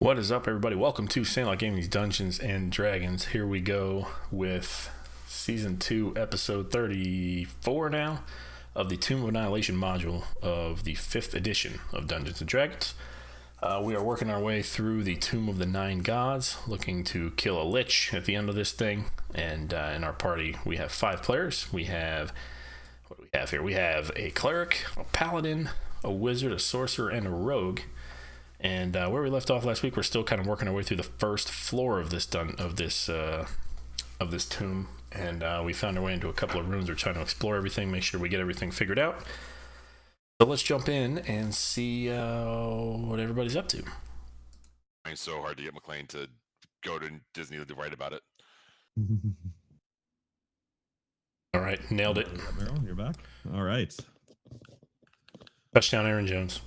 What is up, everybody? Welcome to Sandlot Gaming's Dungeons and Dragons. Here we go with Season 2, Episode 34 now of the Tomb of Annihilation module of the 5th edition of Dungeons and Dragons. We are working our way through the Tomb of the Nine Gods, looking to kill a lich at the end of this thing. And in our party, we have 5 players. What do we have here? We have a cleric, a paladin, a wizard, a sorcerer, and a rogue. And where we left off last week, we're still kind of working our way through the first floor of this tomb, and we found our way into a couple of rooms. We're trying to explore everything, make sure we get everything figured out. So let's jump in and see what everybody's up to. Trying so hard to get McLean to go to Disney to write about it. All right, nailed it. Meryl, you're back. All right. Touchdown, Aaron Jones.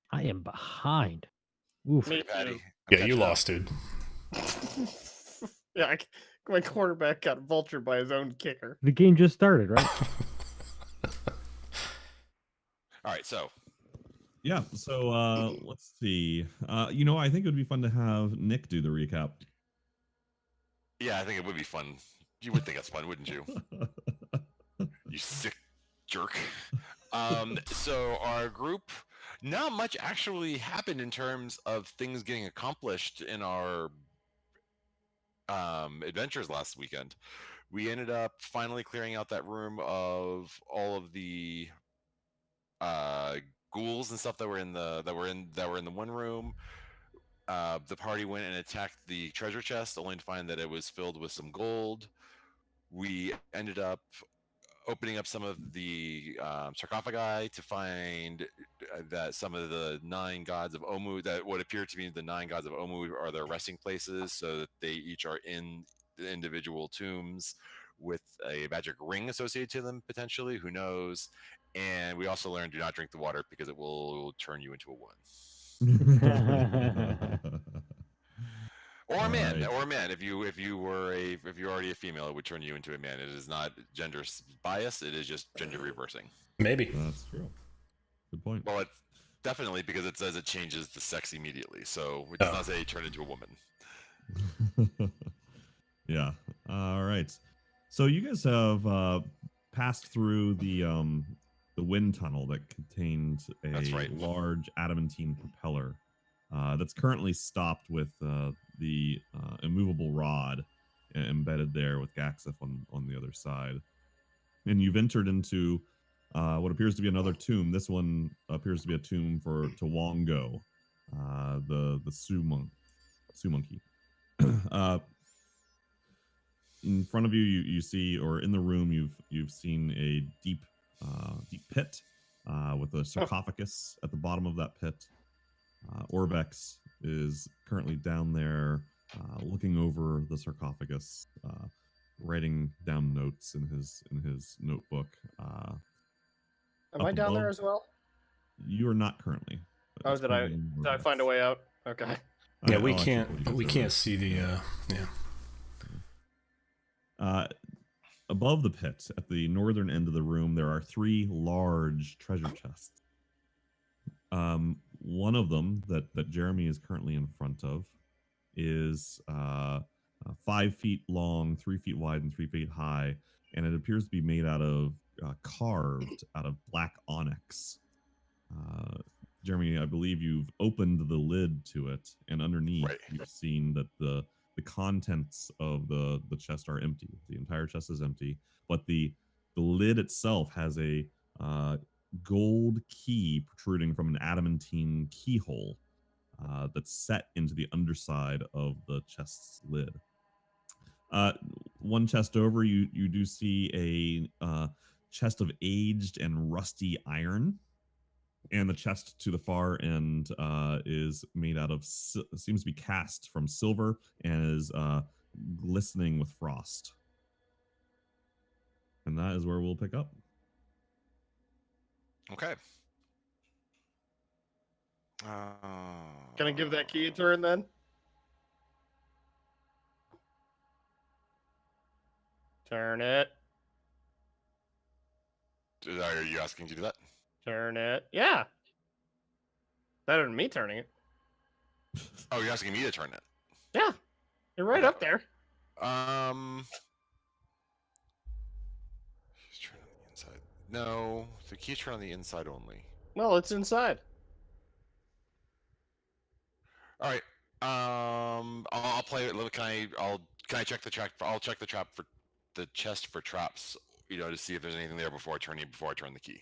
I am behind. Oof. Me, Patty. Yeah, you lost, dude. Yeah, my quarterback got vultured by his own kicker. The game just started, right? All right, so Yeah. So let's see. I think it would be fun to have Nick do the recap. yeah, I think it would be fun. You would think that's fun, wouldn't you? You sick jerk. So our group, not much actually happened in terms of things getting accomplished in our adventures last weekend. We ended up finally clearing out that room of all of the ghouls and stuff that were in the one room. The party went and attacked the treasure chest, only to find that it was filled with some gold. We ended up opening up some of the sarcophagi to find that some of the 9 gods of Omu, that what appear to be the 9 gods of Omu, are their resting places, so that they each are in the individual tombs with a magic ring associated to them, potentially. Who knows? And we also learned, do not drink the water because it will turn you into a woman. Or a man, Right. or a man. If you're already a female, it would turn you into a man. It is not gender bias. It is just gender reversing. Maybe. That's true. Good point. Well, it's definitely, because it says it changes the sex immediately. So it does not say turn into a woman. Yeah. All right. So you guys have passed through the wind tunnel that contained a That's right. large adamantine propeller that's currently stopped with the immovable rod embedded there with Gaxif on the other side. And you've entered into what appears to be another tomb. This one appears to be a tomb for Tawongo, the Sioux monkey. In front of you, you see, or in the room, you've seen a deep pit with a sarcophagus at the bottom of that pit. Orvex is currently down there looking over the sarcophagus, writing down notes in his notebook. Am I down there as well? You are not currently. Oh, It's did I currently in find a Orvex. way out? Okay. Yeah, Oh, we I see can't. what you We guys can't see the. Above the pit, at the northern end of the room, there are 3 large treasure chests. One of them that Jeremy is currently in front of is 5 feet long, 3 feet wide, and 3 feet high, and it appears to be made out of carved out of black onyx. Jeremy, I believe you've opened the lid to it, and underneath Right. you've seen that the contents of the chest are empty. The entire chest is empty, but the lid itself has a gold key protruding from an adamantine keyhole that's set into the underside of the chest's lid. One chest over, you do see a chest of aged and rusty iron. And the chest to the far end is made out of, seems to be cast from silver and is glistening with frost. And that is where we'll pick up. Okay. Can I give that key a turn then? Turn it. Are you asking to do that? Turn it. Yeah. Better than me turning it. Oh, you're asking me to turn it. Yeah, you're right up there. Just turn on the inside. No, the key's turn on the inside only. Well, it's inside. All right. I'll play it. Can I check the trap? I'll check the trap for the chest for traps. To see if there's anything there before I turn the key.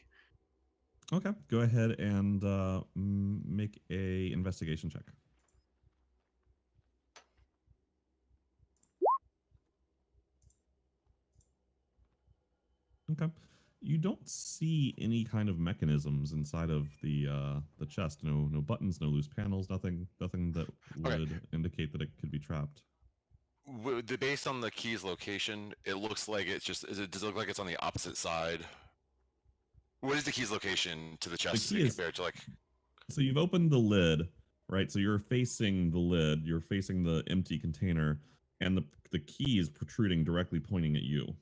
Okay, go ahead and make a investigation check. Okay. You don't see any kind of mechanisms inside of the chest. No buttons, no loose panels, nothing that would indicate that it could be trapped. Based on the key's location, it looks like does it look like it's on the opposite side? What is the key's location to the chest compared to like? So you've opened the lid, right? So you're facing the lid, you're facing the empty container, and the key is protruding directly pointing at you.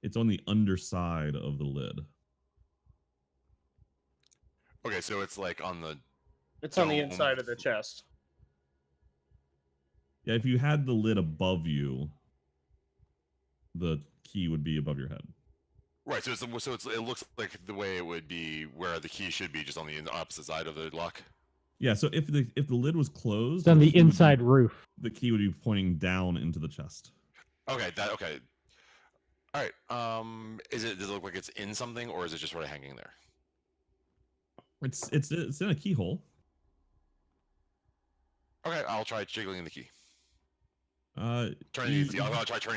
It's on the underside of the lid. Okay, so it's like on the. It's on the inside of the chest. Yeah, if you had the lid above you, the key would be above your head. Right, so it looks like the way it would be where the key should be, just on the opposite side of the lock. Yeah, so if the lid was closed, It's on the inside roof. The key would be pointing down into the chest. Okay, okay. All right. Does it look like it's in something, or is it just sort of hanging there? It's in a keyhole. Okay, I'll try jiggling the key. I'll try turning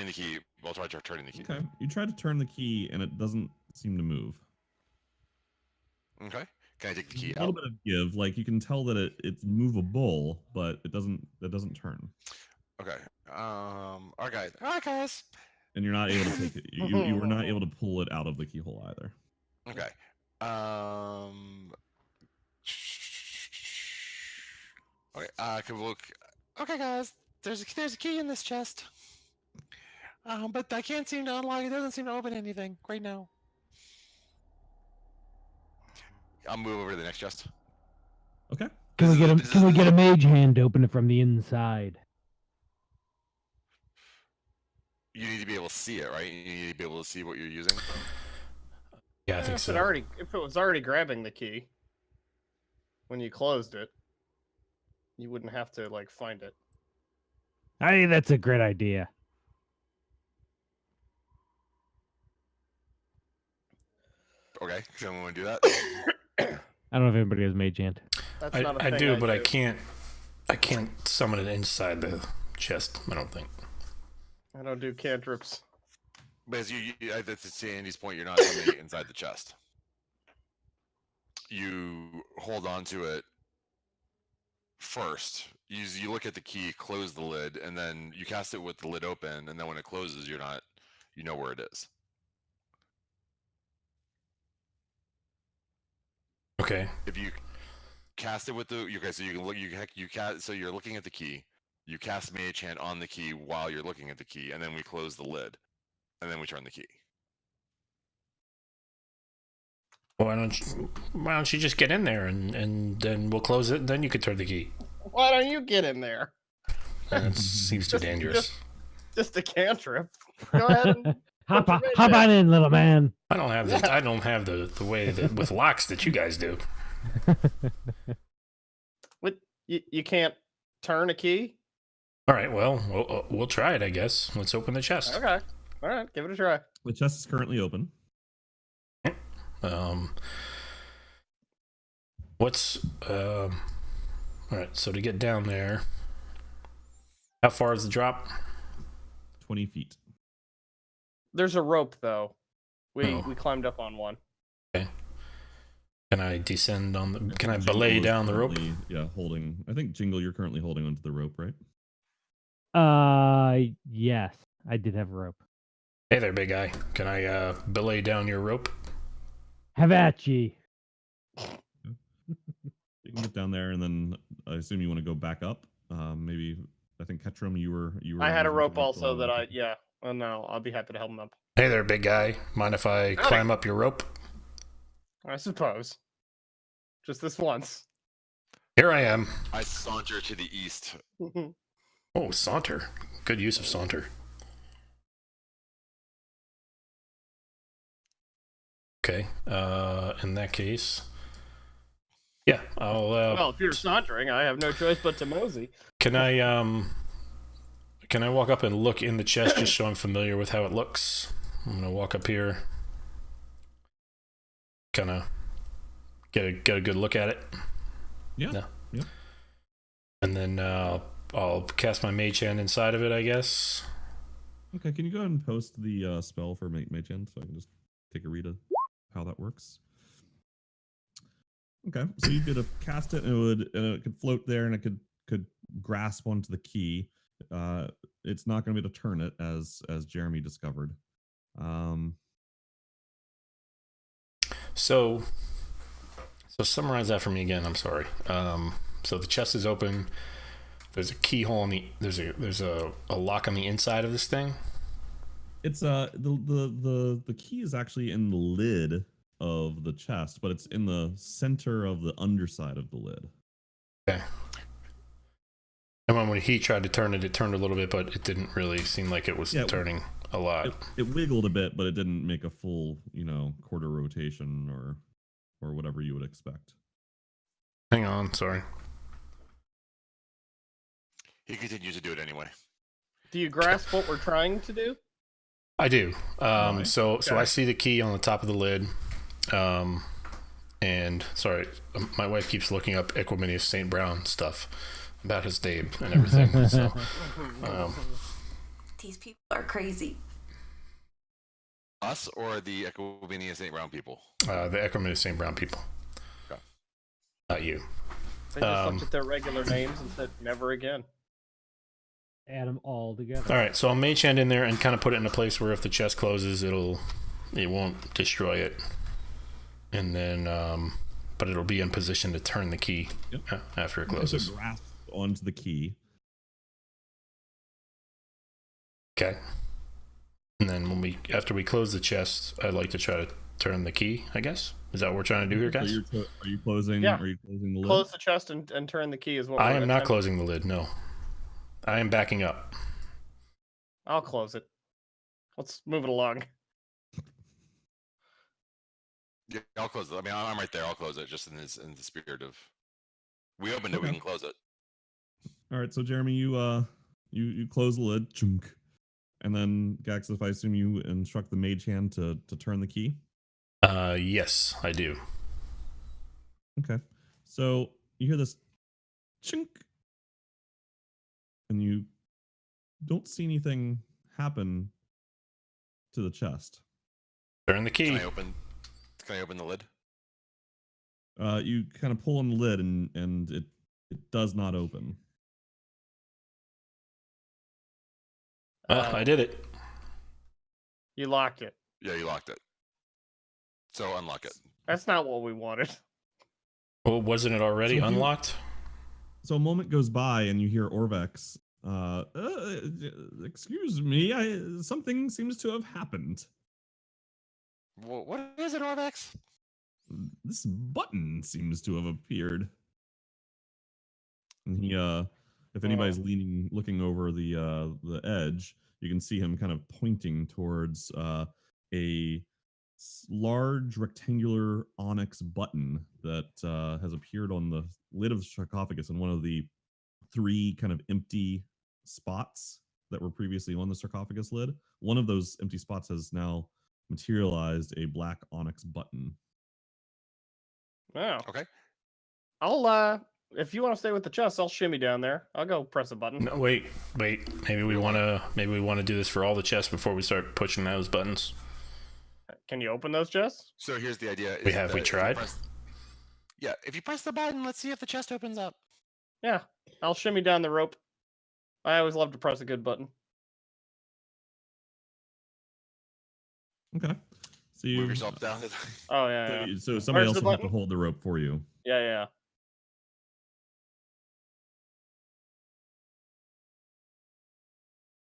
the key. I'll try turning the key. Okay, you try to turn the key and it doesn't seem to move. Okay, can I take the key a out? little bit of give, like you can tell that it's movable, but it doesn't turn. Okay. All right, guys. And you're not able to take it. You were not able to pull it out of the keyhole either. Okay. Okay. Can we look? Okay, guys. There's a key in this chest. But I can't seem to unlock it. It doesn't seem to open anything right now. I'll move over to the next chest. Okay. Can we get a mage hand to open it from the inside? You need to be able to see it, right? You need to be able to see what you're using. Yeah, I think so. If it was already grabbing the key when you closed it, you wouldn't have to like find it. I think that's a great idea. Okay, someone want to do that? I don't know if anybody has mage hand. That's not a thing I do, but I can't summon it inside the chest. I don't think. I don't do cantrips. Because to Andy's point, you're not summoning it inside the chest. You hold on to it first. You look at the key, close the lid, and then you cast it with the lid open. And then when it closes, you know where it is. Okay. If you cast it with so you can look. So you're looking at the key. You cast Mage Hand on the key while you're looking at the key, and then we close the lid, and then we turn the key. Why don't you just get in there and then we'll close it, and then you could turn the key. Why don't you get in there? That seems too dangerous. Just a cantrip. Go ahead. And hop on in, little man. I don't have the way that with locks that you guys do. What you can't turn a key? All right, well, we'll try it, I guess. Let's open the chest. Okay. All right, give it a try. The chest is currently open. All right, so to get down there, how far is the drop? 20 feet. There's a rope though. We climbed up on one. Okay. Can I descend on the? Can I belay down the rope? Yeah, holding. I think Jingle, you're currently holding onto the rope, right? Yes, I did have a rope. Hey there, big guy. Can I belay down your rope? Have at ye. You can get down there, and then I assume you want to go back up. Maybe I think Ketrum, you were. I had a rope also that Oh no, I'll be happy to help him up. Hey there, big guy. Mind if I climb up your rope? I suppose. Just this once. Here I am. I saunter to the east. Oh, saunter. Good use of saunter. Okay. In that case, yeah, I'll. Well, if you're sauntering, I have no choice but to mosey. Can I walk up and look in the chest just so I'm familiar with how it looks? I'm gonna walk up here, kind of get a good look at it. Yeah. No. Yeah. And then I'll cast my mage hand inside of it, I guess. Okay, can you go ahead and post the spell for Mage Hand so I can just take a read of how that works? Okay, so you could cast it, and it could float there, and it could grasp onto the key. It's not going to be able to turn it, as Jeremy discovered. So summarize that for me again. I'm sorry. So the chest is open. There's a keyhole there's a lock on the inside of this thing. It's the key is actually in the lid of the chest, but it's in the center of the underside of the lid. Okay. And when he tried to turn it, it turned a little bit, but it didn't really seem like it was turning a lot. It wiggled a bit, but it didn't make a full, quarter rotation or whatever you would expect. Hang on, sorry. He continues to do it anyway. Do you grasp what we're trying to do? I do. Right. So I see the key on the top of the lid. And sorry, my wife keeps looking up Equiminius St. Brown stuff about his name and everything. So, these people are crazy. Us or the Equiminius St. Brown people? The Equiminius St. Brown people. Okay. Not you. They just looked at their regular names and said, never again. Add them all together. All right, so I'll mage hand in there and kind of put it in a place where if the chest closes, it won't destroy it. And then, but it'll be in position to turn the key after it closes. So grasp onto the key. Okay. And then after we close the chest, I'd like to try to turn the key, I guess. Is that what we're trying to do here, guys? Are you closing? Yeah. Are you closing the lid? Close the chest and turn the key is what I we're am not attempting. closing the lid, no. I am backing up. I'll close it. Let's move it along. Yeah, I'll close it. I mean, I'm right there. I'll close it, just in the spirit of, we opened it, we Okay. can close it. All right, so Jeremy, you close the lid, chunk, and then Gax, if I assume you instruct the mage hand to turn the key. Yes, I do. Okay, so you hear this chink, and you don't see anything happen to the chest. Turn the key. Can I open the lid? You kind of pull on the lid, and it does not open. I did it. You locked it. Yeah, you locked it. So unlock it. That's not what we wanted. Well, wasn't it already So unlocked? So a moment goes by, and you hear Orvex. Excuse me, something seems to have happened. What is it, Orvex? This button seems to have appeared. And he, if anybody's looking over the edge, you can see him kind of pointing towards a large rectangular onyx button that has appeared on the lid of the sarcophagus in one of the 3 kind of empty spots that were previously on the sarcophagus lid. One of those empty spots has now materialized a black onyx button. Oh. Okay. I'll if you want to stay with the chest, I'll shimmy down there. I'll go press a button. No, wait. Maybe we want to do this for all the chests before we start pushing those buttons. Can you open those chests? So here's the idea. We if you tried? if you press the button, let's see if the chest opens up. Yeah. I'll shimmy down the rope. I always love to press a good button. Okay. So you Move yourself down. Oh yeah. So somebody Where's else the will have to button? hold the rope for you. Yeah.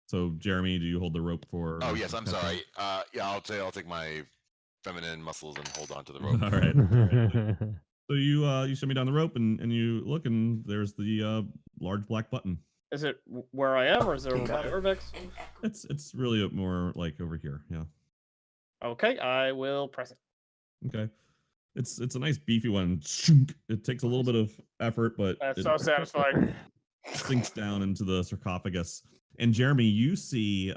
So Jeremy, do you hold the rope for? Oh yes, I'm Pepper? sorry. Yeah, I'll take my feminine muscles and hold on to the rope. All right. So you show me down the rope and you look and there's the large black button. Is it where I am, or is it over Got by it. Orvex? It's really more like over here. Yeah. Okay, I will press it. Okay. It's a nice beefy one. It takes a little bit of effort, but That's it so satisfying. sinks down into the sarcophagus. And Jeremy, you see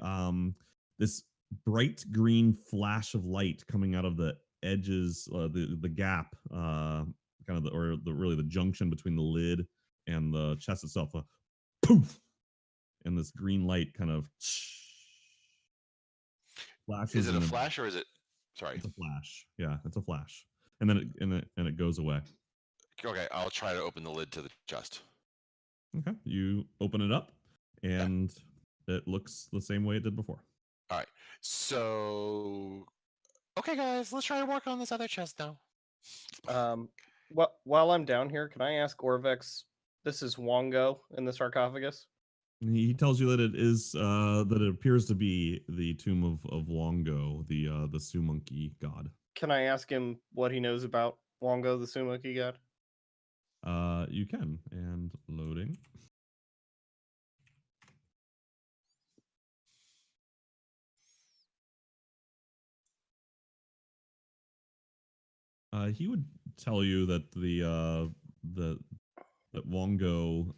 this bright green flash of light coming out of the edges, the gap, kind of really the junction between the lid and the chest itself. Poof! And this green light kind of flashes. Is it a and then- flash or is it? Sorry. It's a flash. Yeah, it's a flash, and then it goes away. Okay, I'll try to open the lid to the chest. Okay, you open it up, and it looks the same way it did before. All right. So, okay, guys, let's try to work on this other chest now. While I'm down here, can I ask Orvex? This is Wongo in the sarcophagus. He tells you that it is that it appears to be the tomb of Wongo, the Sumonkey god. Can I ask him what he knows about Wongo, the Sumoki god? You can, and loading. He would tell you that that Wongo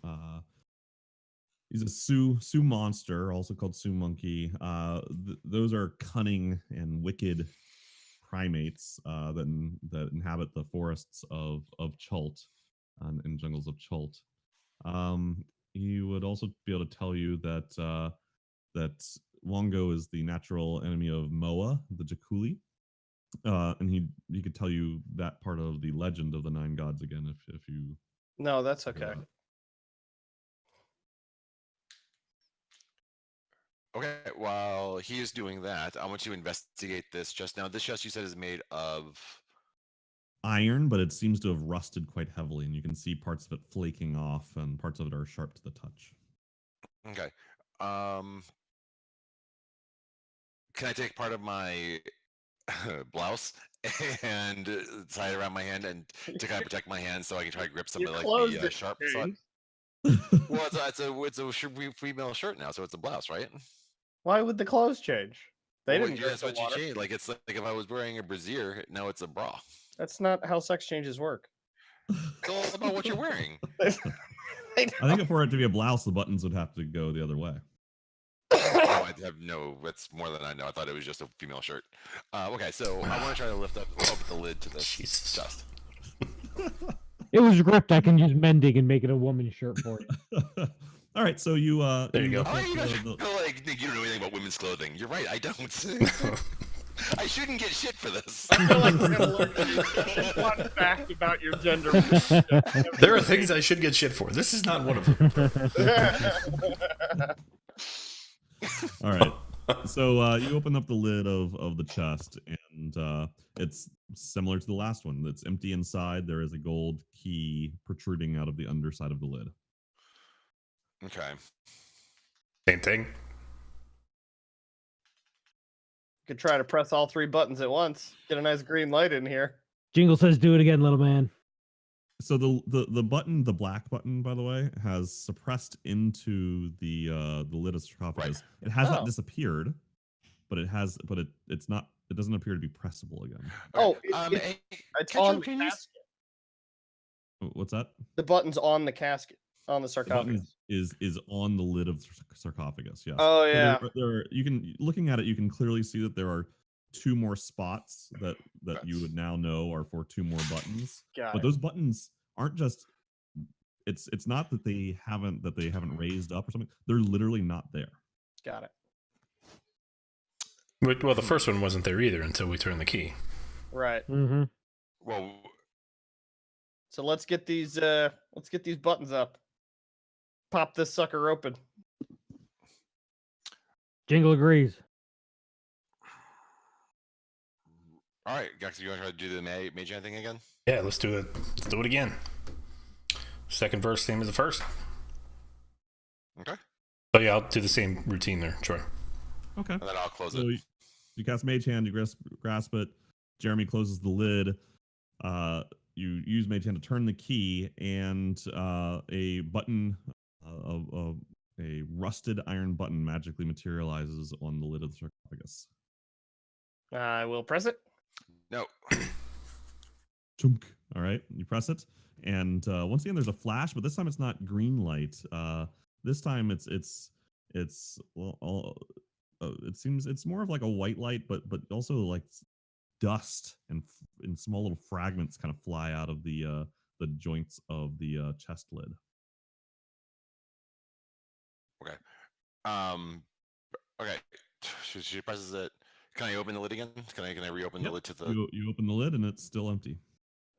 he's a Sioux monster, also called Sioux monkey. Those are cunning and wicked primates that inhabit the forests of Chult and jungles of Chult. He would also be able to tell you that that Wongo is the natural enemy of Moa, the Jakuli. And he could tell you that part of the legend of the 9 gods again if you. No, that's okay. Okay, while he is doing that, I want to investigate this chest. Now, this chest you said is made of Iron, but it seems to have rusted quite heavily, and you can see parts of it flaking off, and parts of it are sharp to the touch. Okay. Can I take part of my blouse and tie it around my hand and to kind of protect my hand so I can try to grip some You of like closed the it, sharp side? James. Well, it's a female shirt now, so it's a blouse, right? Why would the clothes change? They Well, didn't that's drink what the you water. changed. Like it's like if I was wearing a brassiere, now it's a bra. That's not how sex changes work. It's all about what you're wearing. I think for it to be a blouse, the buttons would have to go the other way. Oh, I have no. That's more than I know. I thought it was just a female shirt. Okay, so I want to try to lift up, open the lid to this chest. It was ripped. I can use mending and make it a woman's shirt for you. All right, so you There you go. lift Oh, up you guys the- feel like you don't know anything about women's clothing. You're right. I don't. I shouldn't get shit for this. I feel like we're gonna learn one fact about your gender. There are things I should get shit for. This is not one of them. All right. So you open up the lid of the chest, and it's similar to the last one. It's empty inside. There is a gold key protruding out of the underside of the lid. Okay. Same thing. Could try to press all 3 buttons at once. Get a nice green light in here. Jingle says, "Do it again, little man." So the button, the black button, by the way, has suppressed into the lid of the sarcophagus. It has not Oh. disappeared, but it's not. It doesn't appear to be pressable again. Oh, Hey, it's Ketchup, on the can you casket. What's that? The button's on the casket, on the The button sarcophagus. is on the lid of the sarcophagus. Yes. Oh So yeah. you can looking at it, you can clearly see that there are 2 more spots that you would now know are for 2 more buttons. Got But it. those buttons aren't just. It's not that they haven't raised up or something. They're literally not there. Got it. Well, the first one wasn't there either until we turned the key. Right. Mm-hmm. Well, So let's get these buttons up. Pop this sucker open. Jingle agrees. all right, Gax, you want to try to do the mage hand thing again? Yeah, let's do it. Let's do it again. Second verse, same as the first. Okay. But yeah, I'll do the same routine there, Troy. Okay. And then I'll close So it. you cast Mage Hand, you grasp it. Jeremy closes the lid. you use Mage Hand to turn the key, and a button, a rusted iron button, magically materializes on the lid of the sarcophagus. I will press it. No. Chunk. All right, you press it, and once again, there's a flash, but this time it's not green light. This time it's well, it seems it's more of like a white light, but also like dust and small little fragments kind of fly out of the joints of the chest lid. Okay. Okay. She presses it. Can I open the lid again? Can I reopen the lid to the? You open the lid and it's still empty.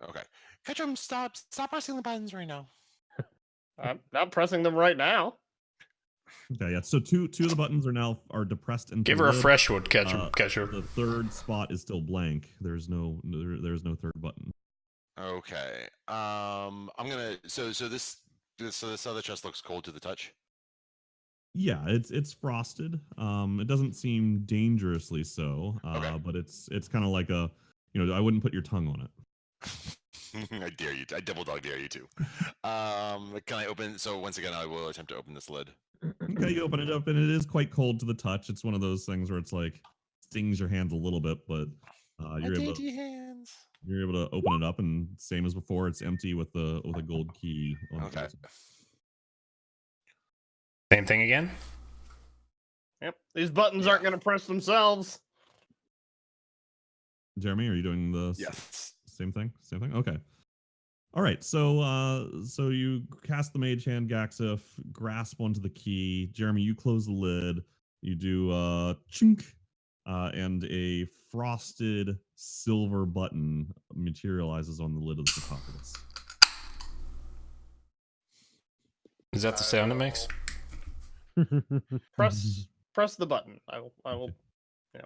Okay. Ketchum, stop pressing the buttons right now. I'm not pressing them right now. Okay, yeah. So two of the buttons are depressed into Give the her a lid. fresh one, Catcher. The third spot is still blank. There's no third button. Okay. I'm gonna. So this other chest looks cold to the touch. Yeah, it's frosted. It doesn't seem dangerously so. Okay. But it's kind of like a, I wouldn't put your tongue on it. I dare you. I double dog dare you to. Can I open? So once again, I will attempt to open this lid. Okay, you open it up, and it is quite cold to the touch. It's one of those things where it's like stings your hands a little bit, but you're able to open it up, and same as before, it's empty with a gold key. Okay. Same thing again? Yep. These buttons aren't going to press themselves. Jeremy, are you doing the same thing? Same thing? Okay. All right. So so you cast the Mage Hand, Gaxif, grasp onto the key. Jeremy, you close the lid. You do chink, and a frosted silver button materializes on the lid of the sarcophagus. Is that the sound it makes? Press the button. I will. Yeah.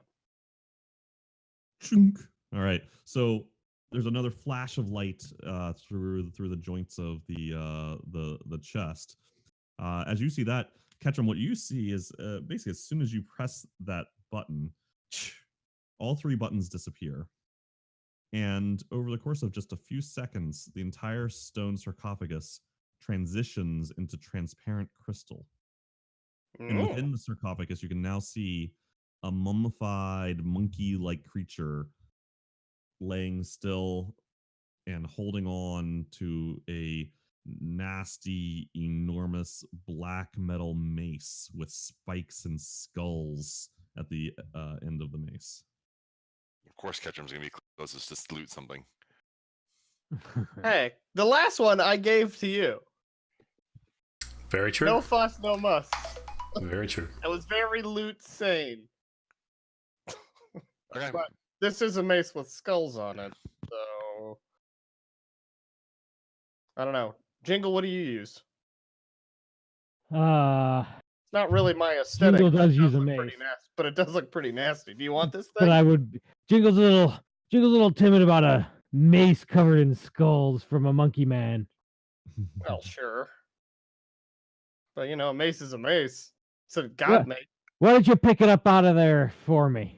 Chunk. All right. So there's another flash of light through the joints of the chest. As you see that, Ketchum, what you see is basically as soon as you press that button, all three buttons disappear. And over the course of just a few seconds, the entire stone sarcophagus transitions into transparent crystal. And within the sarcophagus, you can now see a mummified monkey-like creature laying still and holding on to a nasty, enormous black metal mace with spikes and skulls at the end of the mace. Of course, Ketchum's gonna be closest to loot something. Hey, the last one I gave to you. Very true. No fuss, no muss. Very true. I was very loot sane. Okay. But this is a mace with skulls on it, so I don't know. Jingle, what do you use? It's not really my aesthetic. Jingle but it does use a look mace. pretty nasty, but it does look pretty nasty. Do you want this thing? But I would. Jingle's a little timid about a mace covered in skulls from a monkey man. Well, sure. But you know, a mace is a mace. It's a god mace. Why don't you pick it up out of there for me?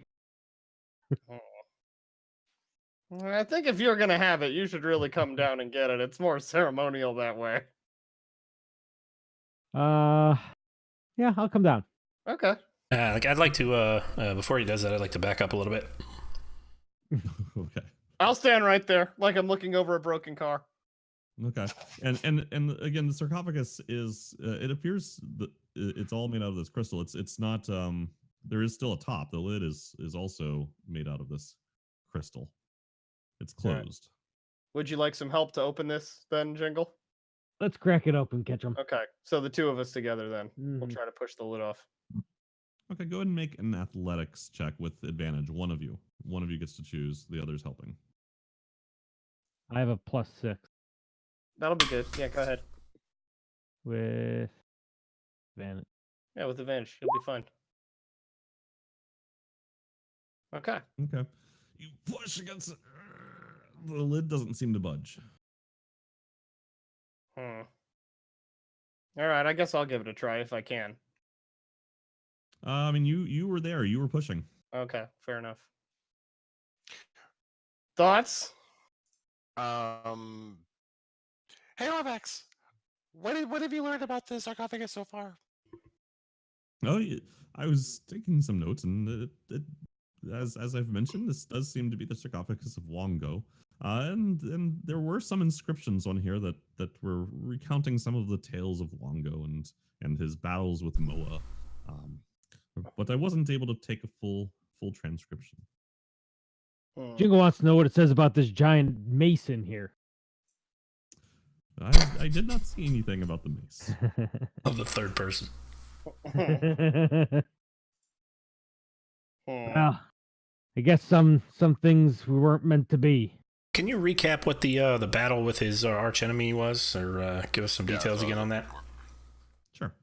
I think if you're gonna have it, you should really come down and get it. It's more ceremonial that way. Yeah, I'll come down. Okay. I'd like to before he does that, I'd like to back up a little bit. Okay. I'll stand right there, like I'm looking over a broken car. Okay. And again, the sarcophagus is it appears that it's all made out of this crystal. It's not there is still a top. The lid is also made out of this crystal. It's closed. Right. Would you like some help to open this then, Jingle? Let's crack it open, Ketchum. Okay. So the two of us together then. We'll try to push the lid off. Okay, go ahead and make an athletics check with advantage. One of you gets to choose. The other's helping. I have a +6. That'll be good. Yeah, go ahead. With advantage. Yeah, with advantage. You'll be fine. Okay. Okay. You push against it. The lid doesn't seem to budge. All right, I guess I'll give it a try if I can. I mean, you were there. You were pushing. Okay, fair enough. Thoughts? Hey, Orvex, what have you learned about the sarcophagus so far? Oh, I was taking some notes, and as I've mentioned, this does seem to be the sarcophagus of Wongo. And there were some inscriptions on here that were recounting some of the tales of Wongo and his battles with Moa. Um, but I wasn't able to take a full transcription. Jingle wants to know what it says about this giant mason here. I did not see anything about the mace. Of the third person. Well, I guess some things we weren't meant to be. Can you recap what the battle with his arch enemy was, or give us some details again on that? Sure.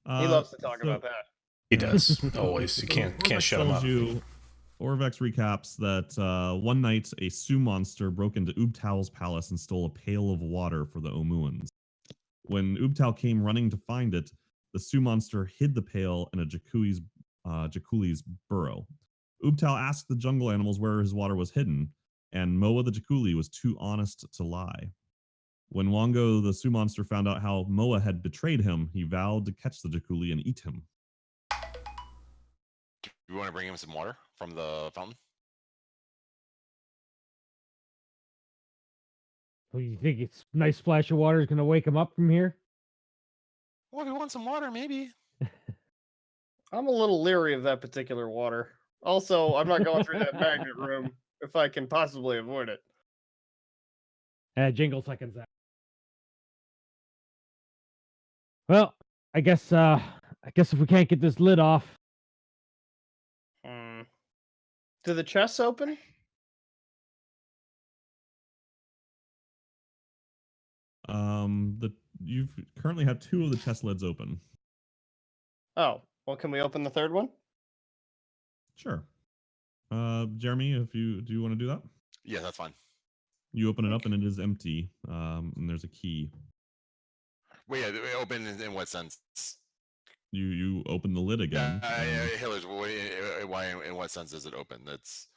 He loves to talk about that. He does always. You can't shut him up. Orvex recaps that one night a Sioux monster broke into Ubtal's palace and stole a pail of water for the Omuans. When Ubtal came running to find it, the Sioux monster hid the pail in a Jakuli's burrow. Ubtal asked the jungle animals where his water was hidden, and Moa the Jakuli was too honest to lie. When Wongo the Sioux monster found out how Moa had betrayed him, he vowed to catch the Jakuli and eat him. You want to bring him some water from the fountain? Well, you think it's nice splash of water is going to wake him up from here? Well, if you want some water, maybe. I'm a little leery of that particular water. Also, I'm not going through that magnet room if I can possibly avoid it. Jingle seconds that. Well, I guess if we can't get this lid off. Do the chests open? You've currently have 2 of the chest lids open. Oh, well, can we open the third one? Sure. Jeremy, do you want to do that? Yeah, that's fine. You open it up and it is empty. And there's a key. Wait, yeah, open in what sense? You open the lid again. Hillers, why? In what sense is it open? That's.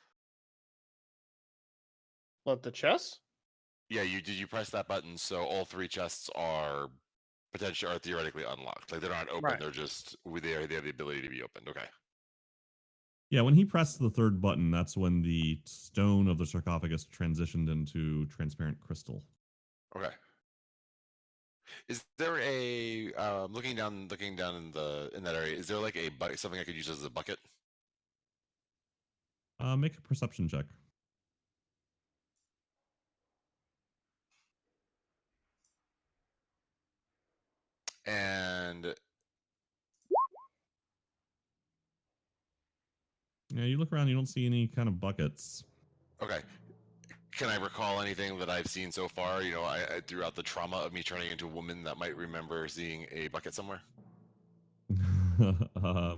What, the chest? Yeah, did you press that button so all 3 chests are theoretically unlocked? Like they're not open, right. They're just they have the ability to be opened. Okay. Yeah, when he pressed the 3rd button, that's when the stone of the sarcophagus transitioned into transparent crystal. Okay. Is there a looking down in that area? Is there like a something I could use as a bucket? Make a perception check. And yeah, you look around, you don't see any kind of buckets. Okay. Can I recall anything that I've seen so far? You know, I throughout the trauma of me turning into a woman that might remember seeing a bucket somewhere. I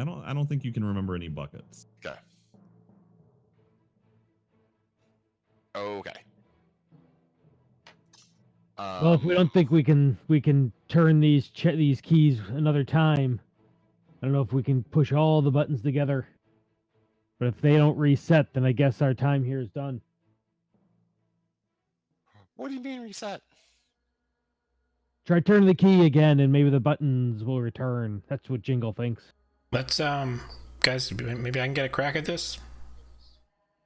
don't think you can remember any buckets. Okay. Okay. Well, if we don't think we can turn these keys another time, I don't know if we can push all the buttons together. But if they don't reset, then I guess our time here is done. What do you mean reset? Try turning the key again, and maybe the buttons will return. That's what Jingle thinks. Let's guys, maybe I can get a crack at this.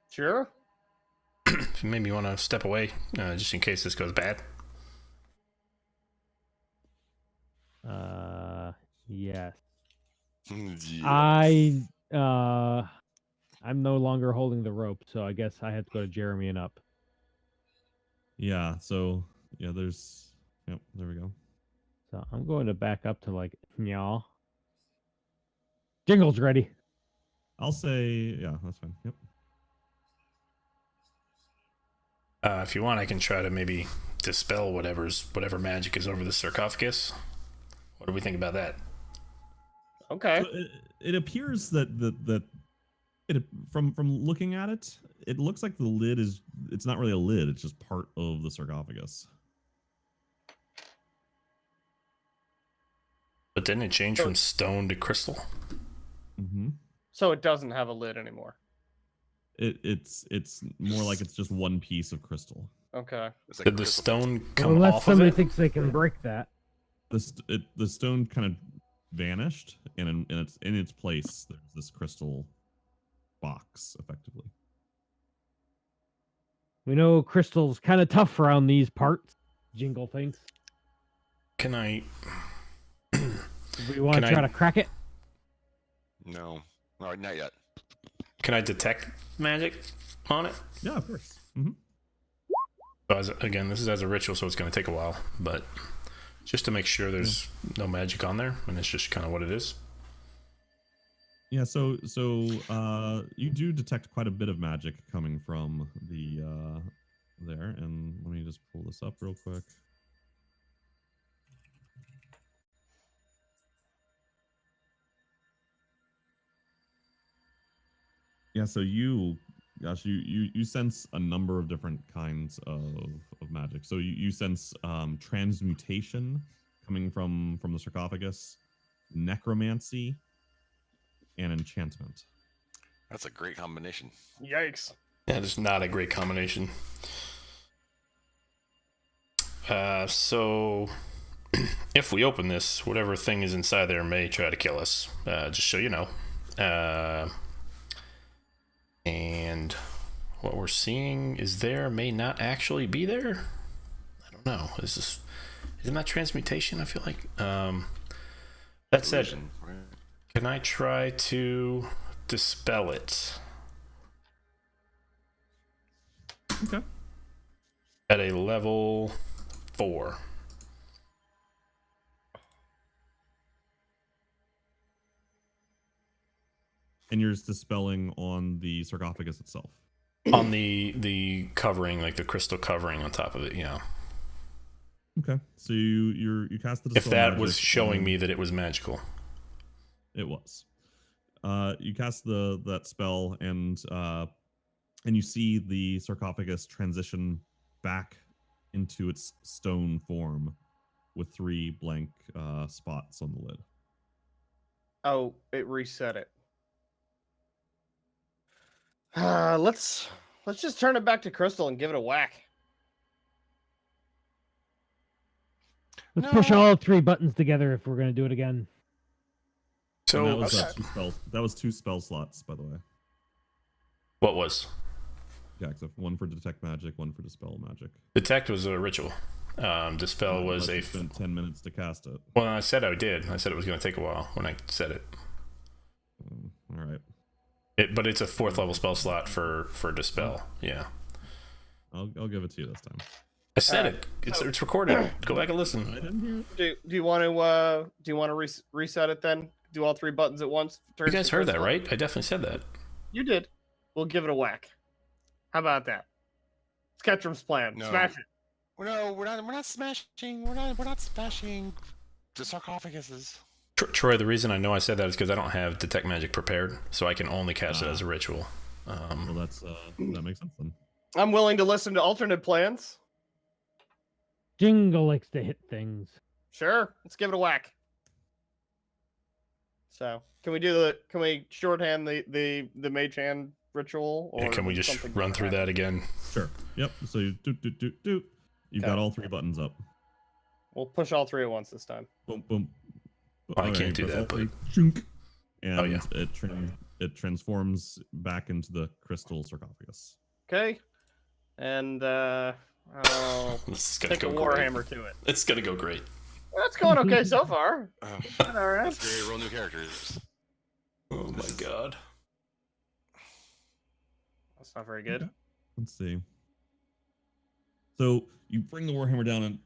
Sure. Maybe you want to step away, just in case this goes bad. Yes. Yes. I'm no longer holding the rope, so I guess I have to go to Jeremy and up. Yeah, so yeah, yep, there we go. So I'm going to back up to like y'all. Jingle's ready. I'll say, yeah, that's fine. Yep. If you want, I can try to maybe dispel whatever magic is over the sarcophagus. What do we think about that? Okay. So it appears that from looking at it, it looks like the lid it's not really a lid, it's just part of the sarcophagus. But didn't it change from stone to crystal? Mm-hmm. So it doesn't have a lid anymore. It's more like it's just one piece of crystal. Okay. It's like Did the crystal stone Well, come unless off of somebody it? thinks they can break that. The stone kind of vanished, and in its place there's this crystal box, effectively. We know crystal's kind of tough around these parts. Jingle thinks. Can I? Do we want Can to I- try to crack it? No, no, not yet. Can I detect magic on it? Yeah, of course. Mm-hmm. So again, this is as a ritual, so it's going to take a while, but just to make sure there's no magic on there, and it's just kind of what it is. Yeah, so you do detect quite a bit of magic coming from the there, and let me just pull this up real quick. Yeah, so you sense a number of different kinds of magic. So you sense transmutation coming from the sarcophagus, necromancy, and enchantment. That's a great combination. Yikes. Yeah, it's not a great combination. So if we open this, whatever thing is inside there may try to kill us. Just so you know. And what we're seeing is there may not actually be there. I don't know. Isn't that transmutation? I feel like. That said, Illusion, right? can I try to dispel it Okay. at a level 4? And you're just dispelling on the sarcophagus itself. On the covering, like the crystal covering on top of it, yeah. Okay. So you cast the dispel If that magic was showing on- me that it was magical. It was. You cast that spell, and you see the sarcophagus transition back into its stone form with 3 blank spots on the lid. Oh, it reset it. Let's just turn it back to crystal and give it a whack. Let's push No. all 3 buttons together if we're going to do it again. And that So was Okay. 2 spells. That was 2 spell slots, by the way. what was? Yeah, except one for detect magic, one for dispel magic. Detect was a ritual. Dispel was Unless a. you spent 10 minutes to cast it. Well, I said I did. I said it was going to take a while when I said it. All right. But it's a 4th level spell slot for dispel. Yeah, I'll give it to you this time. I said it. It's recorded. Go back and I listen. didn't hear it. Do you want to reset it then? Do all 3 buttons at once? You guys heard that, right? I definitely said that. You did. We'll give it a whack. How about that? Sketchum's plan. No. Smash it. No, we're not smashing. We're not smashing the sarcophaguses. Troy, the reason I know I said that is because I don't have detect magic prepared, so I can only cast it as a ritual. Well, that makes sense then. I'm willing to listen to alternate plans. Jingle likes to hit things. Sure, let's give it a whack. So, can we shorthand the mage hand ritual? Or Yeah, can we just something run through that again? Sure. Yep. So you do. You've got all 3 buttons up. We'll push all 3 at once this time. Boom, boom. I can't you do press that, all but- 3, chunk, and Oh, yeah. it transforms back into the crystal sarcophagus. Okay, and I'll This is gonna take a go great. warhammer to it. It's gonna go great. That's going okay so far. All right. Let's create real new characters. Oh my god. That's not very good. Okay. Let's see. So you bring the warhammer down and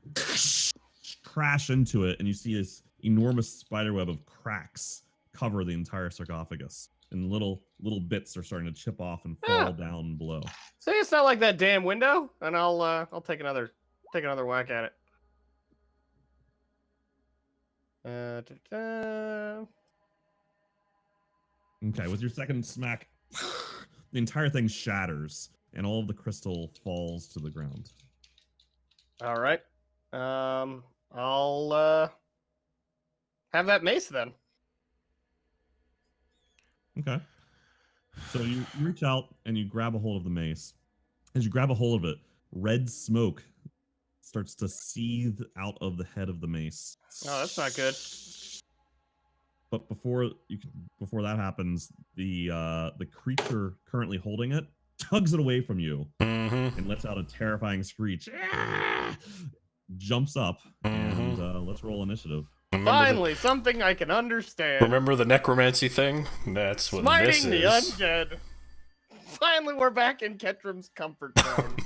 crash into it, and you see this enormous spiderweb of cracks cover the entire sarcophagus, and little bits are starting to chip off and fall down below. See, it's not like that damn window, and I'll take another whack at it. Okay, with your second smack, the entire thing shatters, and all of the crystal falls to the ground. All right. I'll have that mace then. Okay. So you reach out and you grab a hold of the mace. As you grab a hold of it, red smoke starts to seethe out of the head of the mace. Oh, that's not good. But before that happens, the creature currently holding it tugs it away from you Mm-hmm. and lets out a terrifying screech. Jumps up and let's roll initiative. Finally, something I can understand. Remember the necromancy thing? That's what this Smiting the is. undead. Finally, we're back in Ketram's comfort zone.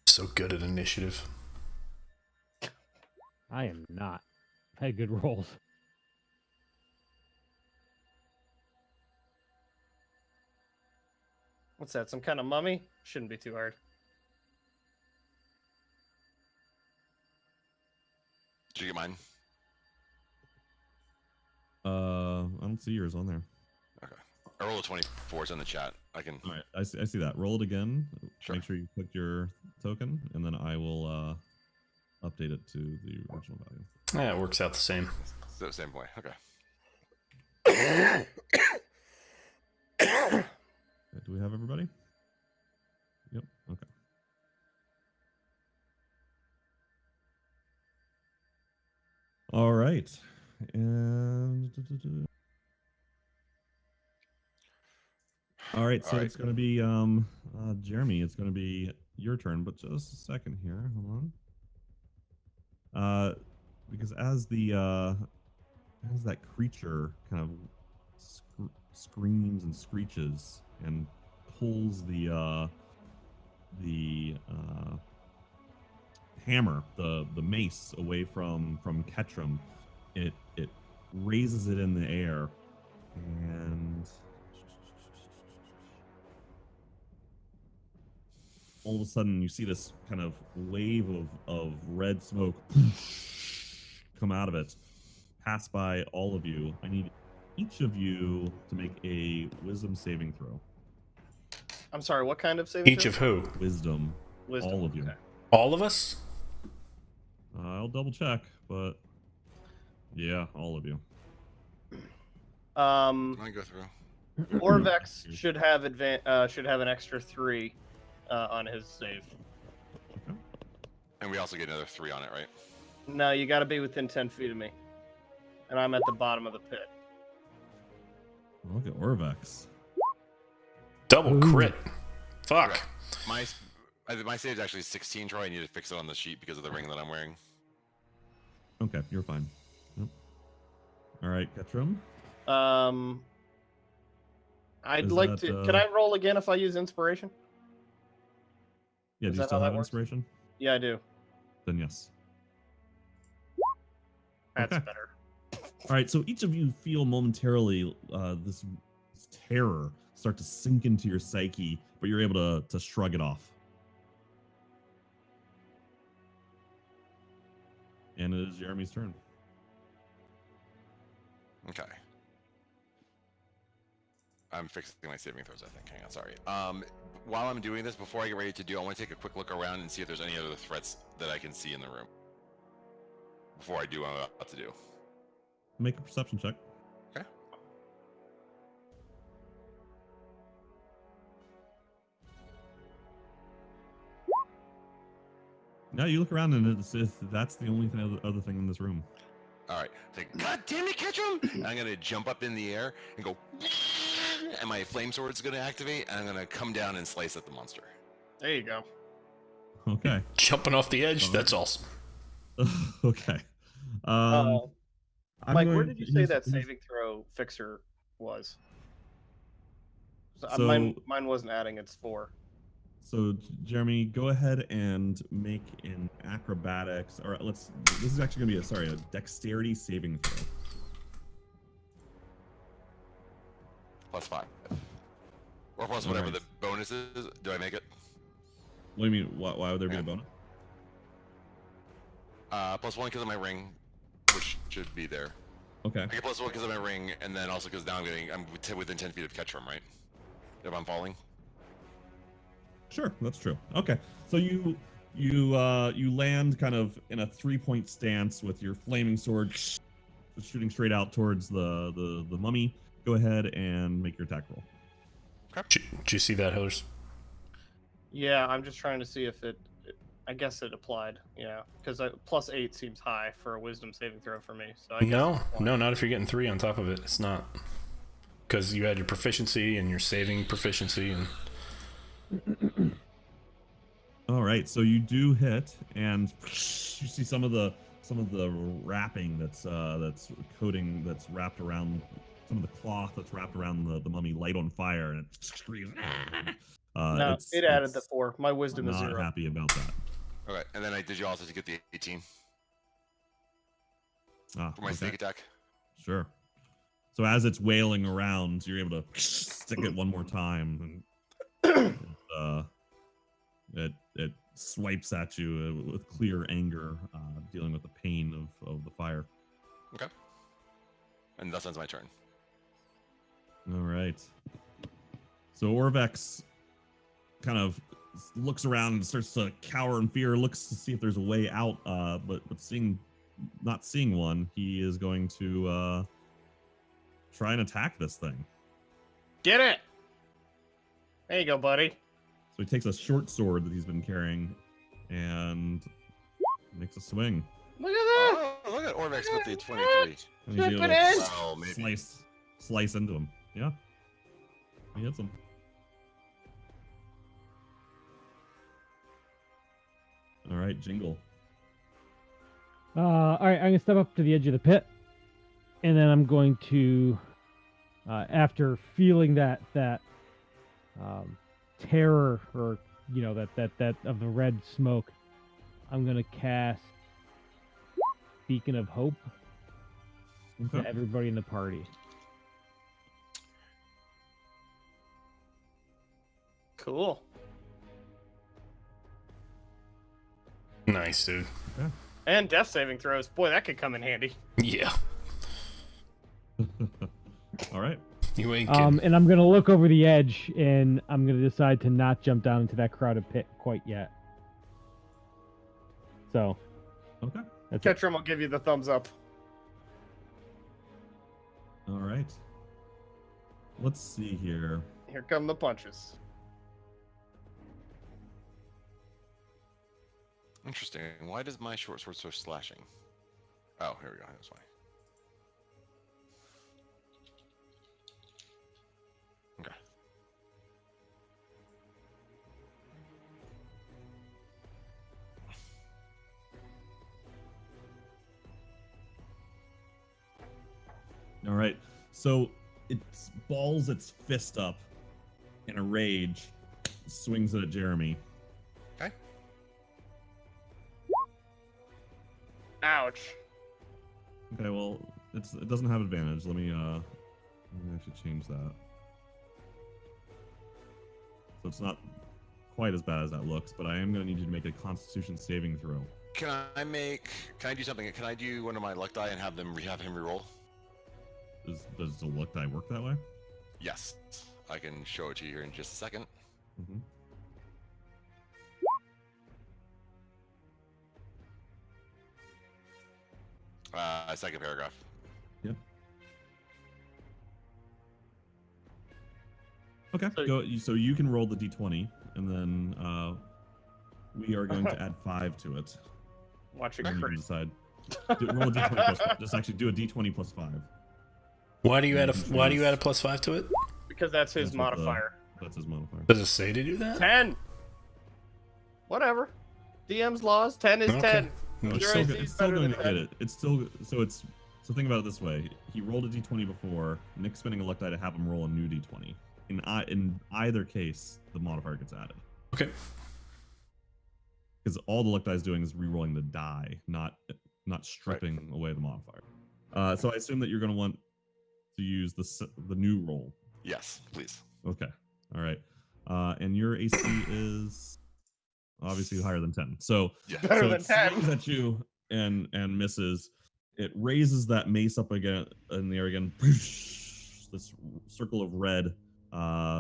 So good at initiative. I am not. I had good rolls. What's that? Some kind of mummy? Shouldn't be too hard. Did you get mine? I don't see yours on there. Okay. I rolled a 24. It's in the chat. I can. All right, I see that. Roll it again. Sure. Make sure you click your token, and then I will update it to the original value. Yeah, it works out the same. So same way. Okay. Do we have everybody? Yep. Okay. All right. And all right, so All right. it's going to be Jeremy, it's going to be your turn, but just a second here. Hold on. Because as that creature kind of screams and screeches and pulls the hammer, the mace away from Ketram, it raises it in the air, and all of a sudden you see this kind of wave of red smoke come out of it, pass by all of you. I need each of you to make a wisdom saving throw. I'm sorry, what kind of saving Each throw? of who? Wisdom. Wisdom. All of you. Okay. All of us? I'll double check, but yeah, all of you. I go through. Orvex should have an extra 3 on his save. Okay. And we also get another 3 on it, right? No, you got to be within 10 feet of me, and I'm at the bottom of the pit. Look at Orvex. Double Ooh. crit. Fuck. Correct. My save is actually 16, Troy. I need to fix it on the sheet because of the ring that I'm wearing. Okay, you're fine. Yep. All right, Ketram. I'd Is like that, to. Can I roll again if I use inspiration? Yeah, Is do you that still how have that works? inspiration? Yeah, I do. Then yes. That's Okay. better. All right, so each of you feel momentarily this terror start to sink into your psyche, but you're able to shrug it off. And it is Jeremy's turn. Okay. I'm fixing my saving throws, I think. Hang on, sorry. While I'm doing this, before I get ready to do, I want to take a quick look around and see if there's any other threats that I can see in the room. Before I do what I'm about to do. Make a perception check. Okay. Now you look around and that's the only other thing in this room. All right. Like, God damn it, catch him! And I'm gonna jump up in the air and go, and my flame sword's gonna activate, and I'm gonna come down and slice at the monster. There you go. Okay. Jumping off the edge. That's awesome. Okay. Mike, where going- did you say here's- that here's- saving throw fixer was? So- mine wasn't adding. It's 4. So, Jeremy, go ahead and make an acrobatics, or this is actually going to be a dexterity saving throw. +5. Or plus whatever the bonus is. Do I make it? What do you mean? Why would there be a bonus? +1 because of my ring, which should be there. Okay. I get +1 because of my ring, and then also because now I'm within 10 feet of catch room, right? If I'm falling. Sure, that's true. Okay, so you You land kind of in a 3-point stance with your flaming sword shooting straight out towards the mummy. Go ahead and make your attack roll. Did you see that, host? Yeah, I'm just trying to see if I guess it applied. Yeah, because +8 seems high for a wisdom saving throw for me. So I guess No, not if you're getting 3 on top of it. It's not. Because you had your proficiency and your saving proficiency. And All right, so you do hit, and you see some of the wrapping that's coating that's wrapped around some of the cloth that's wrapped around the mummy light on fire, and it screams. No, it added the 4. My wisdom is not 0. happy about that. Okay, and then did you also get the 18 Ah, for my sneak attack? Sure. So as it's wailing around, you're able to stick it one more time, and it swipes at you with clear anger, dealing with the pain of the fire. Okay. And that ends my turn. All right. So Orvex kind of looks around and starts to cower in fear, looks to see if there's a way out, but not seeing one, he is going to try and attack this thing. Get it! There you go, buddy. So he takes a short sword that he's been carrying and makes a swing. Look at that! Oh, look at Orvex with the 23. And Chip able it to in! Well, maybe. slice into him. Yeah. He hits him. All right, Jingle. All right, I'm gonna step up to the edge of the pit, and then I'm going to, after feeling that terror, or that of the red smoke, I'm gonna cast Beacon of Hope to everybody in the party. Cool. nice, dude. Okay. And death saving throws. Boy, that could come in handy. Yeah. All right. You ain't kidding. And I'm gonna look over the edge, and I'm gonna decide to not jump down into that crowded pit quite yet. So. Okay. That's it. Ketchum will give you the thumbs up. All right. Let's see here. Here come the punches. Interesting. Why does my short sword so slashing? Oh, here we go. That's why. Okay. All right. So it balls its fist up in a rage, swings it at Jeremy. Okay. Ouch. Okay, well, it doesn't have advantage. Let me actually change that. So it's not quite as bad as that looks, but I am going to need you to make a Constitution saving throw. Can I do something? Can I do one of my luck die and have him reroll? Does the luck die work that way? Yes. I can show it to you here in just a second. Mm-hmm. Second paragraph. Yep. Okay. So you can roll the d20, and then we are going to add 5 to it. Watch it And you can crit. decide. Roll a d20 plus 5. Just actually do a d20 plus 5. Why do you add a +5 to it? Because that's his That's what modifier. That's his modifier. Does it say to do that? 10. Whatever. DM's laws. 10 is Okay. 10. No, It's Your still, AC it's is still better going than to hit 10. it. It's still so think about it this way. He rolled a d20 before. Nick's spending a luck die to have him roll a new d20. In either case, the modifier gets added. Okay. Because all the luck die is doing is re-rolling the die, not stripping away the modifier. So I assume that you're going to want to use the new roll. Yes, please. Okay. All right. And your AC is obviously higher than 10. So, Yeah. Better so than it 10. swings at you and misses. It raises that mace up again in the air again. This circle of red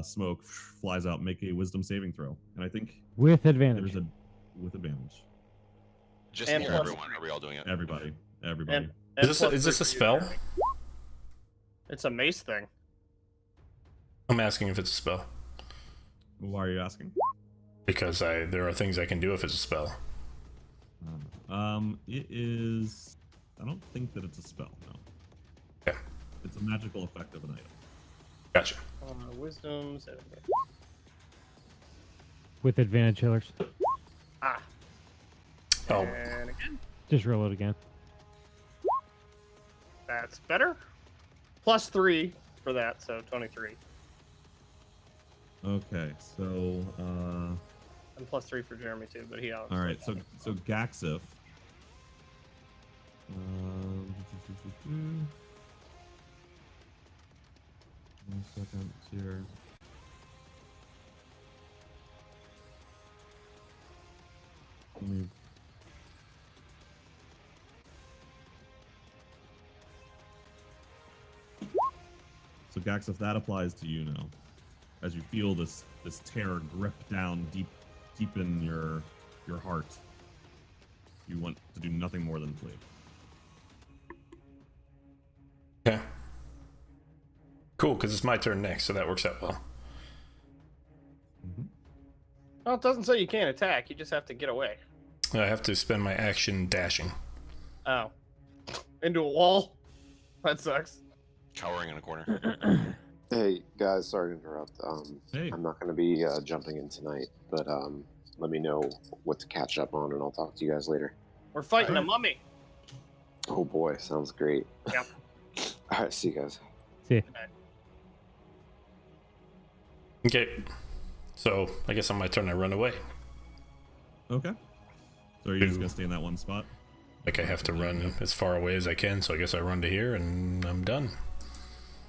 smoke flies out. Make a wisdom saving throw. And I think With advantage. there's with advantage. Just And near plus everyone. Are we all doing it? Everybody. And, Everybody. and Is plus this a 3 for you, spell? Jeremy. It's a mace thing. I'm asking if it's a spell. Why are you asking? Because there are things I can do if it's a spell. It is. I don't think that it's a spell. No. Okay. It's a magical effect of an item. Gotcha. Wisdom. With advantage, Hillers. Ah. Oh, And again. Just roll it again. That's better. Plus 3 for that, so 23. Okay, so And plus 3 for Jeremy too, but he out. all right, so Gaxif. One second here. Let me. So Gaxif, that applies to you now, as you feel this terror grip down deep in your heart. You want to do nothing more than flee. okay. Cool, because it's my turn next, so that works out well. Well, it doesn't say you can't attack. You just have to get away. I have to spend my action dashing. Oh. Into a wall? That sucks. Cowering in a corner. Hey guys, sorry to interrupt. Hey. I'm not going to be jumping in tonight, but let me know what to catch up on, and I'll talk to you guys later. We're fighting a mummy. Oh boy, sounds great. Yep. All right, see you guys. See ya. Okay. So I guess on my turn I run away. Okay. So are you just gonna stay in that one spot? Like I have to run as far away as I can, so I guess I run to here and I'm done.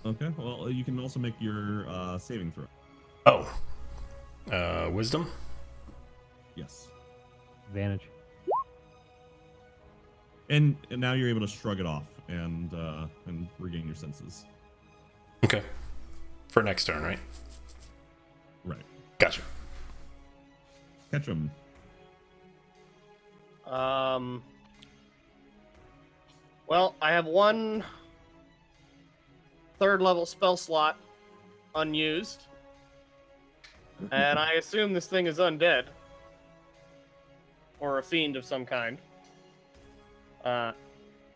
Okay. Well, you can also make your saving throw. Oh. Wisdom? Yes. Advantage. And now you're able to shrug it off and regain your senses. Okay. For next turn, right? Right. Gotcha. Catch him. Well, I have one 3rd level spell slot unused. And I assume this thing is undead. Or a fiend of some kind.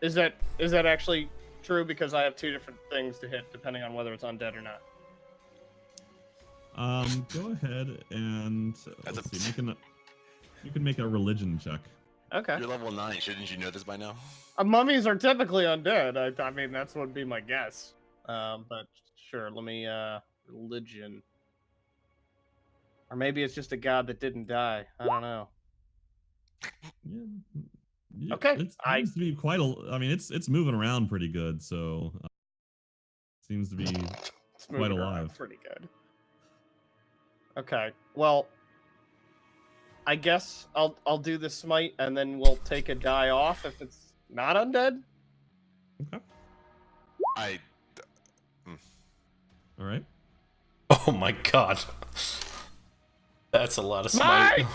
Is that actually true? Because I have 2 different things to hit depending on whether it's undead or not. Go ahead and That's let's see. You can make a religion check. Okay. You're level 9. Shouldn't you know this by now? Mummies are typically undead. I mean, that's what would be my guess. But sure, let me religion. Or maybe it's just a god that didn't die. I don't know. Yeah. Okay, It seems to be quite a. I mean, it's moving around pretty good. So seems to be It's quite moving around alive. pretty good. Okay. Well, I guess I'll do the smite and then we'll take a die off if it's not undead. Okay. All right. Oh my god. That's a lot of smite.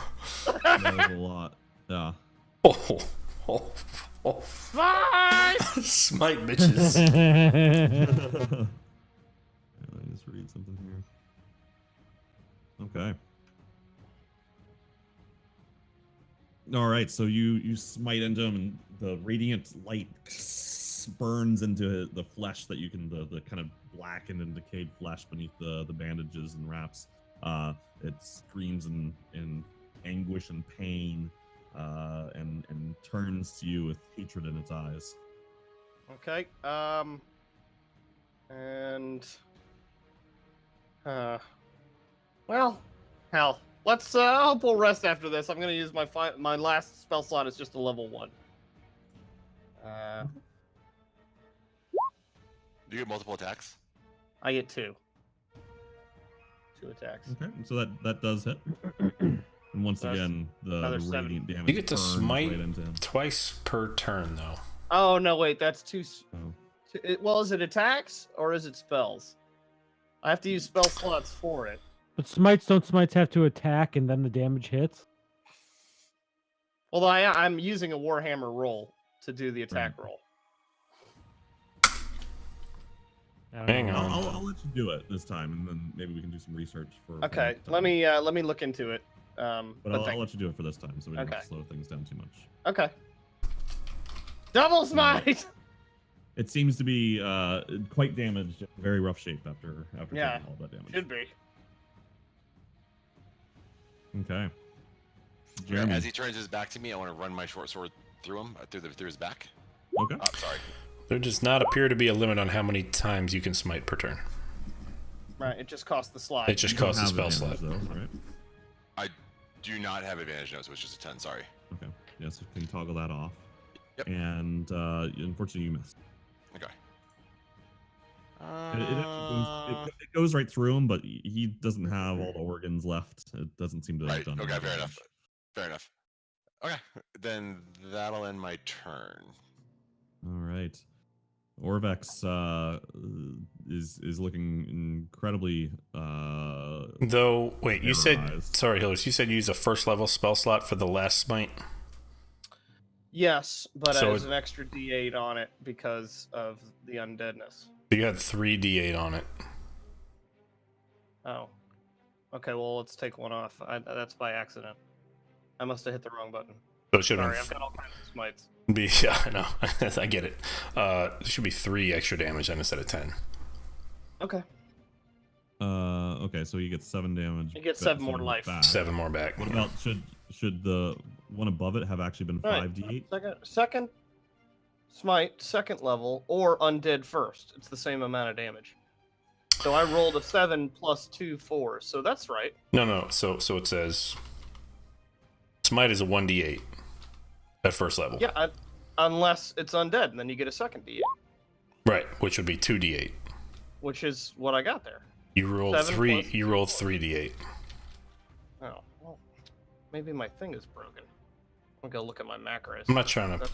That was a lot. Yeah. Oh. Smite! Smite, bitches. Let me just read something here. Okay. All right, so you smite into him, and the radiant light burns into the flesh that you can the kind of blackened and decayed flesh beneath the bandages and wraps. It screams in anguish and pain, and turns to you with hatred in its eyes. Okay. And well, hell. Let's I hope we'll rest after this. I'm gonna use my last spell slot is just a level 1. Do you get multiple attacks? I get 2. 2 attacks. Okay, so that does hit. And once That's again, the another 7. radiant damage. You get to burns smite right into him. twice per turn, though. Oh no, wait, that's 2. Oh. Well, is it attacks or is it spells? I have to use spell slots for it. But smites have to attack and then the damage hits? Although I'm using a Warhammer roll to do the attack roll. Hang on. I'll let you do it this time, and then maybe we can do some research for. Okay, next time. let me look into it. But I'll let you do it for this time, so we don't have to slow things down too much. Okay. Double smite. It seems to be quite damaged, very rough shape after taking all that damage. Should be. Okay. Yeah, Jeremy. as he turns his back to me, I want to run my short sword through him, through his back. Okay. Oh, sorry. There does not appear to be a limit on how many times you can smite per turn. Right, it just costs the slide. It just You don't costs a have spell advantage, slot. though, right? I do not have advantage now, so it's just a 10. Sorry. Okay. Yes, we can toggle that off. Yep. And unfortunately, you missed. Okay. It goes right through him, but he doesn't have all the organs left. It doesn't seem to have Right. done Okay. any Fair damage. enough. Fair enough. Okay. Then that'll end my turn. All right. Orvex is looking incredibly. Though, wait, you said, terrorized. sorry, Hillers, you said you use a first level spell slot for the last smite? Yes, but So as an extra D8 on it because of the undeadness. So you had 3d8 on it. Oh. Okay, well, let's take one off. That's by accident. I must have hit the wrong button. So it should Sorry, have I've got all kinds of smites. been, yeah, I know. I get it. It should be 3 extra damage then instead of 10. Okay. Okay, so you get 7 damage. You get 7 more life. back. 7 more back. What about should the one above it have actually been Right. 5d8? Second smite, second level, or undead first. It's the same amount of damage. So I rolled a 7 plus 2 4, so that's right. No. So it says smite is a 1d8 at first level. Yeah, unless it's undead, and then you get a second D8, Right, which would be 2d8. which is what I got there. You rolled 7 3. plus- You rolled 3d8. Oh, well, maybe my thing is broken. I'll go look at my macros. I'm not trying to.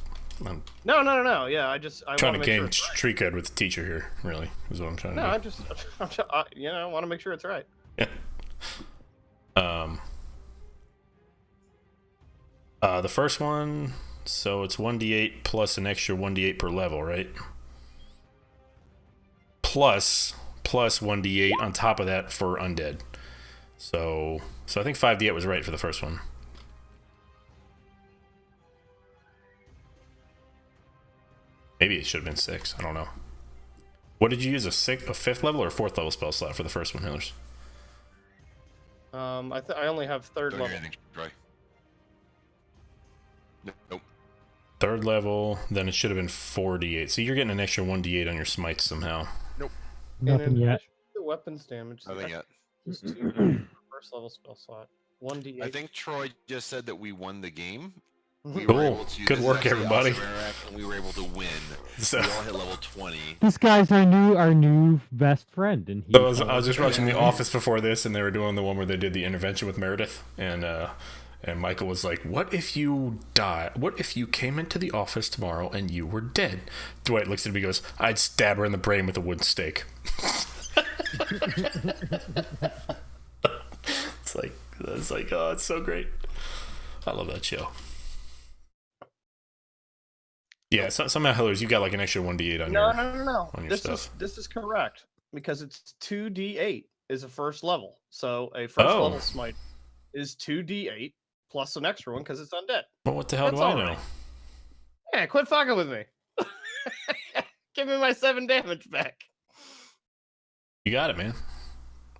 I'm No. Yeah, I trying want to make gain sure it's right. tree code with the teacher here. Really, is what I'm trying to No, do. I want to make sure it's right. Yeah. The first one, so it's 1d8 plus an extra 1d8 per level, right? Plus 1d8 on top of that for undead. So I think 5d8 was right for the first one. Maybe it should have been 6. I don't know. What did you use? A 5th level or 4th level spell slot for the first one, Hillers? I only have third Don't hear level. anything, Troy. Nope. 3rd level, then it should have been 4d8. So you're getting an extra 1d8 on your smites somehow. Nothing yet. The weapons damage. Nothing yet. Plus 2 first level spell slot. 1d8. I think Troy just said that we won the game. We Cool. were able to, Good this is work, actually everybody. awesome interaction, and we were able to win. So, We all hit level 20. This guy's our new best friend, and he. so I was just watching The Office before this, and they were doing the one where they did the intervention with Meredith, and Michael was like, "What if you die? What if you came into the office tomorrow and you were dead?" Dwight looks at me and goes, "I'd stab her in the brain with a wooden stake." It's like, oh, it's so great. I love that show. Yeah, somehow, Hillers, you got like an extra 1d8 on No. on your This stuff. this is correct because it's 2d8 is a first level. So a first level smite is 2d8 plus an extra one because it's undead. Well, what the hell That's do I all know? right. Yeah, quit fucking with me. Give me my 7 damage back. You got it, man.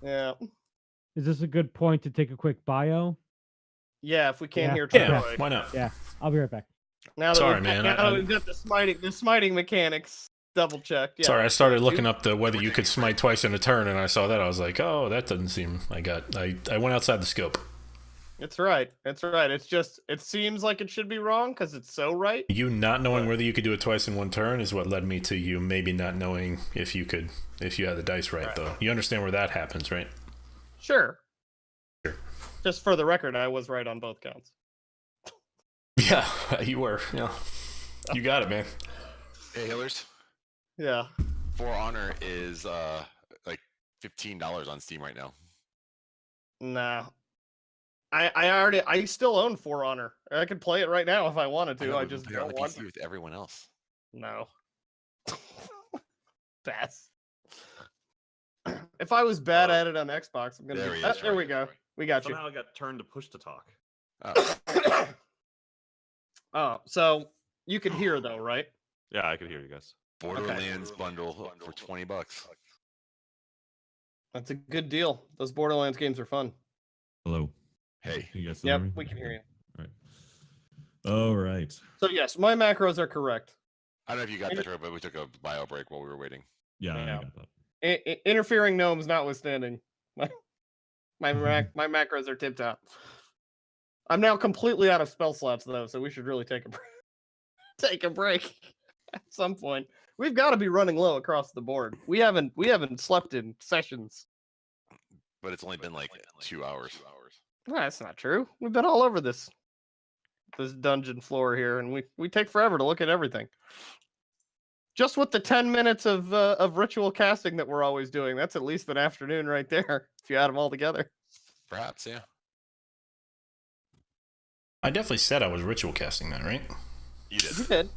Yeah. Is this a good point to take a quick bio? Yeah, if we can't Yeah. hear Yeah, Troy. why not? Yeah, I'll be right back. Now that Sorry, we've, man, Now that we've got the smiting mechanics double checked. Yeah. Sorry, I started looking up the whether you could smite twice in a turn, and I saw that. I was like, oh, that doesn't seem. I went outside the scope. It's right. It's right. It's just it seems like it should be wrong because it's so right. You not knowing whether you could do it twice in one turn is what led me to you maybe not knowing if you had the dice right, though. You understand where that happens, right? Sure. Sure. Just for the record, I was right on both counts. Yeah, you were. Yeah, you got it, man. Hey, Hillers. Yeah. For Honor is like $15 on Steam right now. Nah. I still own For Honor. I could play it right now if I wanted to. I just play it on don't the want PC to. with everyone else. No. Pass. If I was bad at it on Xbox, I'm gonna. There Be... he is, there right, we go. We got you. Somehow I got turned to push to talk. Oh, Oh, so you could hear though, right? Yeah, I could hear you guys. Borderlands bundle for $20. That's a good deal. Those Borderlands games are fun. Hello. Hey. Can you guys still Yep, hear me? we can hear you. All right. So yes, my macros are correct. I don't know if you got that, Troy, but we took a bio break while we were waiting. Yeah, Yeah. I got that. Interfering gnomes notwithstanding, my macros are tip top. I'm now completely out of spell slots though, so we should really take a take a break at some point. We've got to be running low across the board. We haven't slept in sessions. But it's only been like 2 hours. No, that's not true. We've been all over this dungeon floor here, and we take forever to look at everything. Just with the 10 minutes of ritual casting that we're always doing, that's at least an afternoon right there. If you add them all together. Perhaps, yeah. I definitely said I was ritual casting that, right? You did. You did.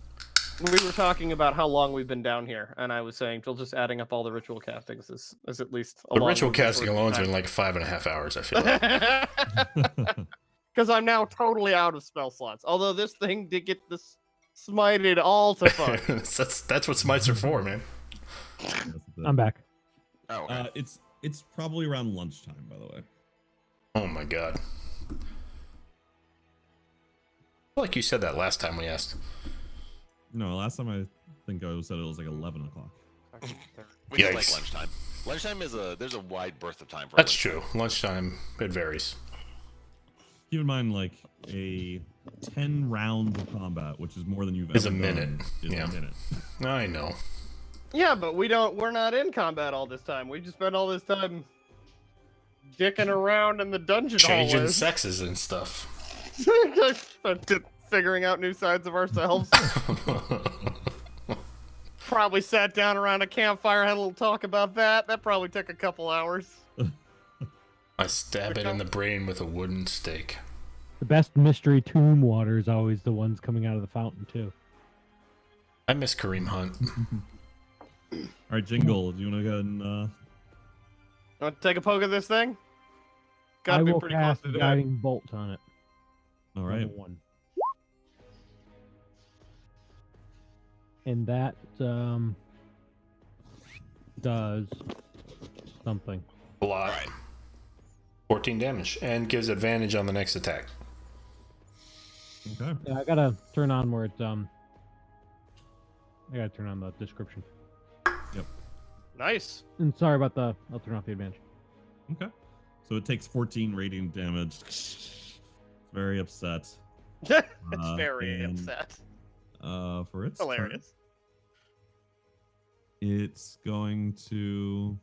We were talking about how long we've been down here, and I was saying, till just adding up all the ritual castings is at least a The long ritual moving casting towards alone's time. been like 5.5 hours, I feel like. Because I'm now totally out of spell slots. Although this thing did get this smited all to fuck. that's what smites are for, man. I'm back. Oh, okay. It's probably around lunchtime, by the way. Oh my god. I feel like you said that last time we asked. No, last time I think I said it was like 11 o'clock. We just like Yikes. lunchtime. Lunchtime is there's a wide berth of time for That's lunchtime. true. Lunchtime, it varies. Keep in mind, like a 10 rounds of combat, which is more than you've Is ever a minute. done, is Yeah. a minute. I know. Yeah, but we're not in combat all this time. We just spend all this time dicking around in the dungeon Changing hallways. sexes and stuff. Figuring out new sides of ourselves. Probably sat down around a campfire, had a little talk about that. That probably took a couple hours. I stab it in the brain with a wooden stake. The best mystery tomb water is always the ones coming out of the fountain too. I miss Kareem Hunt. All right, Jingle, do you want to go ahead and Want to take a poke at this thing? I Gotta be will pretty close cast to do it. guiding bolt on it. all right? Number 1. And that does something. A lot. Alright. 14 damage. And gives advantage on the next attack. Okay. Yeah, I gotta turn on where it's I gotta turn on the description. Nice. And sorry about I'll turn off the advantage. Okay. So it takes 14 radiant damage. It's very upset. It's very and, upset. For its Hilarious. turn, it's going to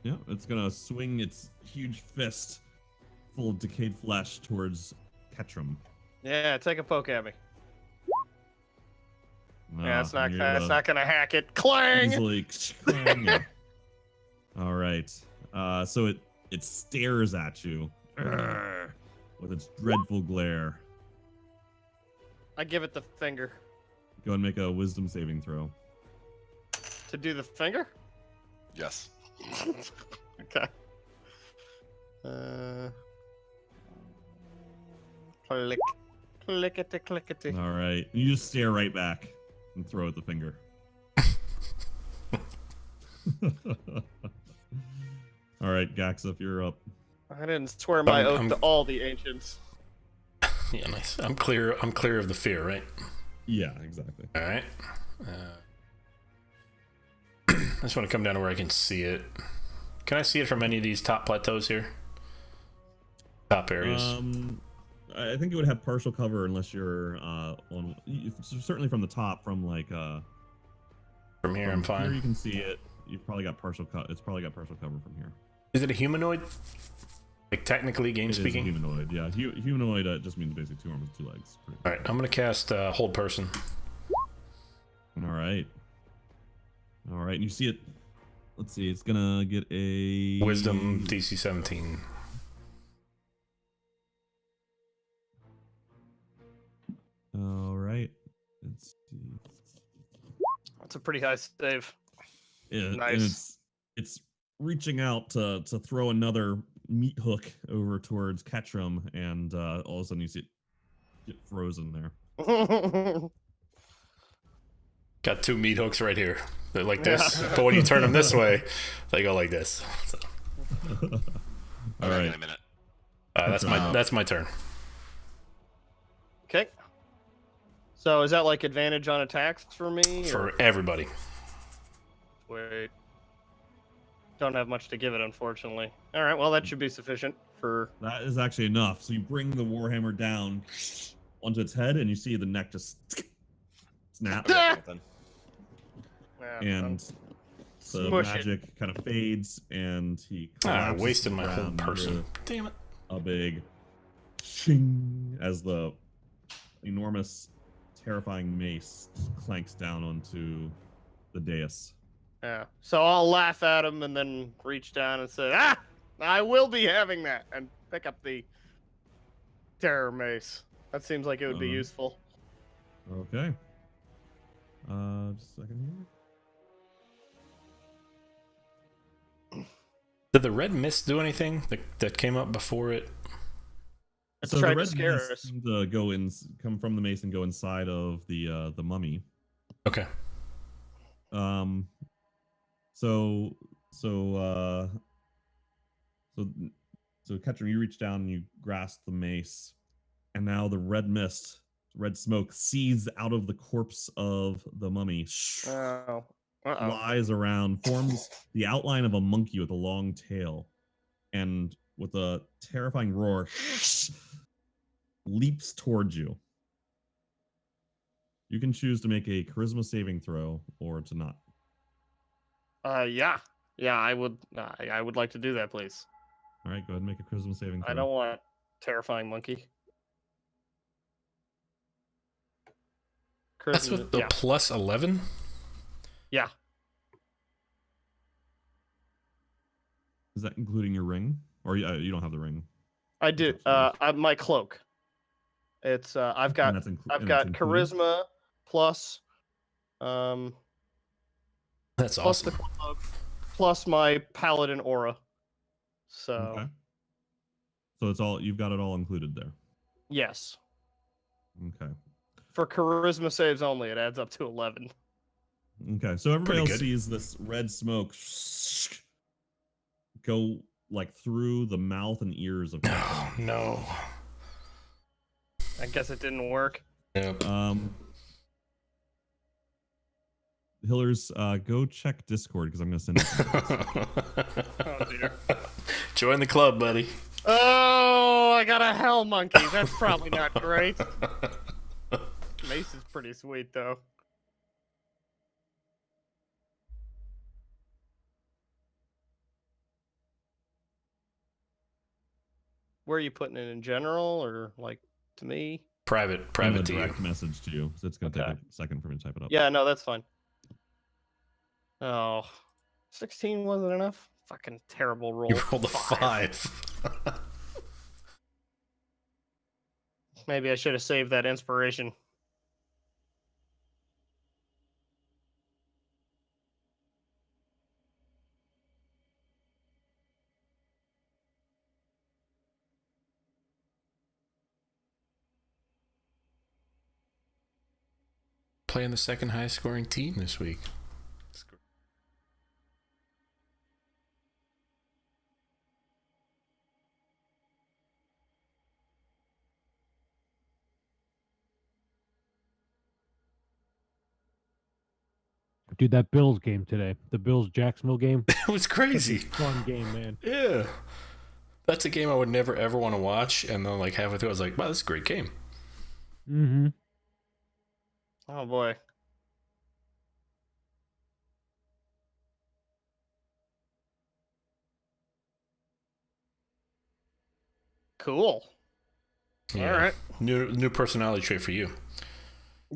yeah, it's gonna swing its huge fist full of decayed flesh towards Ketchum. Yeah, take a poke at me. Yeah, it's not, you're that's not gonna hack it. Clang! easily. Yeah. All right. So it stares at you with its dreadful glare. I give it the finger. Go and make a wisdom saving throw. To do the finger? Yes. Okay. Click. Clickety clickety. All right. You just stare right back and throw at the finger. All right, Gaxif, you're up. I didn't swear my I'm- oath I'm- to all the ancients. Yeah, nice. I'm clear of the fear, right? Yeah, exactly. All right. I just want to come down to where I can see it. Can I see it from any of these top plateaus here? Top areas. I think it would have partial cover unless you're on. Certainly from the top, from like from here, I'm Here fine. you can see it. You've probably got partial It's probably got partial cover from here. Is it a humanoid? Like technically, game It is a speaking. humanoid. Yeah, humanoid just means basically 2 arms and 2 legs. All right, I'm gonna cast Hold Person. All right. All right. And you see it. Let's see. It's gonna get a Wisdom DC 17. All right. Let's see. That's a pretty high save. And Nice. it's reaching out to throw another meat hook over towards Ketchum, and all of a sudden you see it get frozen there. Got 2 meat hooks right here. They're like this, but when you turn them this way, they go like this. So, All right. In a minute. that's my turn. Okay. So is that like advantage on attacks for me? For or- everybody. Wait. Don't have much to give it, unfortunately. All right, well, that should be sufficient for... That is actually enough. So you bring the warhammer down onto its head, and you see the neck just snap, Yeah, and the Smush it. magic kind of fades, and he I collapses wasted to the my whole ground. person. Damn it. A big shing as the enormous, terrifying mace clanks down onto the dais. Yeah. So I'll laugh at him and then reach down and say, "Ah, I will be having that," and pick up the terror mace. That seems like it would be useful. Okay. Just a second here. Did the red mist do anything that came up before it? It So tried the to red scare mist us. seemed to go in, come from the mace and go inside of the mummy. Okay. So Ketchum, you reach down and you grasp the mace, and now the red mist, red smoke seethes out of the corpse of the mummy, Oh. flies around, forms the outline of a monkey with a long tail, and with a terrifying roar, leaps towards you. You can choose to make a charisma saving throw or to not. Yeah. Yeah, I would like to do that, please. All right, go ahead and make a charisma saving throw. I don't want terrifying monkey. That's Charisma, with the yeah. plus 11? Yeah. Is that including your ring, or you don't have the ring? I do. My cloak. It's I've And got that's included? charisma plus That's plus awesome. the cloak plus my paladin aura. So Okay. So it's all, you've got it all included there. yes. Okay. For charisma saves only, it adds up to 11. Okay. So everybody Pretty else good. sees this red smoke go like through the mouth and ears of Ketchum. Oh, no. I guess it didn't work. Yep. Hillers, go check Discord because I'm going to send it. Oh dear. Join the club, buddy. Oh, I got a hell monkey. That's probably not great. Mace is pretty sweet though. Where are you putting it, in general or like to me? Private I'm to you. direct message to you. So it's going to Okay. take a second for me to type it up. Yeah, no, that's fine. Oh, 16 wasn't enough? Fucking terrible roll. You rolled a 5. Maybe I should have saved that inspiration. Playing the second highest scoring team this week. Dude, that Bills game today, the Bills Jacksonville game, It was crazy. fun game, man. Yeah. That's a game I would never ever want to watch, and then like halfway through I was like, wow, this is a great game. Mm-hmm. Oh boy. Cool. Yeah. All right. New personality trait for you.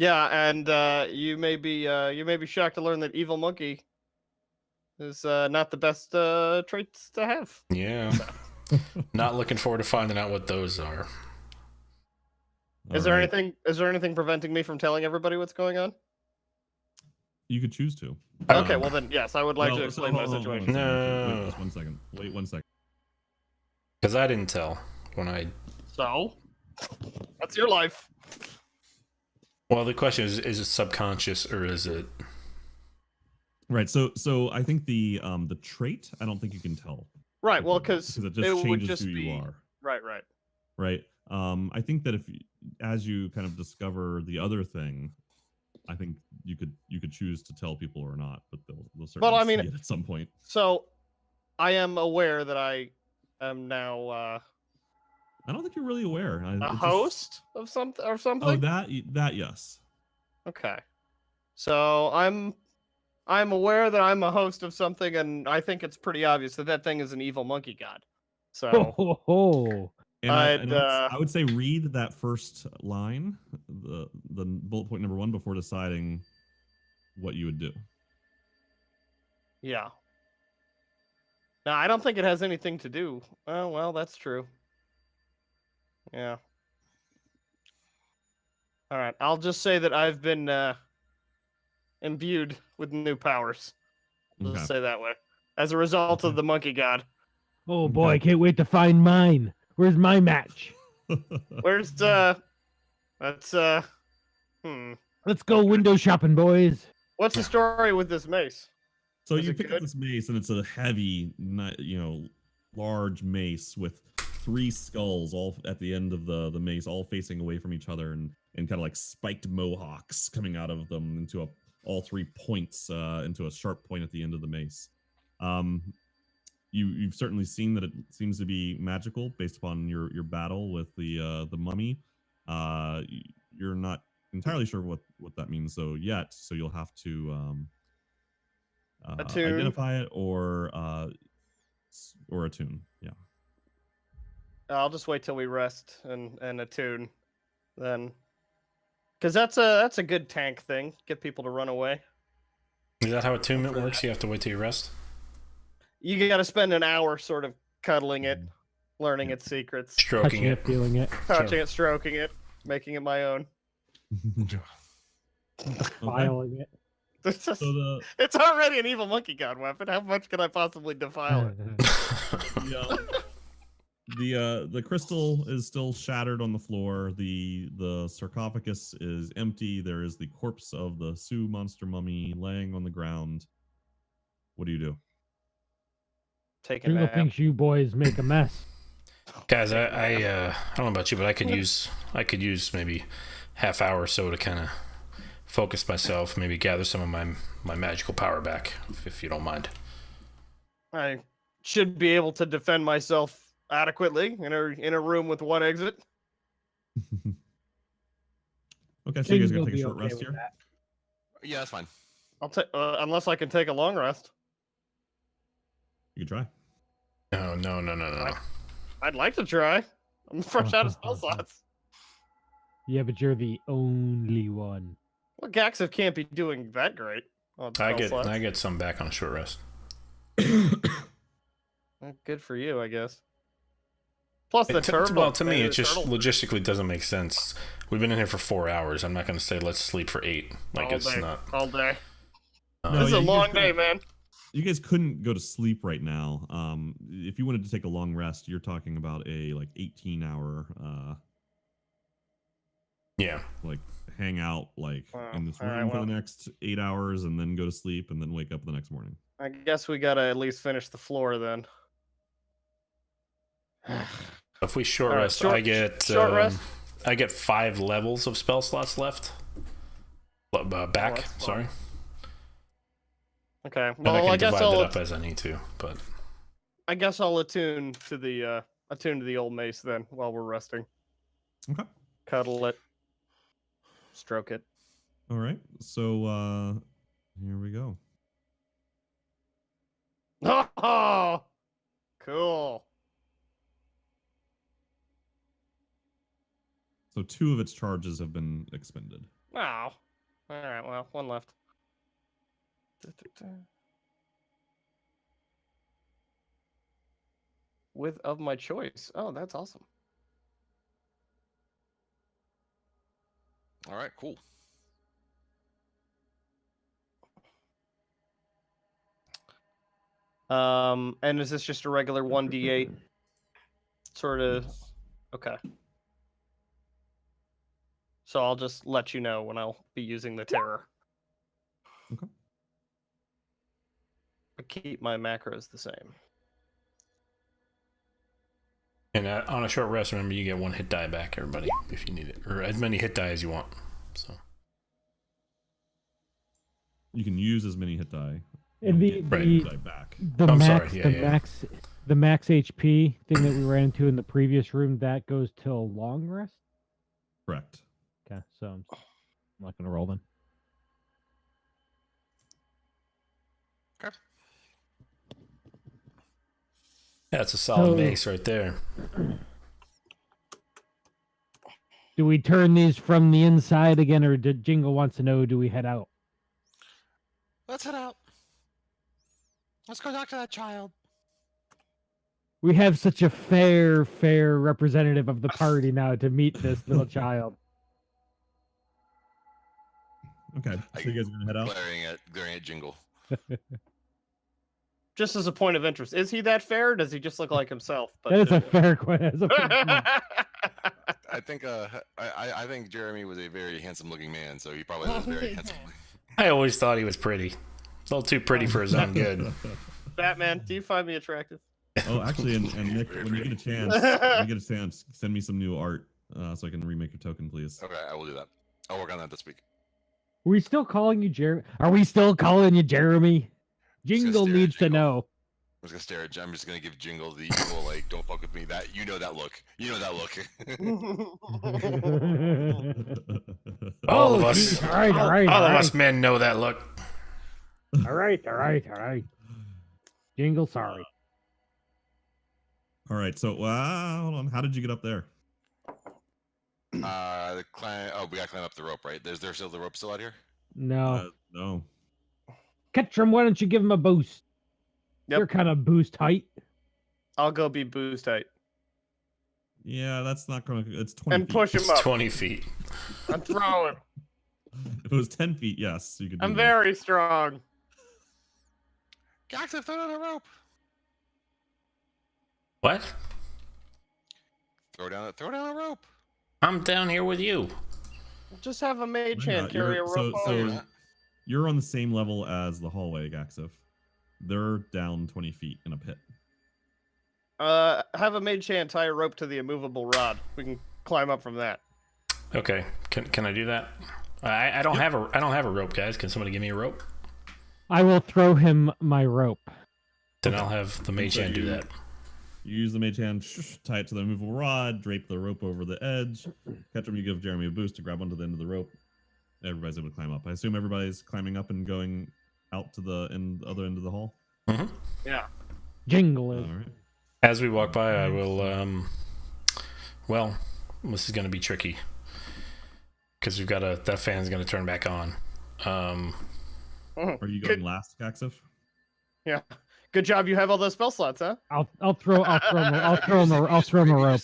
Yeah, and you may be shocked to learn that evil monkey is not the best traits to have. Yeah. Not looking forward to finding out what those are. Is there anything preventing me from telling everybody what's going on? You could choose to. Okay, well then, yes, I would like to explain my hold on a situation. second, actually. Wait No. just 1 second. Wait 1 second. Because I didn't tell when I. So, that's your life. Well, the question is it subconscious or is it? Right. So I think the trait, I don't think you can tell. Right. Well, because it it just would changes just who be you are. right. Right. I think that as you kind of discover the other thing, I think you could choose to tell people or not, but they'll certainly I mean, see it at some point. So, I am aware that I am now I don't think you're really aware. a host of something or something. Oh, that yes. Okay. So I'm aware that I'm a host of something, and I think it's pretty obvious that that thing is an evil monkey god. So And I'd, I would say read that first line, the bullet point number 1, before deciding what you would do. yeah. No, I don't think it has anything to do. Oh well, that's true. Yeah. All right. I'll just say that I've been imbued with new powers. I'll just say that way. As a result of the monkey god. Oh boy, I can't wait to find mine. Where's my match? Where's let's Let's go window shopping, boys. What's the story with this mace? So Is you it pick up good? this mace, and it's a heavy, large mace with 3 skulls all at the end of the mace, all facing away from each other, and kind of like spiked mohawks coming out of them into all 3 points into a sharp point at the end of the mace. You've certainly seen that it seems to be magical based upon your battle with the mummy. You're not entirely sure what that means so yet, so you'll have to identify it or attune. Yeah. I'll just wait till we rest and attune, then, because that's a good tank thing. Get people to run away. Is that how attunement works? You have to wait till you rest. You got to spend an hour sort of cuddling it, learning its secrets, Stroking it, feeling it, touching it, stroking it, making it my own. filing it. It's, just, So it's already an evil monkey god weapon. How much can I possibly defile it? the crystal is still shattered on the floor. The sarcophagus is empty. There is the corpse of the Sioux monster mummy laying on the ground. What do you do? Take a Jingle nap. thinks you boys make a mess. Guys, I don't know about you, but I could use maybe half hour or so to kind of focus myself, maybe gather some of my magical power back, if you don't mind. I should be able to defend myself adequately in a room with one exit. Okay, so you guys are Jingle gonna take a be short okay rest with here. that. Yeah, that's fine. I'll take unless I can take a long rest. You can try. No. I'd like to try. I'm fresh out of spell slots. Yeah, but you're the only one. Well, Gaxif can't be doing that great. On I spell slots. get some back on a short rest. Well, good for you, I guess. Plus the turbo. Well, to me, it just logistically doesn't make sense. We've been in here for 4 hours. I'm not going to say let's sleep for 8. Like, it's not all day. No, This is a you guys long day, man. You guys couldn't go to sleep right now. If you wanted to take a long rest, you're talking about a 18-hour yeah. like hang out in this room alright, for the next 8 hours and then go to sleep and then wake up the next morning. I guess we gotta at least finish the floor then. If we short All right, rest, short rest. I get 5 levels of spell slots left. Back, that's sorry. Okay. And I Well, can I guess divide that I'll up as I need to, but I guess I'll attune to the old mace then while we're resting. Okay. Cuddle it. Stroke it. All right. So here we go. Oh, cool. So 2 of its charges have been expended. Wow. All right. Well, one left. With of my choice. Oh, that's awesome. All right, cool. And is this just a regular 1d8 sort of? Yes. Okay. So I'll just let you know when I'll be using the terror. Okay. But keep my macros the same. And on a short rest, remember you get 1 hit die back, everybody, if you need it, or as many hit die as you want. So You can use as many hit die. And and get Right. hit die back. I'm sorry, yeah, the yeah. max HP thing that we ran into in the previous room, that goes till long rest. Correct. Okay, so I'm not gonna roll then. that's a solid So- mace right there. Do we turn these from the inside again, or did Jingle wants to know? Do we head out? Let's head out. Let's go talk to that child. We have such a fair representative of the party now to meet this little child. Okay. So you guys are gonna head out. Glaring at Jingle. Just as a point of interest, is he that fair? Or does he just look like himself? But, That is a fair question. I think I think Jeremy was a very handsome looking man, so he probably was very handsome. I always thought he was pretty. A little too pretty for his own good. Batman, do you find me attractive? Oh, actually, and Nick, Very when you pretty. get a chance, send me some new art so I can remake your token, please. Okay, I will do that. I'll work on that this week. Are we still calling you Jeremy? Are we still calling you Jeremy? Just gonna Jingle stare at needs to Jingle. know. I'm just gonna stare at. I'm just gonna give Jingle the evil like, don't fuck with me. That you know that look. You know that look. All of Oh, us, geez, all right, all of us men know that look. all right. Jingle, sorry. All right. So, hold on. How did you get up there? The climb. Oh, we gotta climb up the rope, right? There's still the rope still out here. No. No. Ketchum, why don't you give him a boost? Yep. You're kind of boost height. I'll go be boost height Yeah, that's not going to. It's 20 and feet. push him It's up. 20 feet. I'm throwing. If it was 10 feet, yes, you could do I'm that. very strong. Gax, I've thrown down a rope. What? Throw down a rope. I'm down here with you. Just have a mage Why hand not? carry a You're- rope. so- over. so- You're on the same level as the hallway, Gaxif. They're down 20 feet in a pit. Have a mage hand tie a rope to the immovable rod. We can climb up from that. Okay, can I do that? I don't have a rope, guys. Can somebody give me a rope? I will throw him my rope. Then I'll have the mage So hand do you- that. You use the mage hand, tie it to the movable rod, drape the rope over the edge. Ketchum, you give Jeremy a boost to grab onto the end of the rope. Everybody's able to climb up. I assume everybody's climbing up and going out to the other end of the hall. Yeah. Jingle is. All right. As we walk by, I will. Well, this is going to be tricky because we've got that fan's going to turn back on. Are you going last, Gaxif? Yeah. Good job. You have all those spell slots, huh? I'll throw him a rope.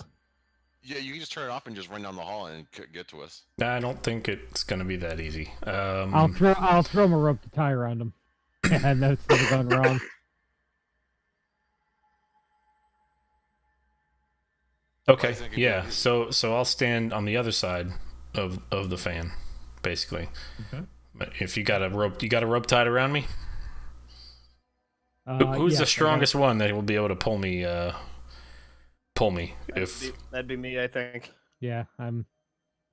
Yeah, you can just turn it off and just run down the hall and get to us. I don't think it's going to be that easy. I'll throw him a rope to tie around him. And that's never gone wrong. Okay, I think it'd yeah. be- So I'll stand on the other side of the fan, basically. Okay. But if you got a rope tied around me. Who's yes, the I got- strongest one that will be able to pull me? If That'd be me, I think. Yeah, I'm.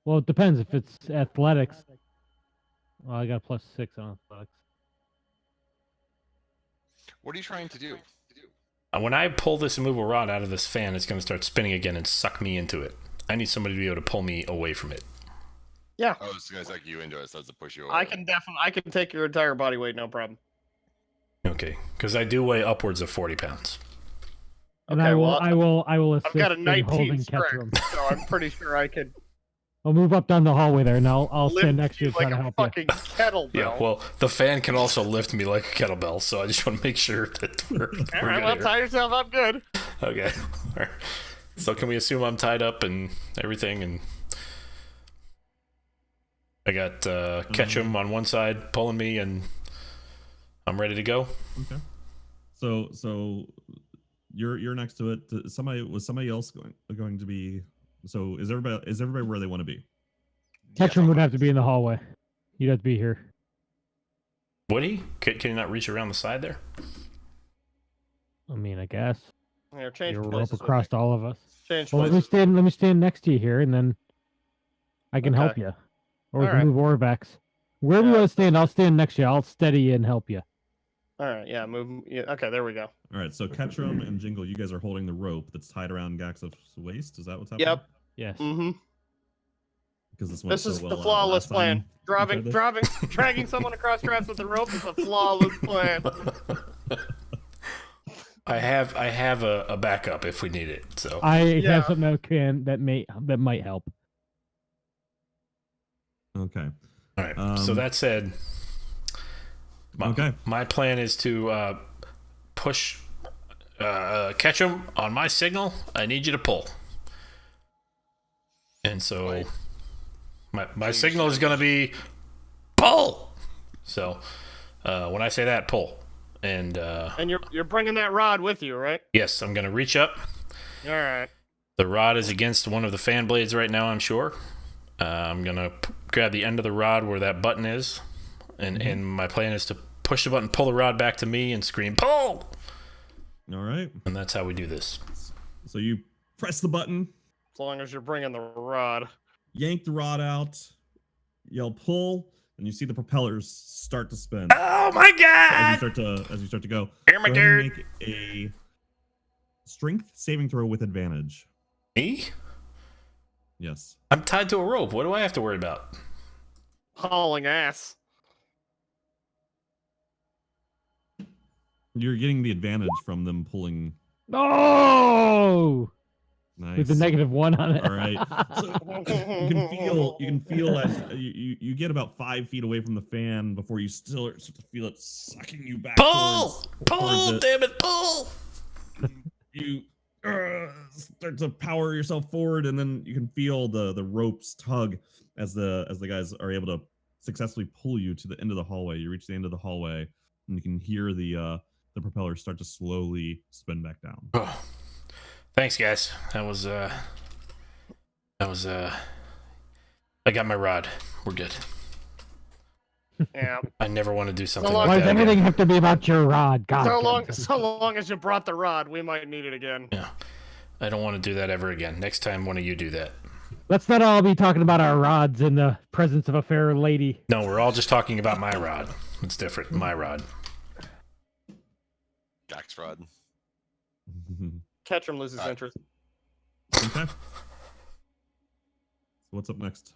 Well, it depends. If it's athletics, well, I got a +6 on athletics. What are you trying to do? when I pull this immovable rod out of this fan, it's going to start spinning again and suck me into it. I need somebody to be able to pull me away from it. Yeah. Oh, it's gonna suck you into it, so it's to push you away. I can take your entire body weight, no problem. Okay, because I do weigh upwards of 40 pounds. And Okay, I well, will assist I've got a in 19 holding strength, Ketchum. so I'm pretty sure I could I'll move up down the hallway there, and I'll Lift stand next to you you trying like to a help you. fucking kettlebell. Yeah, well, the fan can also lift me like a kettlebell, so I just want to make sure that we're All good right, well, here. tie yourself up good. Okay. All right. So can we assume I'm tied up and everything, and I got Ketchum on one side pulling me, and I'm ready to go? Okay. So you're next to it. Somebody else going to be? So is everybody where they want to be? Ketchum would have to be in the hallway. You'd have to be here. Would he? Can he not reach around the side there? I mean, I guess. Here, change You're rope places with across me. all of us. Change Well, places. let me stand next to you here, and then I can help Okay. you. Or we can Alright. move Orbex. Wherever you Yeah. want to stand, I'll stand next to you. I'll steady you and help you. All right, yeah, move. Yeah, okay, there we go. All right. So Ketchum and Jingle, you guys are holding the rope that's tied around Gax's waist. Is that what's happening? Yep. Yes. Mm-hmm. Because this went This so is well the flawless last time plan. you tried this? Dragging someone across traps with a rope is a flawless plan. I have a backup if we need it. So I Yeah. have something that might help. Okay. all right. So that said, my plan is to push Ketchum on my signal. I need you to pull. And so Right. my signal is going to be pull. So when I say that, pull. And you're bringing that rod with you, right? yes, I'm going to reach up. All right. The rod is against one of the fan blades right now, I'm sure. I'm going to grab the end of the rod where that button is. And my plan is to push the button, pull the rod back to me, and scream, pull! All right. And that's how we do this. So you press the button, As long as you're bringing the rod. yank the rod out, yell pull, and you see the propellers start to spin. Oh my god! As you start to go, Here, my go ahead and dude. make a strength saving throw with advantage. Me? Yes. I'm tied to a rope. What do I have to worry about? Hauling ass. You're getting the advantage from them pulling. Oh! Nice. With a -1 on it. All right. So you can feel as you get about 5 feet away from the fan before you still start to feel it sucking you back. Pull! Pull! towards it. Damn it, pull! You start to power yourself forward, and then you can feel the ropes tug as the guys are able to successfully pull you to the end of the hallway. You reach the end of the hallway, and you can hear the propellers start to slowly spin back down. Oh. Thanks, guys. That was I got my rod. We're good. Yeah. I never want to do something long like Why that does everything again. have to be about your rod? God. So long as you brought the rod, we might need it again. Yeah. I don't want to do that ever again. Next time, one of you do that. Let's not all be talking about our rods in the presence of a fair lady. No, we're all just talking about my rod. It's different. My rod. Jack's rod. Ketchum loses interest. Okay. So what's up next?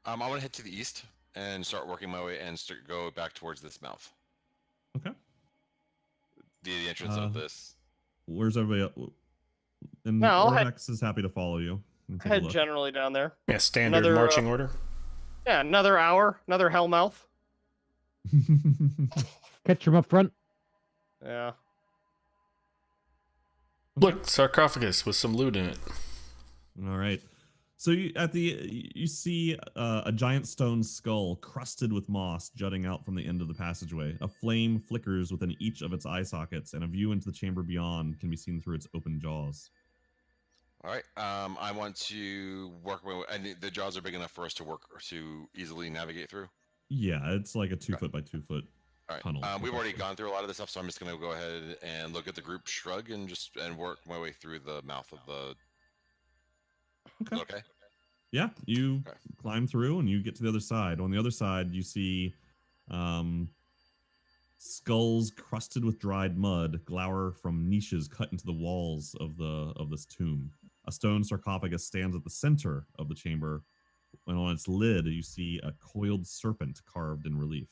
I want to head to the east and start working my way and go back towards this mouth. Okay. The entrance of this. Where's everybody else? And No, I'll Orbex is happy to follow you. and take a Head look. generally down there. Yeah, standard Another, marching order. Yeah, another hour, another hellmouth. Catch him up front. Yeah. Look, sarcophagus with some loot in it. All right. So you see a giant stone skull crusted with moss jutting out from the end of the passageway. A flame flickers within each of its eye sockets, and a view into the chamber beyond can be seen through its open jaws. All right. I want to work my way, and the jaws are big enough for us to easily navigate through. Yeah, it's like a 2 foot by 2 foot All right. tunnel. We've already gone through a lot of this stuff, so I'm just going to go ahead and look at the group shrug and work my way through the mouth of the. Okay. Yeah, you Okay. climb through and you get to the other side. On the other side, you see skulls crusted with dried mud glower from niches cut into the walls of this tomb. A stone sarcophagus stands at the center of the chamber, and on its lid you see a coiled serpent carved in relief.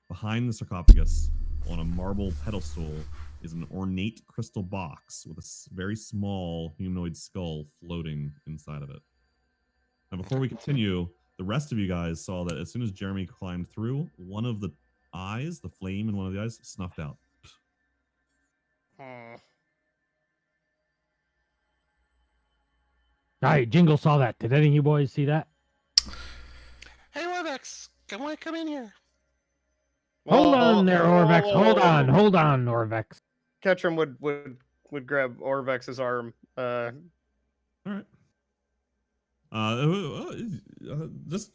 Behind the sarcophagus, on a marble pedestal, is an ornate crystal box with a very small humanoid skull floating inside of it. Now, before we continue, the rest of you guys saw that as soon as Jeremy climbed through, one of the eyes, the flame in one of the eyes, snuffed out. Hmm. All right, Jingle saw that. Did any of you boys see that? Hey, Orvex, come in here. Hold Whoa, on there, whoa, whoa, Orvex. whoa, Hold whoa, on, whoa. hold on, Orvex. Ketchum would grab Orvex's arm. All right.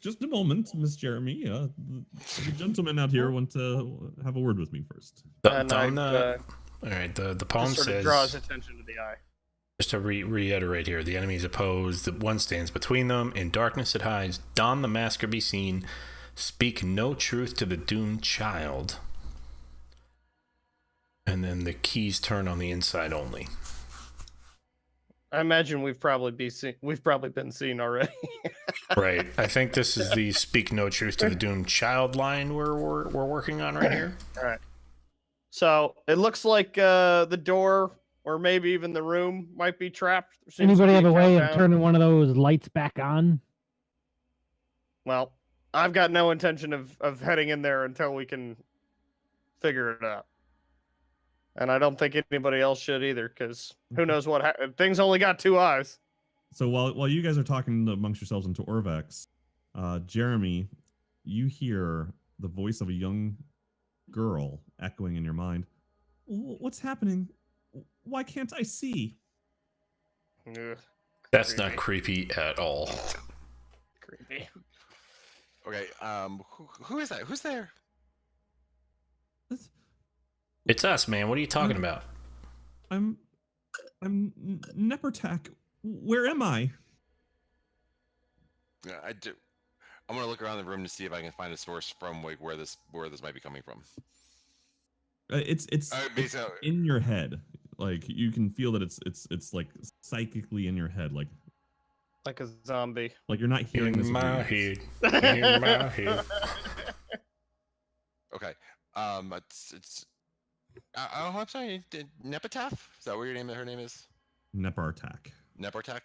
Just a moment, Miss Jeremy. The gentleman out here want to have a word with me first. And On I all right, the poem just sort of says, draws attention to the eye. just to reiterate here, the enemy is opposed, the one stands between them, in darkness it hides, don the mask or be seen, speak no truth to the doomed child. And then the keys turn on the inside only. I imagine we've probably been seen already. Right. I think this is the speak no truth to the doomed child line we're working on right here. All right. So it looks like the door, or maybe even the room, might be trapped. There seems to Anybody be have a way of countdown. turning one of those lights back on? Well, I've got no intention of heading in there until we can figure it out. And I don't think anybody else should either, because who knows what things only got two eyes. So while you guys are talking amongst yourselves into Orvex, Jeremy, you hear the voice of a young girl echoing in your mind. What's happening? Why can't I see? Ugh, That's not creepy at all. creepy. Okay. Who is that? Who's there? It's us, man. What are you talking about? I'm Nepertak. Where am I? Yeah, I do. I'm gonna look around the room to see if I can find a source from like where this might be coming from. It's So, in your head. Like you can feel that it's like psychically in your head. Like Like a zombie. you're not hearing this In with your my ears. head. In my head. okay. It's. Oh, I'm sorry. Nepataph? Is that what your name? Her name is Nepartak. Nepartak.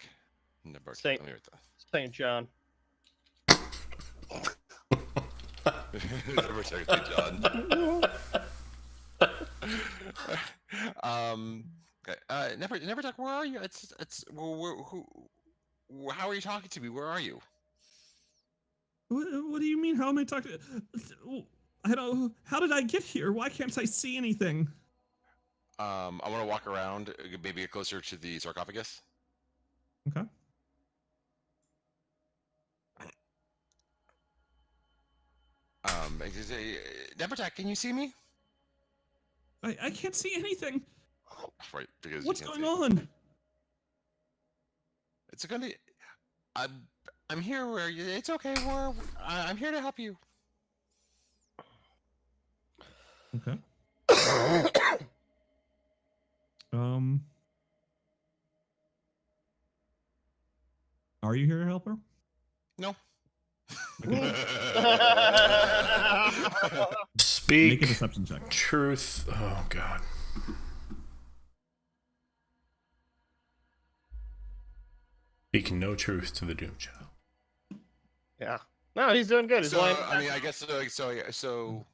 Nepartak. Saint- Let me write that. St. John. Nepartak, Saint John. Okay. Nepartak, where are you? How are you talking to me? Where are you? What do you mean? How am I talking? I don't. How did I get here? Why can't I see anything? I want to walk around, maybe get closer to the sarcophagus. Okay. Nepartak, can you see me? I can't see anything. Right, because What's you can't going see. on? It's gonna. I'm here. Where you? It's okay. I'm here to help you. Okay. Are you here to help her? No. Speak Make a deception check. truth. Oh, God. Speak no truth to the doomed child. Yeah. No, he's doing good. He's So lying. I mean, I guess so.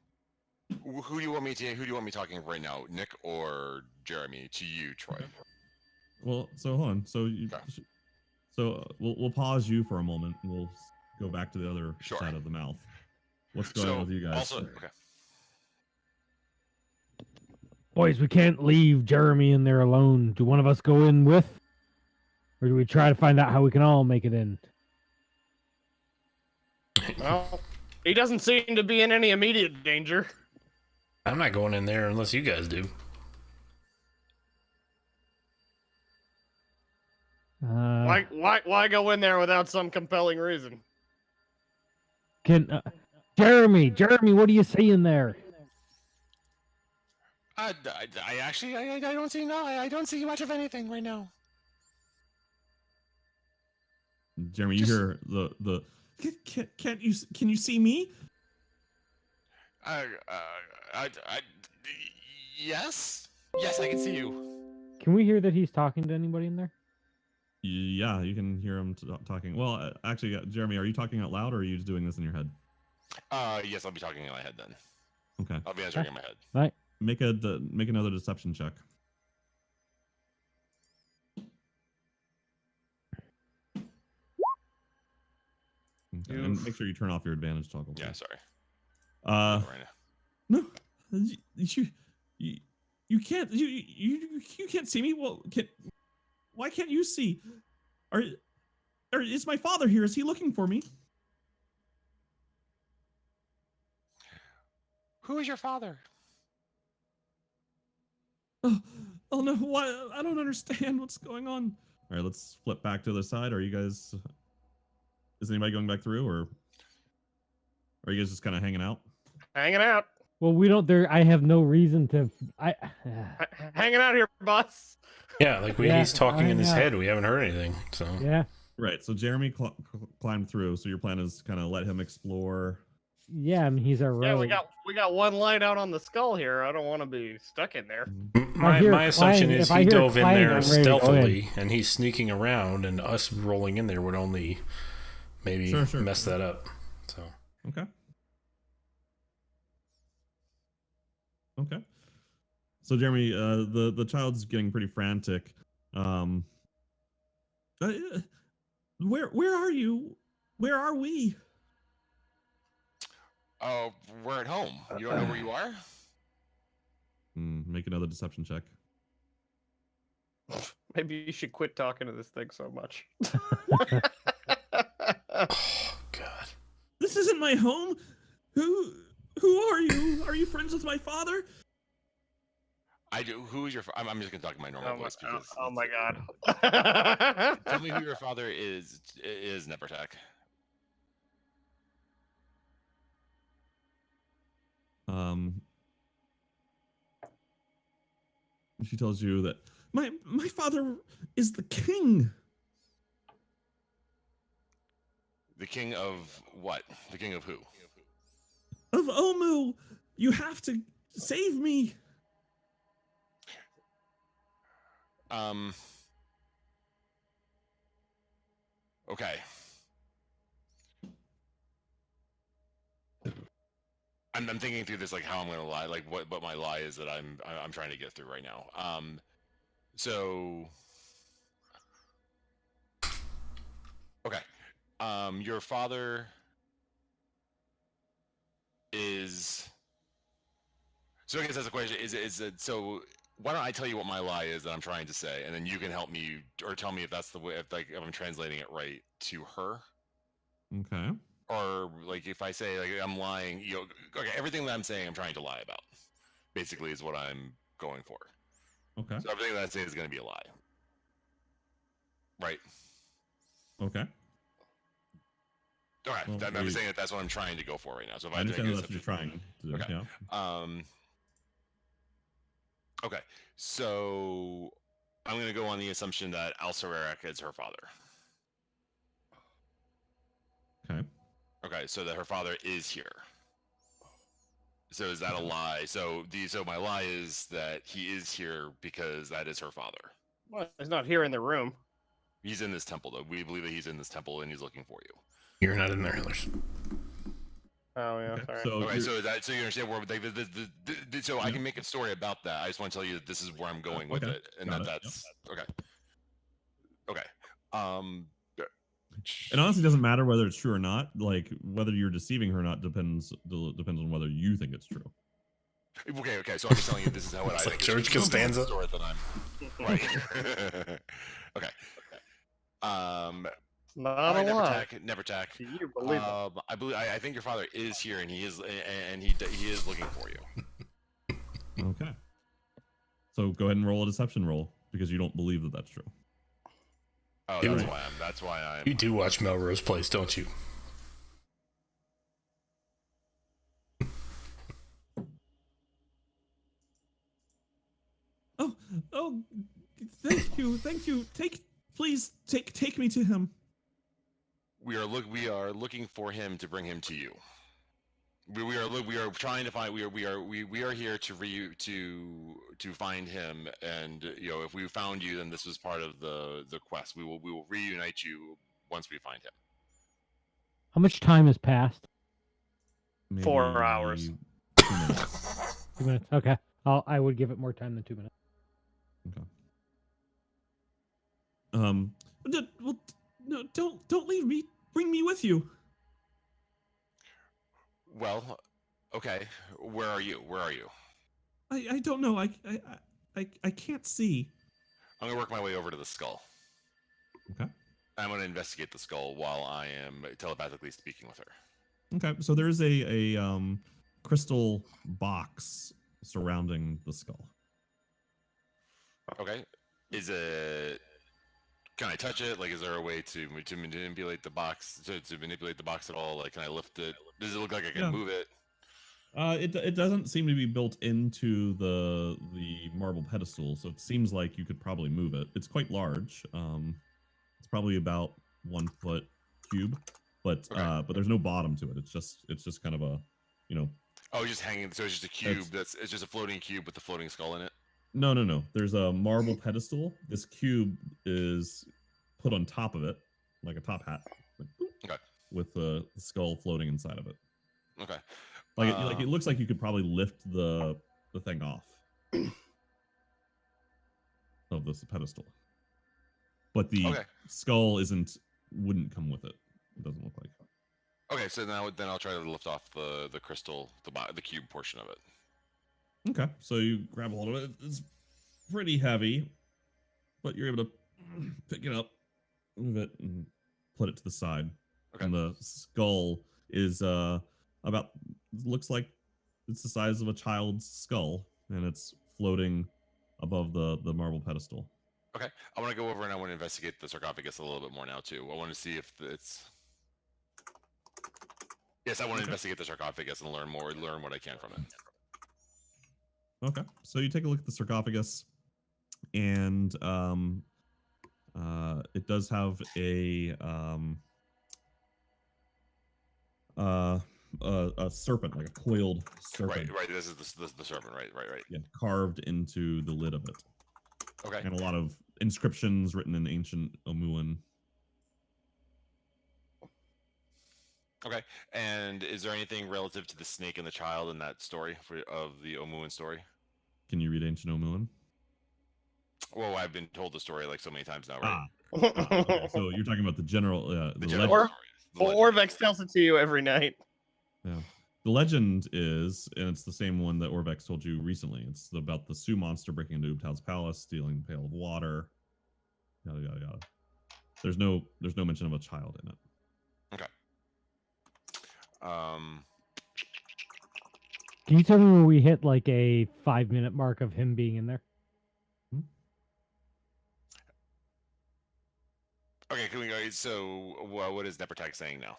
Who do you want me talking right now, Nick or Jeremy? To you, Troy. Well, so hold on. So Okay. we'll pause you for a moment. And we'll go back to the other Sure. side of the mouth. What's going on with you guys? Also, okay. Boys, we can't leave Jeremy in there alone. Do one of us go in with? Or do we try to find out how we can all make it in? Well, he doesn't seem to be in any immediate danger. I'm not going in there unless you guys do. Why go in there without some compelling reason? Can Jeremy, what are you saying there? I actually I don't see I don't see much of anything right now. Jeremy, you hear the can you see me? Yes, I can see you. Can we hear that he's talking to anybody in there? Yeah, you can hear him talking. Well, actually, Jeremy, are you talking out loud or are you just doing this in your head? Yes, I'll be talking in my head then. Okay. I'll be answering in my head. Right. Make another deception check. Okay. And make sure you turn off your advantage toggle. Yeah, please. sorry. Uh, Right now. no, you can't you can't see me. Well, why can't you see? Is my father here? Is he looking for me? Who is your father? Oh no! Why? I don't understand what's going on. All right, let's flip back to the side. Are you guys? Is anybody going back through, or are you guys just kind of hanging out? Hanging out. Well, we don't. There, I have no reason to. Hanging out here, boss. Yeah, like Yeah, he's talking I in his know. head. We haven't heard anything. So Yeah. Right. So Jeremy climbed through. So your plan is kind of let him explore. Yeah. I mean, he's our rogue. Yeah, we got one light out on the skull here. I don't want to be stuck in there. my assumption is he dove in there I'm ready to go in. stealthily, and he's sneaking around, and us rolling in there would only maybe Sure. mess that up. So Okay. Okay. So Jeremy, the child's getting pretty frantic. Where are you? Where are we? Oh, we're at home. You don't know where you are? Make another deception check. Maybe you should quit talking to this thing so much. oh god. This isn't my home. Who are you? Are you friends with my father? I do. Who is your? I'm just gonna talk in my normal voice because. Oh my god. Tell me who your father is. Is Nevertech. She tells you that my father is the king. The king of what? The king of who? Of Omu. You have to save me. Okay. I'm thinking through this, like how I'm gonna lie, like what my lie is that I'm trying to get through right now. So okay. Your father is. So I guess that's a question. Is it so? Why don't I tell you what my lie is that I'm trying to say, and then you can help me or tell me if that's the way, if I'm translating it right to her. Okay. Or like if I say like I'm lying, okay, everything that I'm saying I'm trying to lie about, basically is what I'm going for. Okay. So everything that I say is going to be a lie, right? Okay. All right. Well, I'm saying that's what I'm trying to go for right now. So if I understand that's what you're trying to do. Okay. Yeah. Okay. So I'm going to go on the assumption that Alcereric is her father. Okay. Okay, so that her father is here. So is that a lie? So my lie is that he is here because that is her father. Well, he's not here in the room. He's in this temple, though. We believe that he's in this temple and he's looking for you. You're not in there, Hillers. Oh yeah. Okay. Sorry. So Okay, so you understand where so I can make a story about that. I just want to tell you that this is where I'm going with Okay. it, and Got it. that's okay. Okay. it honestly doesn't matter whether it's true or not. Like whether you're deceiving her or not depends on whether you think it's true. Okay. So I'm just telling you this is how It's I like think George it's true. Costanza. This is the story that I'm right. Okay. Not All right, a lie. Nevertech. You believe it. I think your father is here, and he is looking for you. Okay. So go ahead and roll a deception roll because you don't believe that that's true. Oh, Ew. that's why I'm. You do watch Melrose Place, don't you? Oh, thank you. Please take me to him. We are looking for him to bring him to you. We are trying to find. We are here to find him. And if we found you, then this was part of the quest. We will reunite you once we find him. How much time has passed? Maybe 4 hours. 2 minutes. 2 minutes. Okay. I would give it more time than 2 minutes. Okay. Well, no, don't leave me. Bring me with you. Well, okay. Where are you? Where are you? I don't know. I can't see. I'm gonna work my way over to the skull. Okay. I'm gonna investigate the skull while I am telepathically speaking with her. Okay. So there's a crystal box surrounding the skull. Okay. Is it? Can I touch it? Like, is there a way to manipulate the box? To manipulate the box at all? Like, can I lift it? Does it look like I can move it? It doesn't seem to be built into the marble pedestal, so it seems like you could probably move it. It's quite large. It's probably about 1 foot cube, but there's no bottom to it. It's just kind of a, Oh, just hanging. So it's just a cube. It's just a floating cube with the floating skull in it. No. There's a marble pedestal. This cube is put on top of it, like a top hat. Okay. With the skull floating inside of it. Okay. Like it looks like you could probably lift the thing off of this pedestal, but the skull wouldn't come with it. It doesn't look like. Okay, so then I'll try to lift off the crystal, the cube portion of it. Okay, so you grab a hold of it. It's pretty heavy, but you're able to pick it up, move it, and put it to the side. Okay. And the skull is looks like it's the size of a child's skull, and it's floating above the marble pedestal. Okay, I want to go over and I want to investigate the sarcophagus a little bit more now too. I want to see if it's. Yes, I want to investigate the sarcophagus and learn what I can from it. Okay, so you take a look at the sarcophagus, and it does have a serpent, like a coiled serpent. Right. This is the serpent. Right. Yeah, carved into the lid of it. Okay. And a lot of inscriptions written in ancient Omuan. Okay. And is there anything relative to the snake and the child in that story of the Omuan story? Can you read ancient Omuan? Well, I've been told the story like so many times now, right? Okay. So you're talking about the general, the general story. Orvex tells it to you every night. Yeah. The legend is, and it's the same one that Orvex told you recently. It's about the Sioux monster breaking into Ubtal's palace, stealing the pail of water. Yada yada yada. There's no mention of a child in it. Okay. Can you tell me when we hit like a 5-minute mark of him being in there? Okay, can we go? So, what is Nepertag saying now?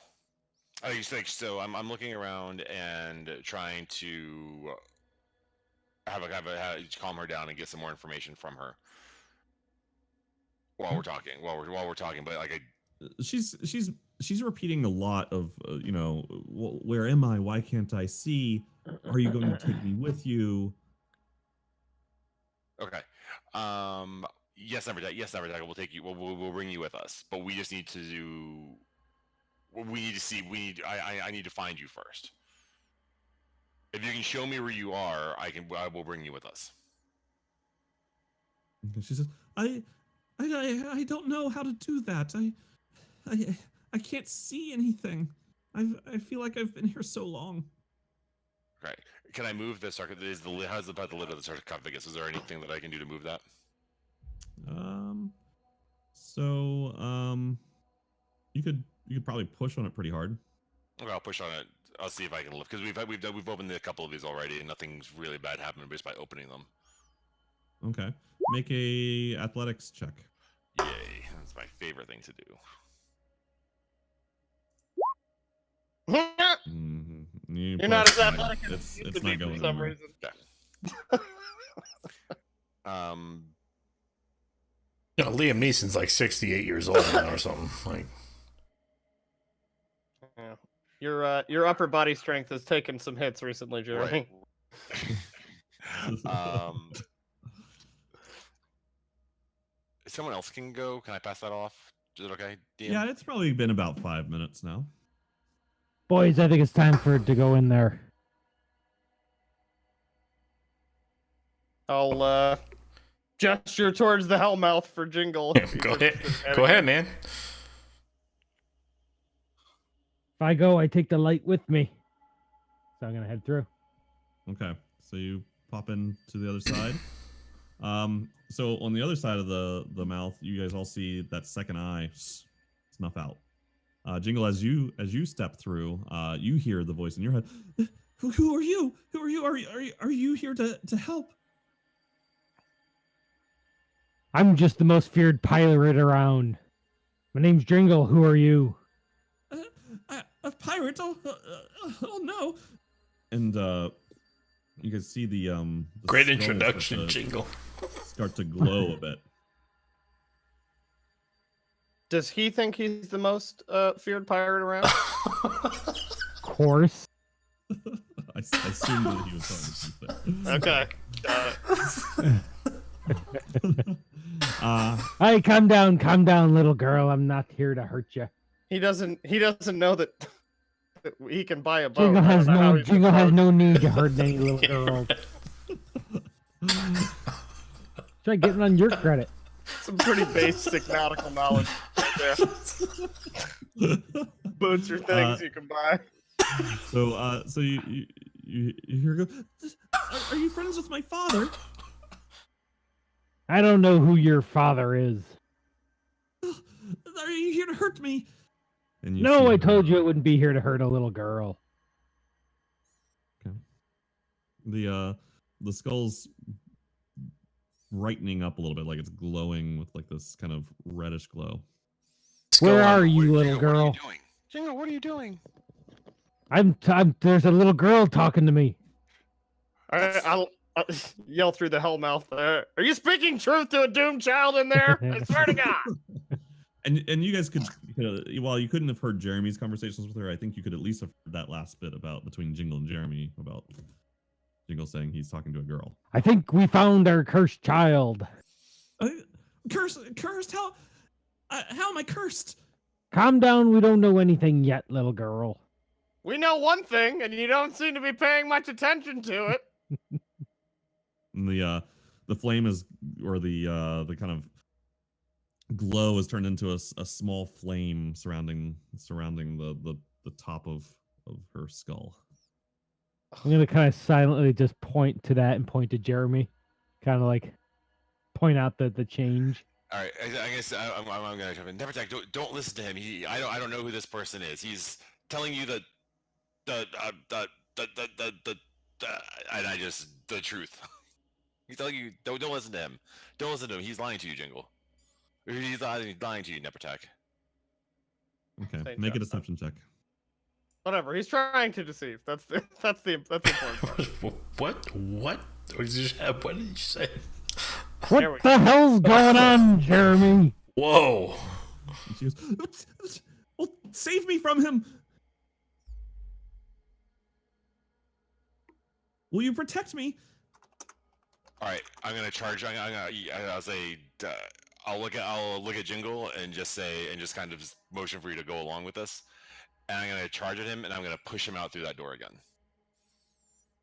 So I'm looking around and trying to calm her down and get some more information from her while we're talking. While we're talking, but like she's repeating a lot of where am I? Why can't I see? Are you going to take me with you? Okay. Yes, Nepertag. We'll take you. We'll bring you with us. But we just need to do. We need to see. I need to find you first. If you can show me where you are, I will bring you with us. She says, I don't know how to do that. I can't see anything. I feel like I've been here so long. Right. Can I move the sarcophagus? How's about the lid of the sarcophagus? Is there anything that I can do to move that? You could probably push on it pretty hard. Okay, I'll push on it. I'll see if I can lift, because we've opened a couple of these already, and nothing's really bad happened just by opening them. Okay, make a athletics check. Yay! That's my favorite thing to do. You're not as athletic as you it's to be not going for some anywhere. reason. Liam Neeson's like 68 years old now or something. Like, Yeah. Your upper body strength has taken some hits recently, Jeremy. Right. Someone else can go. Can I pass that off? Is it okay? DM? Yeah, it's probably been about 5 minutes now. Boys, I think it's time for it to go in there. I'll gesture towards the Hellmouth for Jingle. if he's Go ahead. interested in Go ahead, heading in. man. If I go, I take the light with me. So I'm gonna head through. Okay, so you pop in to the other side. So on the other side of the mouth, you guys all see that second eye snuff out. Jingle, as you step through, you hear the voice in your head. Who are you? Who are you? Are you here to help? I'm just the most feared pirate around. My name's Jingle. Who are you? A pirate? Oh no! And you can see the Great skull introduction, Jingle. start to glow a bit. Does he think he's the most feared pirate around? Of course. I assumed that he was talking to Okay. Hey, calm down, little girl. I'm not here to hurt you. He doesn't know that he can buy a boat. Jingle I has don't know how no he's Jingle has approached. no need to hurt any little girl. Try getting on your credit. Some pretty basic nautical knowledge right there. Boats are things you can buy. So you hear go. Are you friends with my father? I don't know who your father is. Are you here to hurt me? And you No, see I told you it wouldn't be here to hurt a little girl. Okay. The skull's brightening up a little bit, like it's glowing with like this kind of reddish glow. Where are you, Jingle, little what are girl? you doing? Jingle, what are you doing? I'm there's a little girl talking to me. I'll yell through the Hellmouth. Are you speaking truth to a doomed child in there? I swear to God. And you guys could while you couldn't have heard Jeremy's conversations with her, I think you could at least have heard that last bit about between Jingle and Jeremy about Jingle saying he's talking to a girl. I think we found our cursed child. Cursed? How am I cursed? Calm down, we don't know anything yet, little girl. We know one thing, and you don't seem to be paying much attention to it. And the flame is, or the kind of glow is turned into a small flame surrounding the top of her skull. I'm gonna kind of silently just point to that and point to Jeremy, kind of like point out the change. All right, I guess I'm gonna jump in. Nevertech, don't listen to him. I don't know who this person is. He's telling you the truth. He's telling you don't listen to him. Don't listen to him. He's lying to you, Jingle. He's lying to you, Nevertech. Okay, Saint make a John. deception check. Whatever. He's trying to deceive. That's the important part. What? What did you say? There we What the hell's going on, Jeremy? Whoa. And she goes, well, save me from him. Will you protect me? All right, I'm gonna charge. I'll say. I'll look at Jingle and just kind of motion for you to go along with this. And I'm gonna charge at him, and I'm gonna push him out through that door again.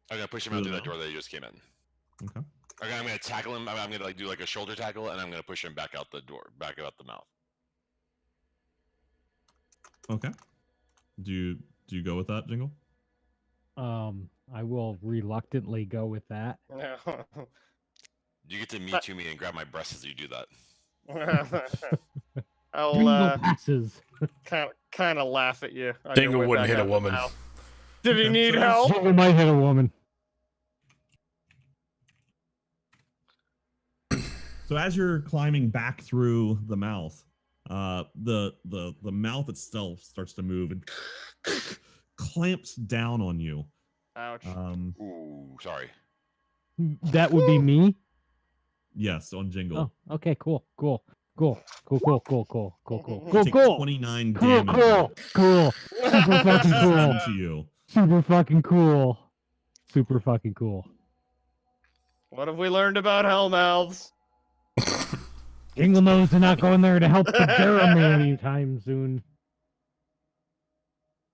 I'm gonna push him out through that door that he just came in. Okay. Okay, I'm gonna tackle him. I'm gonna do like a shoulder tackle, and I'm gonna push him back out the door, back out the mouth. Okay. Do you go with that, Jingle? I will reluctantly go with that. You get to Me Too me and grab my breast as you do that. I'll Jingle passes. kind of laugh at you. on your Jingle way wouldn't back hit a out the woman. mouth. Did he Okay, need so- help? Jingle might hit a woman. So as you're climbing back through the mouth, the mouth itself starts to move and clamps down on you. Ouch. Ooh, sorry. That would be me. Yes, on Jingle. Oh, okay, cool. Cool. Cool. Cool. Cool. Cool. Cool. Cool. You Cool. take Cool. 29 Cool. damage. Cool. Cool. Super fucking Crushes cool. into you. Super fucking cool. Super fucking cool. What have we learned about Hellmouths? Jingle knows to not go in there to help the Jeremy anytime soon.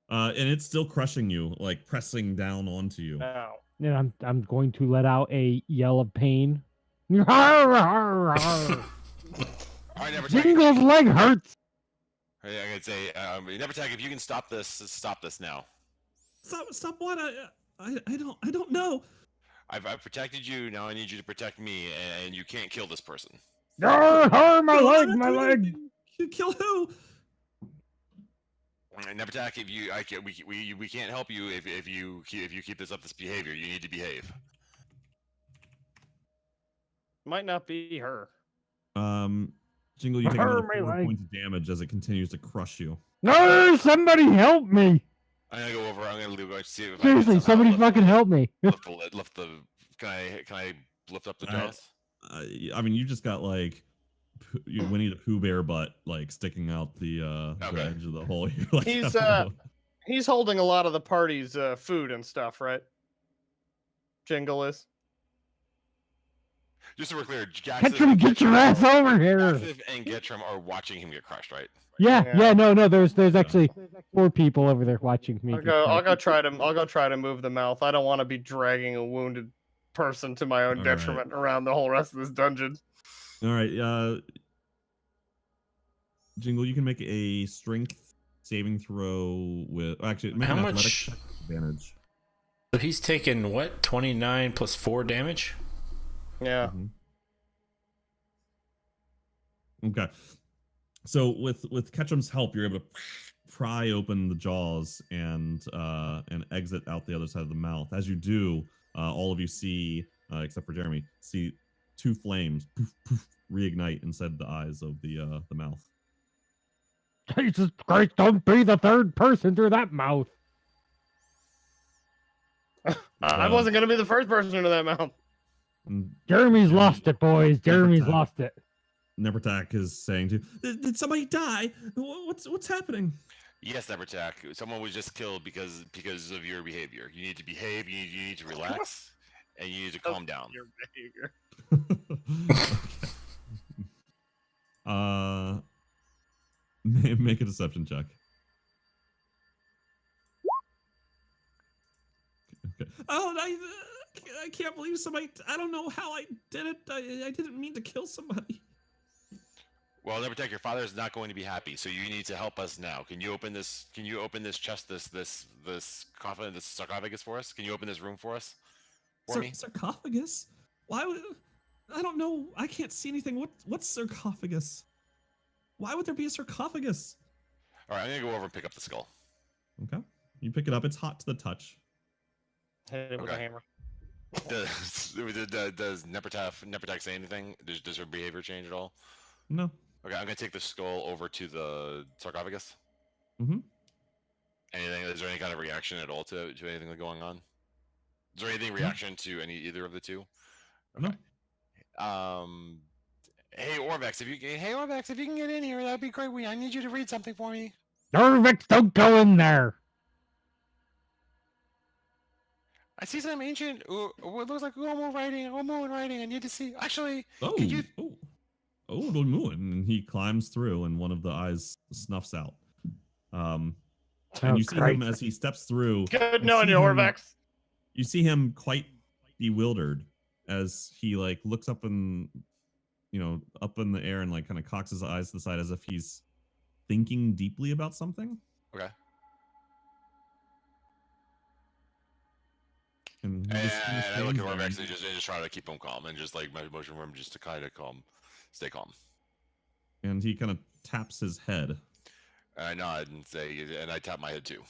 And it's still crushing you, like pressing down onto you. No. And I'm going to let out a yell of pain. Har, har, har. All right, Nevertech. Jingle's leg hurts. I gotta say, Nevertech, if you can stop this now. Stop what? I don't know. I've protected you. Now I need you to protect me, and you can't kill this person. Har, har, my No, leg, I'm my not doing leg. anything. You kill who? Nevertech, if you, we can't help you if you keep this behavior. You need to behave. Might not be her. Jingle, you take Har, another my 4 leg. points of damage as it continues to crush you. No, somebody help me. I'm gonna go over. I'm gonna see if Seriously, I can somehow somebody fucking help me. lift the lid. Lift the. Can I lift up the jaws? I mean, you just got like Winnie the Pooh Bear butt like sticking out the Okay. edge of the hole. You're like, He's oh, he's holding a lot of the party's food and stuff, right? Jingle is. Just so we're clear, Ketchum, get your ass over here. Gaxif and Getrum are watching him get crushed, right? Yeah, Yeah. yeah, no, there's actually 4 people over there watching me. I'll go try to move the mouth. I don't want to be dragging a wounded person to my own All right. detriment around the whole rest of this dungeon. all right. Jingle, you can make a strength saving throw with. Actually, make How an much- athletics check advantage. So he's taken what? 29 plus 4 damage? Yeah. Mhm. Okay. So with Ketchum's help, you're able to pry open the jaws and exit out the other side of the mouth. As you do, all of you see, except for Jeremy, see 2 flames poof, poof, reignite inside the eyes of the mouth. Jesus Christ, don't be the 3rd person through that mouth. I wasn't gonna be the first person into that mouth. And Jeremy's lost it, boys. Jeremy's Never lost it. Nevertak is saying to you, did somebody die? What's happening? Yes, Nevertech. Someone was just killed because of your behavior. You need to behave. You need to relax, and you need to calm down. Your behavior. Make a deception check. Okay. Oh, I can't believe somebody. I don't know how I did it. I didn't mean to kill somebody. Well, Nevertech, your father is not going to be happy, so you need to help us now. Can you open this? Can you open this chest, this coffin, this sarcophagus for us? Can you open this room for us? For me? Sarcophagus? Why would? I don't know. I can't see anything. What's sarcophagus? Why would there be a sarcophagus? All right, I'm gonna go over and pick up the skull. Okay. You pick it up. It's hot to the touch. Hit it with a Okay. hammer. Does Nevertech say anything? Does her behavior change at all? No. Okay, I'm gonna take the skull over to the sarcophagus. Mm-hmm. Anything? Is there any kind of reaction at all to anything that's going on? Is there anything reaction to either of the two? No. Hey Orvex, if you can get in here, that'd be great. I need you to read something for me. Norvix, don't go in there. I see some ancient. What looks like Omo writing. I need to see. Actually, Oh. could you? Oh, the moon. And he climbs through, and one of the eyes snuffs out. And Oh, you see Christ. him as he steps through. Good knowing you, see him- Orvex. You see him quite bewildered as he like looks up and up in the air and like kind of cocks his eyes to the side as if he's thinking deeply about something. Okay. And he And just kinda I look at stands there Orvex and- and just try to keep him calm and just like motion for him just to kind of stay calm. and he kind of taps his head. And I nod and say, and I tap my head too.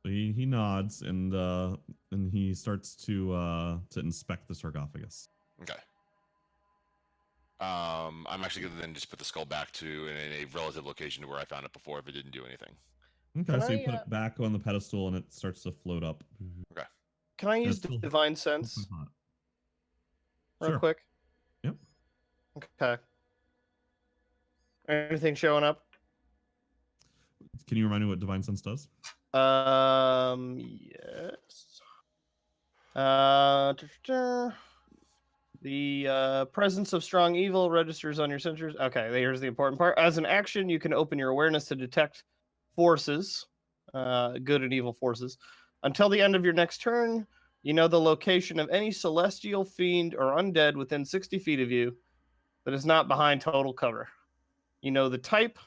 He nods and he starts to inspect the sarcophagus. Okay. I'm actually gonna then just put the skull back to in a relative location to where I found it before if it didn't do anything. Okay, Can so you I, put it back on the pedestal and it starts to float up. Can I use still- divine sense Hot. real Sure. quick? Yep. Okay. Anything showing up? Can you remind me what Divine Sense does? Yes. The presence of strong evil registers on your sensors. Okay, here's the important part. As an action, you can open your awareness to detect forces, good and evil forces. Until the end of your next turn, you know the location of any celestial, fiend, or undead within 60 feet of you that is not behind total cover. You know the type,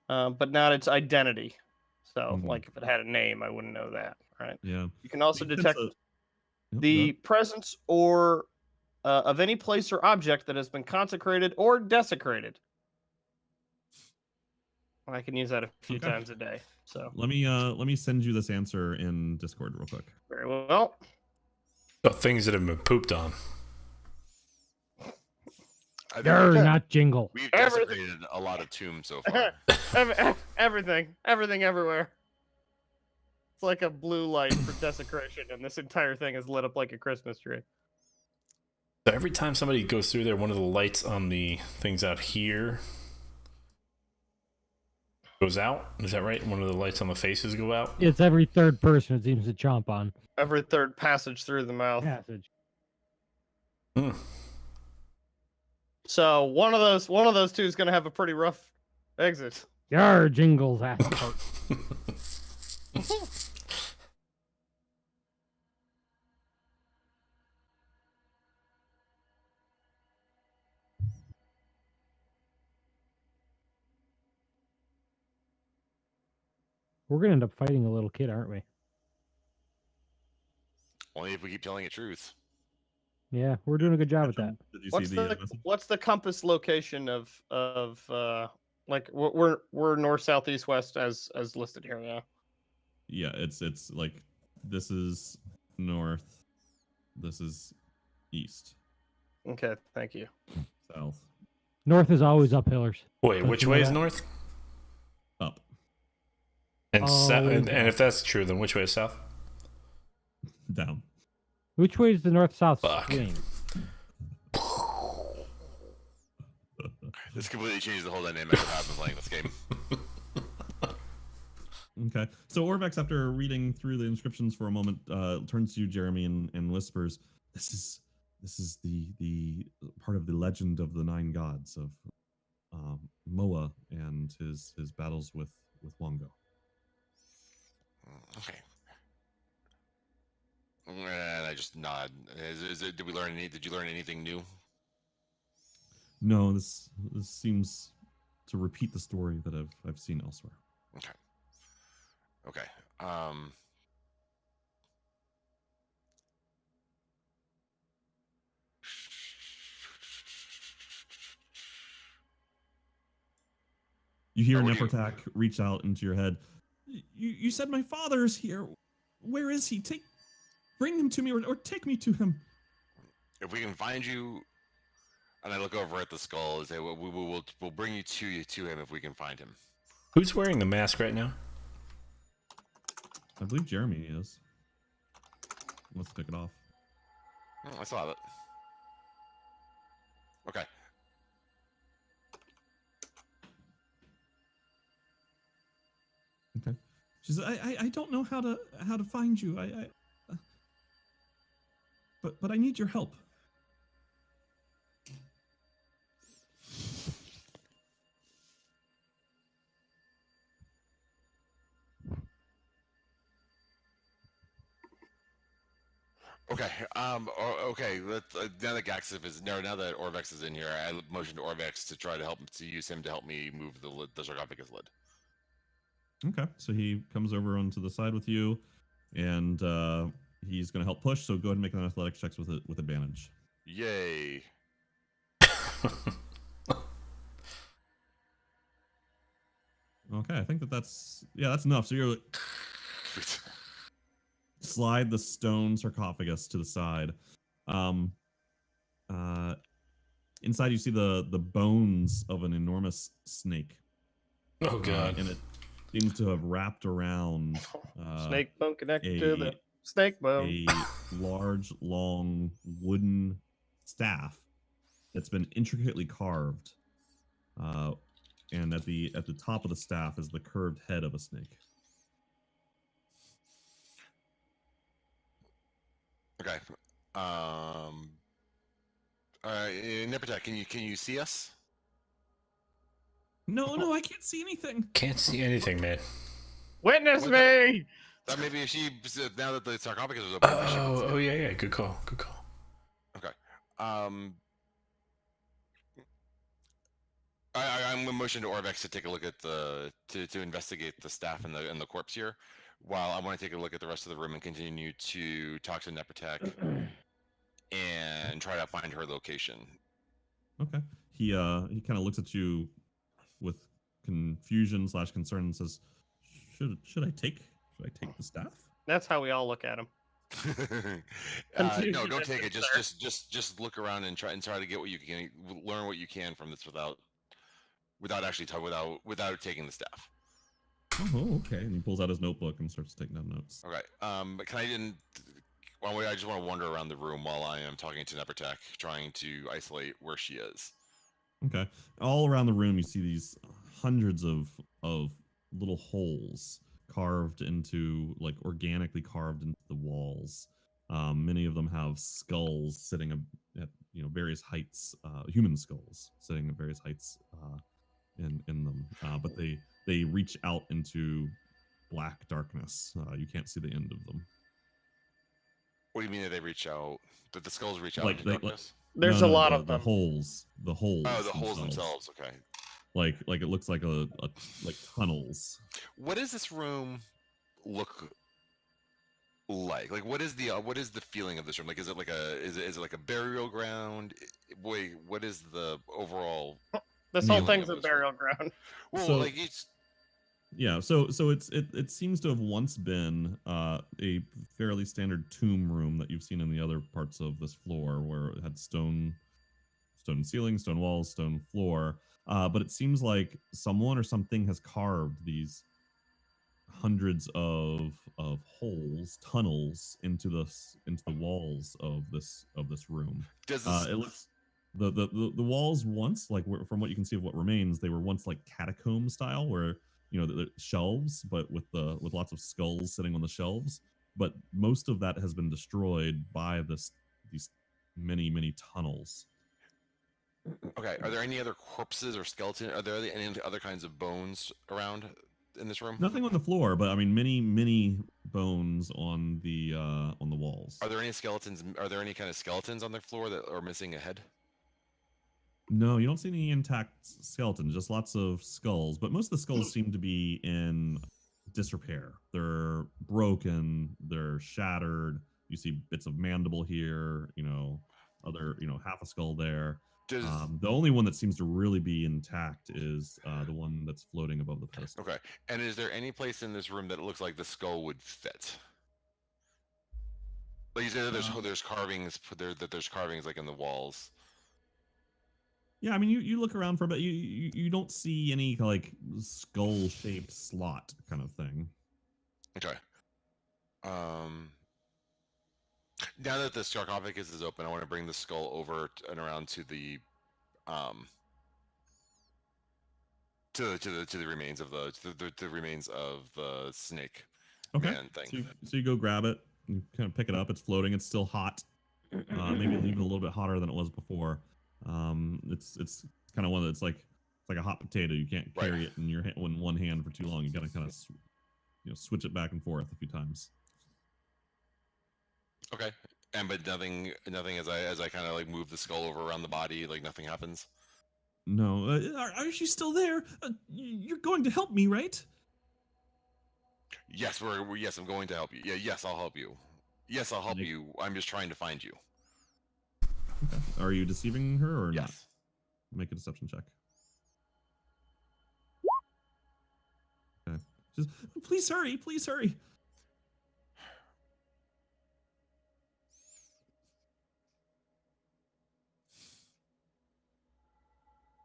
but not its identity. So, like if it had a name, I wouldn't know that, right? Yeah. You can also Sense detect the presence or of any place or object that has been consecrated or desecrated. I can use that a few times a day. So let me send you this answer in Discord real quick. very well. So things that have been pooped on. Not jingle. We've desecrated a lot of tombs so far. Everything, everywhere. It's like a blue light for desecration, and this entire thing is lit up like a Christmas tree. So every time somebody goes through there, one of the lights on the things out here goes out. Is that right? One of the lights on the faces go out? It's every third person it seems to chomp on. Every third passage through the mouth. Passage. Hmm. So one of those two is going to have a pretty rough exit. Jingles ass part. We're gonna end up fighting a little kid, aren't we? Only if we keep telling the truth. Yeah, we're doing a good job with that. Did you see the message? What's the compass location of like we're north, south, east, west as listed here? Yeah. Yeah, it's like this is north, this is east, Okay, thank you. south, North is always uphillers. Wait, Don't which you know way is that? north? up, And Always and if that's true, then which way is south? down. Which way is the north-south Fuck. swing? This completely changed the whole dynamic of how I've been playing this game. Okay, so Orvex, after reading through the inscriptions for a moment, turns to you, Jeremy, and whispers, "This is the part of the legend of the 9 gods of Moa and his battles with Wongo." Okay. And I just nod. Did we learn any? Did you learn anything new? No, this seems to repeat the story that I've seen elsewhere. Okay. You hear what do you- Nefertak reach out into your head. You said my father is here. Where is he? Bring him to me, or take me to him. If we can find you, and I look over at the skull and say, we'll bring you to him if we can find him. Who's wearing the mask right now? I believe Jeremy is. Let's take it off. Oh, I saw it. Okay. Okay. She says, I don't know how to find you. But I need your help. Okay. Okay. Now that now that Orvex is in here, I motioned to Orvex to try to use him to help me move the sarcophagus lid. Okay. So he comes over onto the side with you, and he's going to help push. So go ahead and make an athletics checks with advantage. Yay. Okay, I think that's enough. So you're like, slide the stone sarcophagus to the side. Inside you see the bones of an enormous snake. Oh god. And it seems to have wrapped around Snake bone connected to the snake bone. a large, long wooden staff that's been intricately carved. And at the top of the staff is the curved head of a snake. Okay. Nipatak, can you see us? No, I can't see anything. Can't see anything, man. Witness What me! That maybe if she now that the sarcophagus is open, maybe she can see Oh, it. yeah. Good call. Okay. I'm going to motion to Orvex to take a look at to investigate the staff and the corpse here, while I want to take a look at the rest of the room and continue to talk to Nepatek and try to find her location. Okay. He kind of looks at you with confusion / concern and says, "Should I take the staff?" That's how we all look at him. No, Confusion don't and take it. concern. Just look around and try to get what you can, learn what you can from this without actually without taking the staff. Oh, okay. And he pulls out his notebook and starts taking down notes. Okay. But can I didn't? One way, I just want to wander around the room while I am talking to Nepatek, trying to isolate where she is. Okay. All around the room, you see these hundreds of little holes carved into, like, organically carved into the walls. Many of them have skulls sitting at various heights, human skulls sitting at various heights in them. But they reach out into black darkness. You can't see the end of them. What do you mean that they reach out? That the skulls reach out Like into darkness? There's a lot of the them. holes. The holes. Oh, the holes themselves. Okay. Like it looks like like tunnels. What does this room look like? Like, what is the feeling of this room? Like, is it like a burial ground? Wait, what is the overall? This whole feeling thing's of a this room? burial ground. Well, So- like it's Yeah, so it seems to have once been a fairly standard tomb room that you've seen in the other parts of this floor, where it had stone ceiling, stone walls, stone floor. But it seems like someone or something has carved these hundreds of holes, tunnels into the walls of this room. does this. It looks the walls once, like, from what you can see of what remains, they were once like catacomb style, where the shelves, but with lots of skulls sitting on the shelves. But most of that has been destroyed by these many tunnels. Okay, are there any other corpses or skeleton? Are there any other kinds of bones around in this room? Nothing on the floor, but I mean many bones on the walls. Are there any skeletons? Are there any kind of skeletons on the floor that are missing a head? No, you don't see any intact skeletons, just lots of skulls. But most of the skulls seem to be in disrepair. They're broken, they're shattered. You see bits of mandible here, other, half a skull there. Does The only one that seems to really be intact is the one that's floating above the pedestal. okay, and is there any place in this room that it looks like the skull would fit? Like you said, there's carvings. There's carvings like in the walls. Yeah, I mean, you look around for a bit. You don't see any, like, skull-shaped slot kind of thing. Okay. Now that the sarcophagus is open, I want to bring the skull over and around to the to the remains of the remains of the snake man thing. So you go grab it, you kind of pick it up. It's floating. It's still hot. Maybe even a little bit hotter than it was before. It's kind of one that's like, it's like a hot potato. You can't carry it in one hand for too long. You gotta kind of switch it back and forth a few times. Okay. But nothing as I kind of like move the skull over around the body, like nothing happens. No, are you still there? You're going to help me, right? Yes, yes, I'm going to help you. Yeah, yes, I'll help you. Yes, I'll help you. I'm just trying to find you. Okay. Are you deceiving her or not? Yes. Make a deception check. Okay. Just please hurry, please hurry.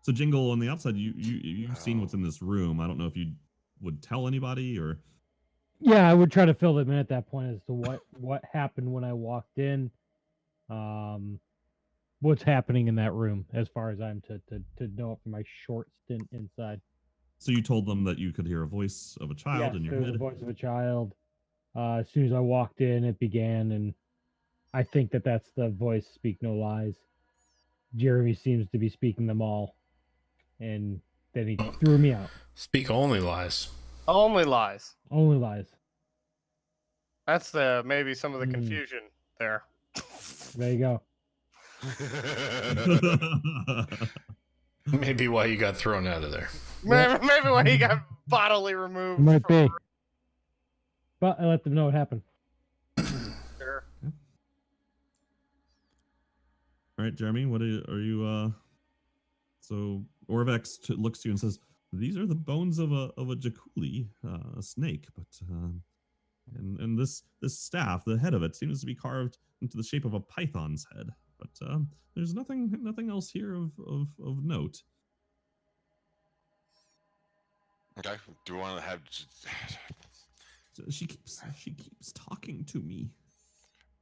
So Jingle, on the outside, you've seen what's in this room. I don't know if you would tell anybody or. Yeah, I would try to fill them in at that point as to what happened when I walked in. what's happening in that room as far as I'm to know it from my short stint inside. So you told them that you could hear a voice of a child Yes, in your there was head. the voice of a child. As soon as I walked in, it began, and I think that that's the voice Speak No Lies. Jeremy seems to be speaking them all, and then he threw me out. Speak only lies. Only lies. Only lies. That's maybe some of the confusion there. There you go. Maybe why you got thrown out of there. Maybe why he got bodily removed. Might from- be. But I let them know what happened. Sure. All right, Jeremy, what are you? So Orvex looks to you and says, "These are the bones of a Jakuli, a snake, but and this staff, the head of it, seems to be carved into the shape of a python's head. But there's nothing else here of note." Okay. Do we want to have She keeps talking to me.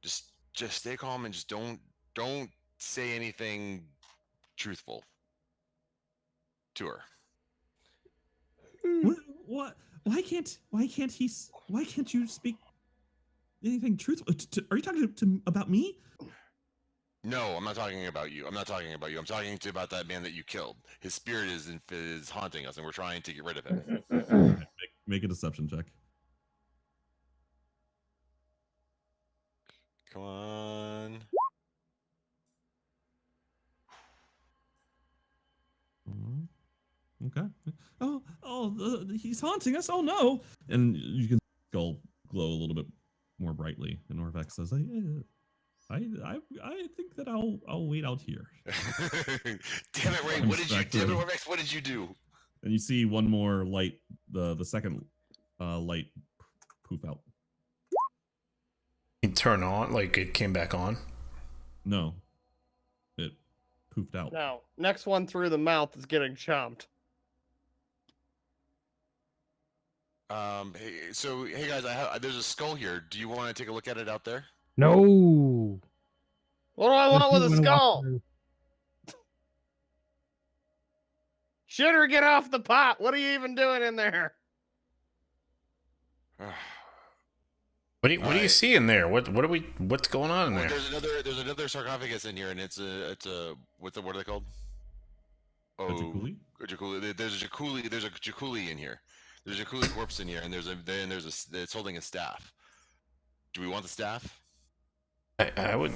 just stay calm and just don't say anything truthful to her. What? Why can't you speak anything truthful? Are you talking about me? No, I'm not talking about you. I'm talking about that man that you killed. His spirit is haunting us, and we're trying to get rid of him. Make a deception check. Come on. Okay. He's haunting us. Oh no! And you can skull glow a little bit more brightly. And Orvex says, I think that I'll wait out here." Damn it, Ray! What did you do, Orvex? What did you do? And you see one more light, the second light poof out. You turn on, like it came back on. No, it poofed out. Now, next one through the mouth is getting chomped. Hey guys, there's a skull here. Do you want to take a look at it out there? No. What do I want with a When I walk skull? through- Shooter, get off the pot. What are you even doing in there? What do you Alright. see in there? What's going on in Well, there? there's another sarcophagus in here, and it's a what are they called? A Jakuli? A Jakuli. There's a Jakuli in here. There's a Jakuli corpse in here, and it's holding a staff. Do we want the staff? I would.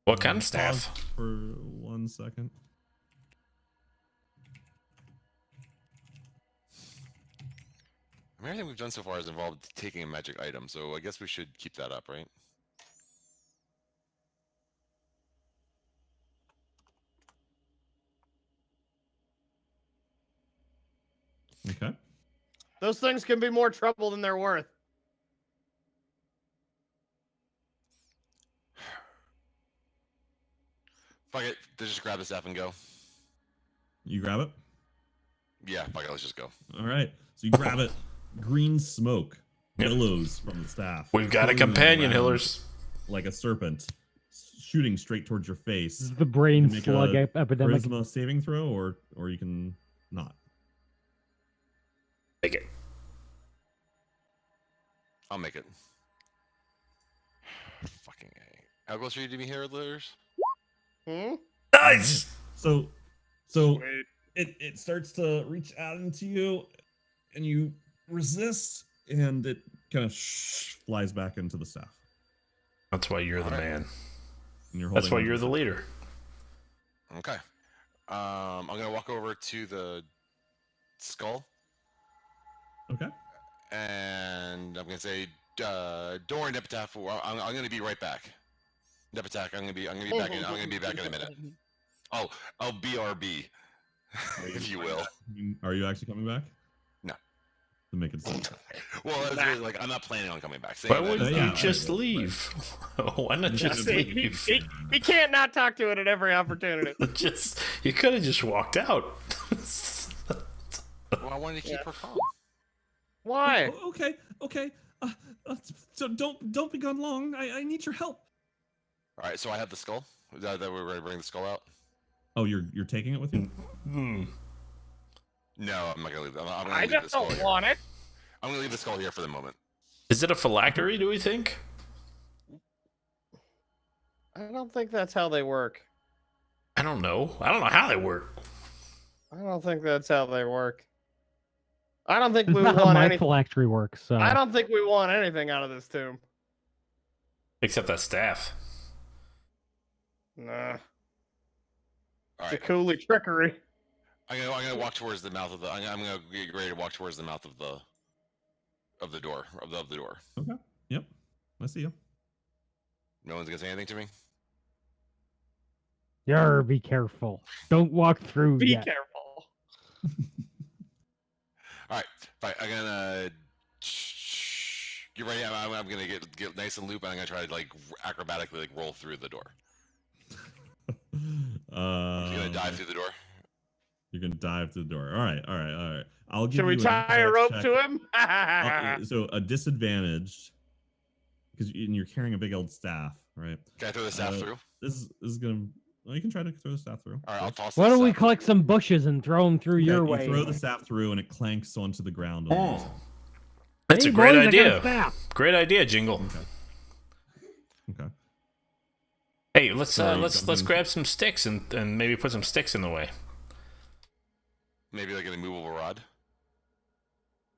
What kind of staff? Pause for 1 second. I mean, everything we've done so far has involved taking a magic item, so I guess we should keep that up, right? Okay. Those things can be more trouble than they're worth. Fuck it. Let's just grab the staff and go. You grab it? Yeah, fuck it. Let's just go. All right. So you grab it. Green smoke Yep. billows from the staff. We've got a flinging companion, around Hillers. Like a serpent, shooting straight towards your face. This is the brain You make slug a epidemic. Charisma saving throw, or you can not. Take it. I'll make it. Fucking A. How close are you to me here, Hillers? Nice. So Sweet. it starts to reach out into you, and you resist, and it kind of flies back into the staff. That's why you're the Alright. man. And you're That's holding why on you're to the it. leader. Okay. I'm gonna walk over to the skull, Okay. and I'm gonna say, Doran Epitaph. I'm gonna be right back. Epitaph. I'm gonna be back in a minute. Oh, I'll BRB, if you will. Are you actually coming back? No. To make it. Well, that's really, like, I'm not planning on coming back. Why Saying that- wouldn't yeah, you right, just right. leave? Why not just He, leave? he can't not talk to it at every opportunity. You could have just walked out. Well, I wanted to keep her calm. Why? Okay. So don't be gone long. I need your help. All right, so I have the skull. Is that we're going to bring the skull out? Oh, you're taking it with you? Hmm. No, I'm not going to leave. I'm going to I leave the just skull don't here. want it. I'm going to leave the skull here for the moment. Is it a phylactery, do we think? I don't think that's how they work. I don't know. I don't know how they work. I don't think that's how they work. I don't think It's we not how want my anything. phylactery works. So I don't think we want anything out of this tomb. Except that staff. Nah. All It's right. a coolie trickery. I'm gonna walk towards the mouth of the. I'm gonna get ready to walk towards the mouth of the door of the door. Okay. Yep. I see you. No one's gonna say anything to me. Yarr, be careful. Don't walk through Be yet. careful. All right, fine. I'm gonna get ready. I'm gonna get nice and loop, and I'm gonna try to like acrobatically like roll through the door. I'm just gonna dive through the door. You're gonna dive through the door. All right. I'll give Should we you an tie a athletics rope check. to him? So a disadvantage because you're carrying a big old staff, right? Can I throw the staff through? This is gonna. Well, you can try to throw the staff through. All right, I'll toss. Why the don't we staff collect through. some bushes and throw them through your You way? throw the staff through and it clanks onto the ground. On the other side. That's Hey, a great boys, I got a idea. staff. Great idea, Jingle. Okay. Hey, let's So you let's jumping- grab some sticks and maybe put some sticks in the way. Maybe like an immovable rod.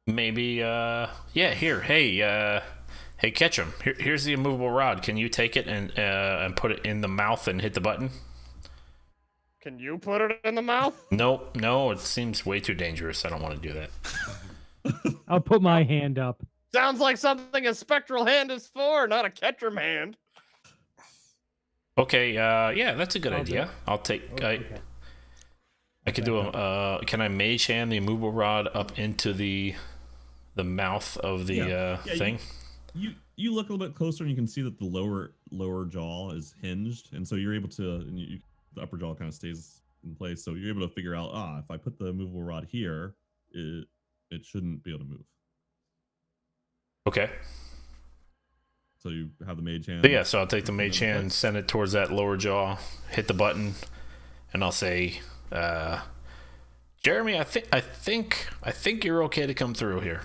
Maybe yeah, here. Hey, Ketchum. Here's the immovable rod. Can you take it and put it in the mouth and hit the button? Can you put it in the mouth? Nope, no, it seems way too dangerous. I don't want to do that. I'll put my hand up. Sounds like something a spectral hand is for, not a Ketchum hand. Okay, yeah, that's a good I'll do idea. it. I'll take Okay. I could do a can I mage hand the immovable rod up into the mouth of the Yeah, thing? You look a little bit closer and you can see that the lower jaw is hinged, and so you're able to. And the upper jaw kind of stays in place, so you're able to figure out. If I put the movable rod here, it shouldn't be able to move. Okay. So you have the mage hand. So yeah, so I'll take the mage hand, send it towards that lower jaw, hit the button, and I'll say, Jeremy, I think you're okay to come through here.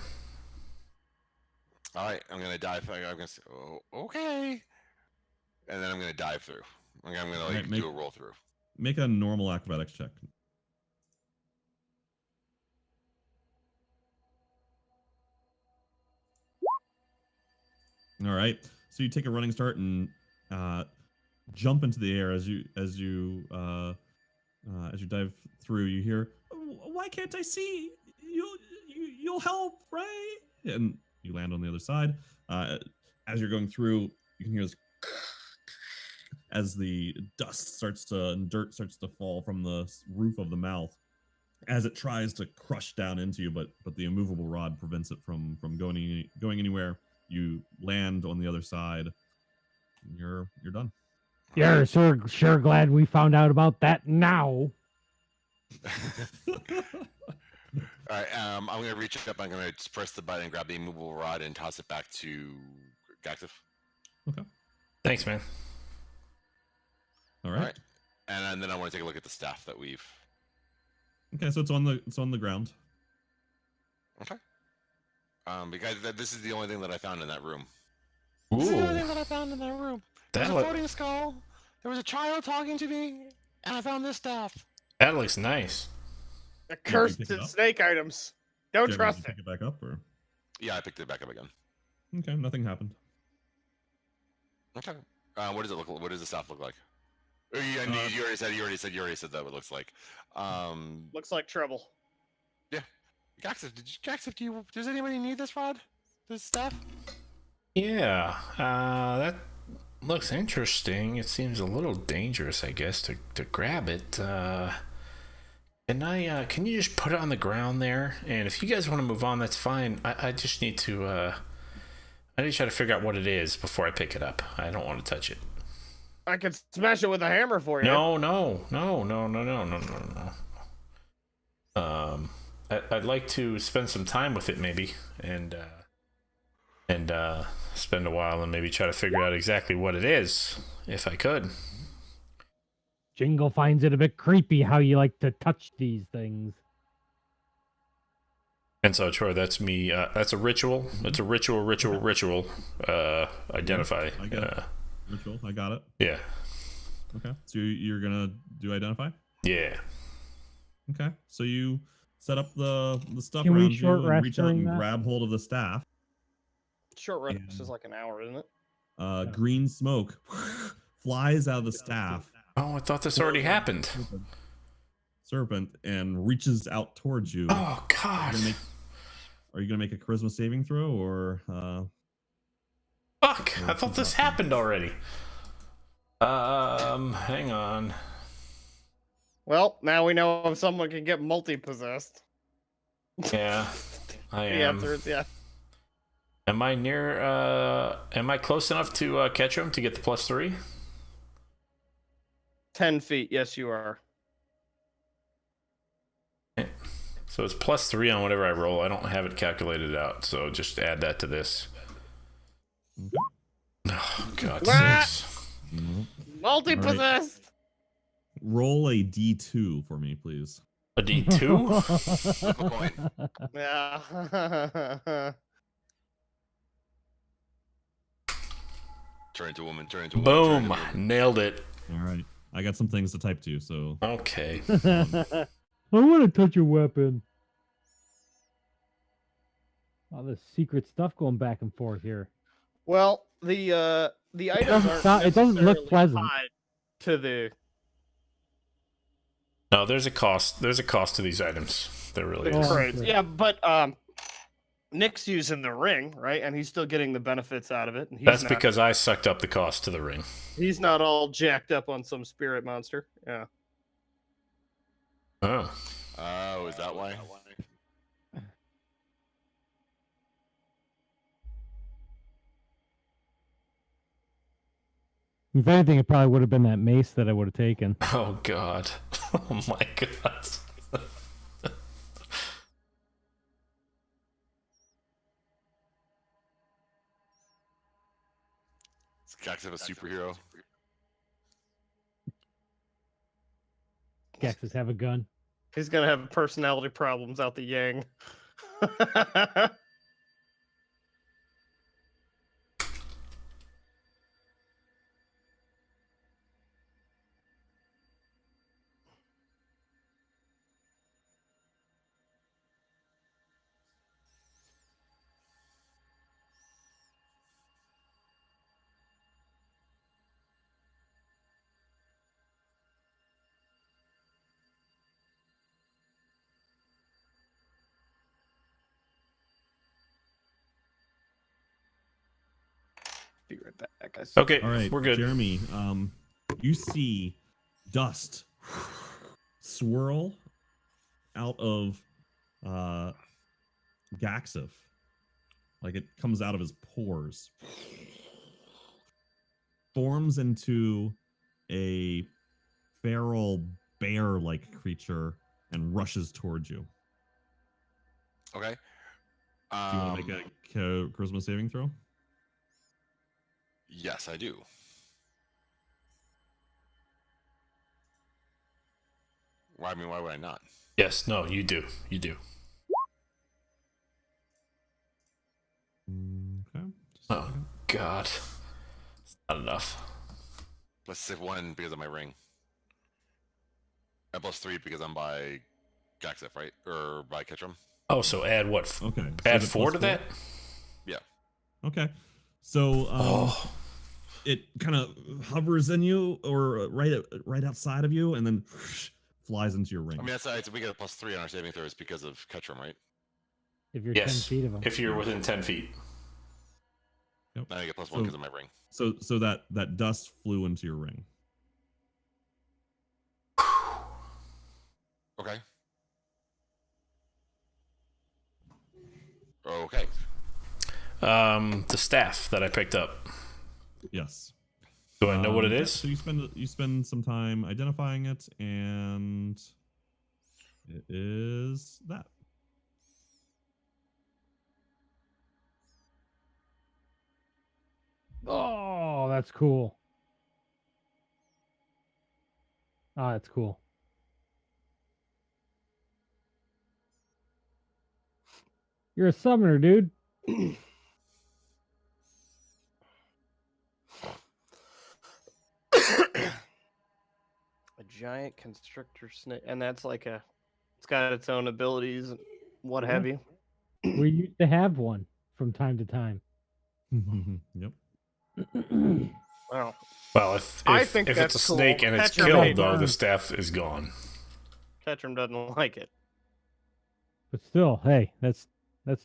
All right, I'm gonna dive. I'm gonna say, oh, okay, and then I'm gonna dive through. I'm gonna like Alright, make- do a roll through. Make a normal acrobatics check. All right. So you take a running start and jump into the air as you dive through. You hear, "Why can't I see? You'll help, right?" And you land on the other side. As you're going through, you can hear this as the dust and dirt starts to fall from the roof of the mouth as it tries to crush down into you, but the immovable rod prevents it from going anywhere. You land on the other side. And you're done. Yeah, sure glad we found out about that now. All right, I'm gonna reach up. I'm gonna just press the button and grab the immovable rod and toss it back to Gaxif. Thanks, man. All All right. right, and then I want to take a look at the staff that we've. Okay, so it's on the ground. Okay. Because this is the only thing that I found in that room. Ooh, This is the only thing that I found in that room. There that was a look, floating skull. There was a child talking to me, and I found this staff. that looks nice. Accursed pick it up? snake items. Don't Jeremy, trust did you it. pick it back up, or Yeah, I picked it back up again. okay, nothing happened. Okay. What does it look? What does the staff look like? Oh, you already said that what it looks like. Looks like trouble. Gaxif, does anybody need this rod? This staff? Yeah, that looks interesting. It seems a little dangerous, I guess, to grab it. Can you just put it on the ground there? And if you guys want to move on, that's fine. I just need to I need to try to figure out what it is before I pick it up. I don't want to touch it. I could smash it with a hammer for you. No. I'd like to spend some time with it, maybe, and spend a while and maybe try to figure out exactly what it is. if I could. Jingle finds it a bit creepy how you like to touch these things. And so, Troy, that's me. That's a ritual. It's a ritual. Identify. I got it. Ritual. I got it. Yeah. Okay. So you're gonna do identify? Yeah. Okay. So you set up the stuff Can we around you short and rest reach out during and that? grab hold of the staff. Short rest And- is like an hour, isn't it? Green smoke flies out of the staff. Oh, I thought this already happened. Serpent and reaches out towards you. Oh God. Are you gonna make a charisma saving throw or? Fuck! I thought this happened already. Hang on. Well, now we know if someone can get multi-possessed. Yeah, I The am. answer is yeah. Am I near? Am I close enough to catch him to get the +3? 10 feet, yes you are. So it's +3 on whatever I roll. I don't have it calculated out, so just add that to this. Oh God, Ah! 6. Multi-possessed! Roll a d2 for me, please. A D2? Yeah. Turn into a woman. Turn into a woman. turn Boom! into a woman. Nailed it. All right. I got some things to type to, so Okay. I want to touch your weapon. All this secret stuff going back and forth here. Well, the items doesn't aren't sound- it doesn't look necessarily pleasant. tied to the No, there's a cost. There's a cost to these items. There really is. crates. okay. Yeah, but Nick's using the ring, right? And he's still getting the benefits out of it. And he's That's not, because I sucked up the cost to the ring. he's not all jacked up on some spirit monster. Yeah. Oh. Oh, is that why? If anything, it probably would have been that mace that I would have taken. Oh God. Oh my God. Is Gax a superhero? Gexes have a gun. He's gonna have personality problems out the yang. Be right back, guys. Okay, all right, we're good. Jeremy, you see dust swirl out of Gaxif. Like it comes out of his pores. Forms into a feral bear-like creature and rushes towards you. Okay. Do you want to make a charisma saving throw? Yes, I do. Why? I mean, why would I not? Yes, no, you do. You do. Okay. Just a Oh second. God. It's not enough. Let's say 1 because of my ring. And +3 because I'm by Gaxif, right? Or by Ketchum. Oh, so add what? Okay. so Add the 4 plus to that? Okay. So Oh. it kind of hovers in you or right outside of you and then flies into your ring. I mean, that's we get a +3 on our saving throws because of Ketchum, right? If you're Yes. 10 feet of him. If you're within 10 feet. Yep. Then I get +1 So- because of my ring. So that dust flew into your ring. Okay. Okay. The staff that I picked up. Yes. Do I know what it yeah, is? So you spend some time identifying it, and it is that. Oh, that's cool. Oh, that's cool. You're a summoner, dude. A giant constrictor snake, and that's like it's got its own abilities, and what Yeah. have you. We used to have one from time to time. Yep. Well, Well, if I think if it's a that's cool. snake and it's Ketchum killed, hates though, it. the staff is gone. Ketchum doesn't like it. But still, hey, that's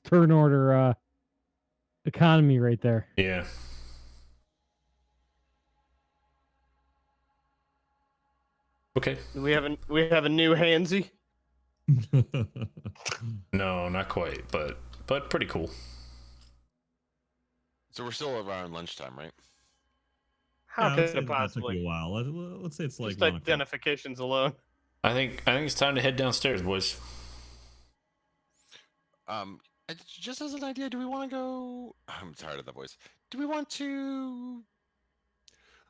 turn order economy right there. Yeah. Okay. We have a new handsy. No, not quite, but pretty cool. So we're still around lunchtime, right? How Yeah, could let's say it that took possibly? you a while. Let's say it's like Just 1 o'clock. identifications alone. I think it's time to head downstairs, boys. Just as an idea, do we want to go? I'm tired of the voice. Do we want to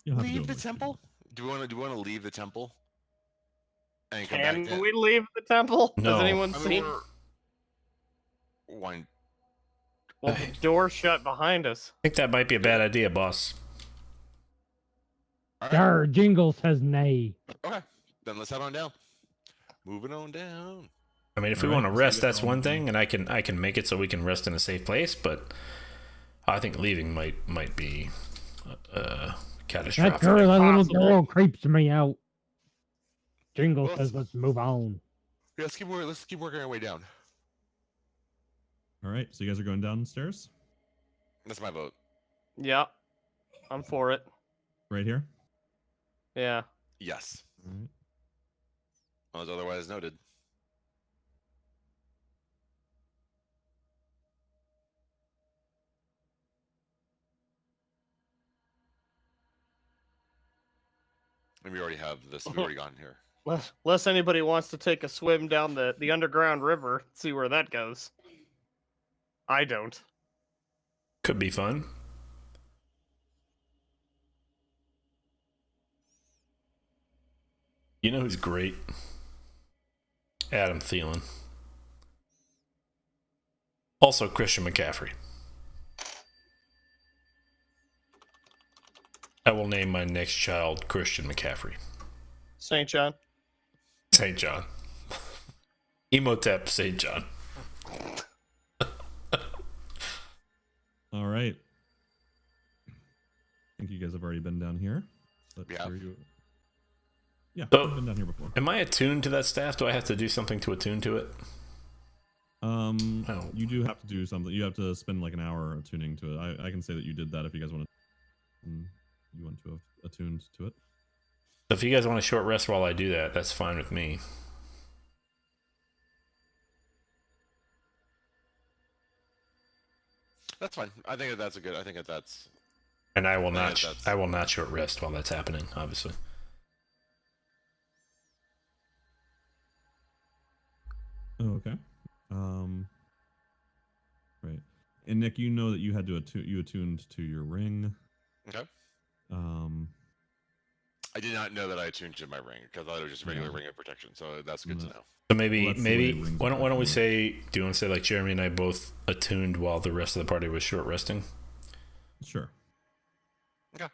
You'll have to leave do the it later. temple? Do we want to leave the temple and come back Can to? we leave the temple? No. Has anyone I seen? mean, why? Well, the door shut behind us. I think that might be a bad idea, boss. All right. Dar Jingle says nay. Okay, then let's head on down. Moving on down. I mean, if we All right, want to so rest, you that's all one know. thing, and I can make it so we can rest in a safe place. But I think leaving might be That catastrophic. girl, that little Impossible. girl creeps me out. Jingle Well, says let's move on. Yeah, let's keep working our way down. All right, so you guys are going downstairs That's my vote. Yeah, I'm for it. right here. Yeah. Yes, All right. unless otherwise noted. And we already have this. We've already gone here. Unless anybody wants to take a swim down the underground river, see where that goes. I don't. Could be fun. You know who's great? Adam Thielen. Also Christian McCaffrey. I will name my next child Christian McCaffrey. St. John. St. John. Emotep St. John. All right. I think you guys have already been down here. But We have. Yeah, So- we've been down here before. Am I attuned to that staff? Do I have to do something to attune to it? Oh. You do have to do something. You have to spend like an hour attuning to it. I can say that you did that if you guys want to. You want to have attuned to it. So if you guys want a short rest while I do that, that's fine with me. That's fine. I think that's a good. I think that's. And I will Yeah, not. that's- I will not short rest while that's happening. Obviously. Oh, okay. Right. And Nick, you know that you had to attuned to your ring. Okay. I I did not know that I attuned to my ring because I thought it was just a regular Yeah. ring of protection. So that's good to No. know. So maybe Well, that's the way maybe rings why don't we work. say? Do you want to say like Jeremy and I both attuned while the rest of the party was short resting? Sure. Okay.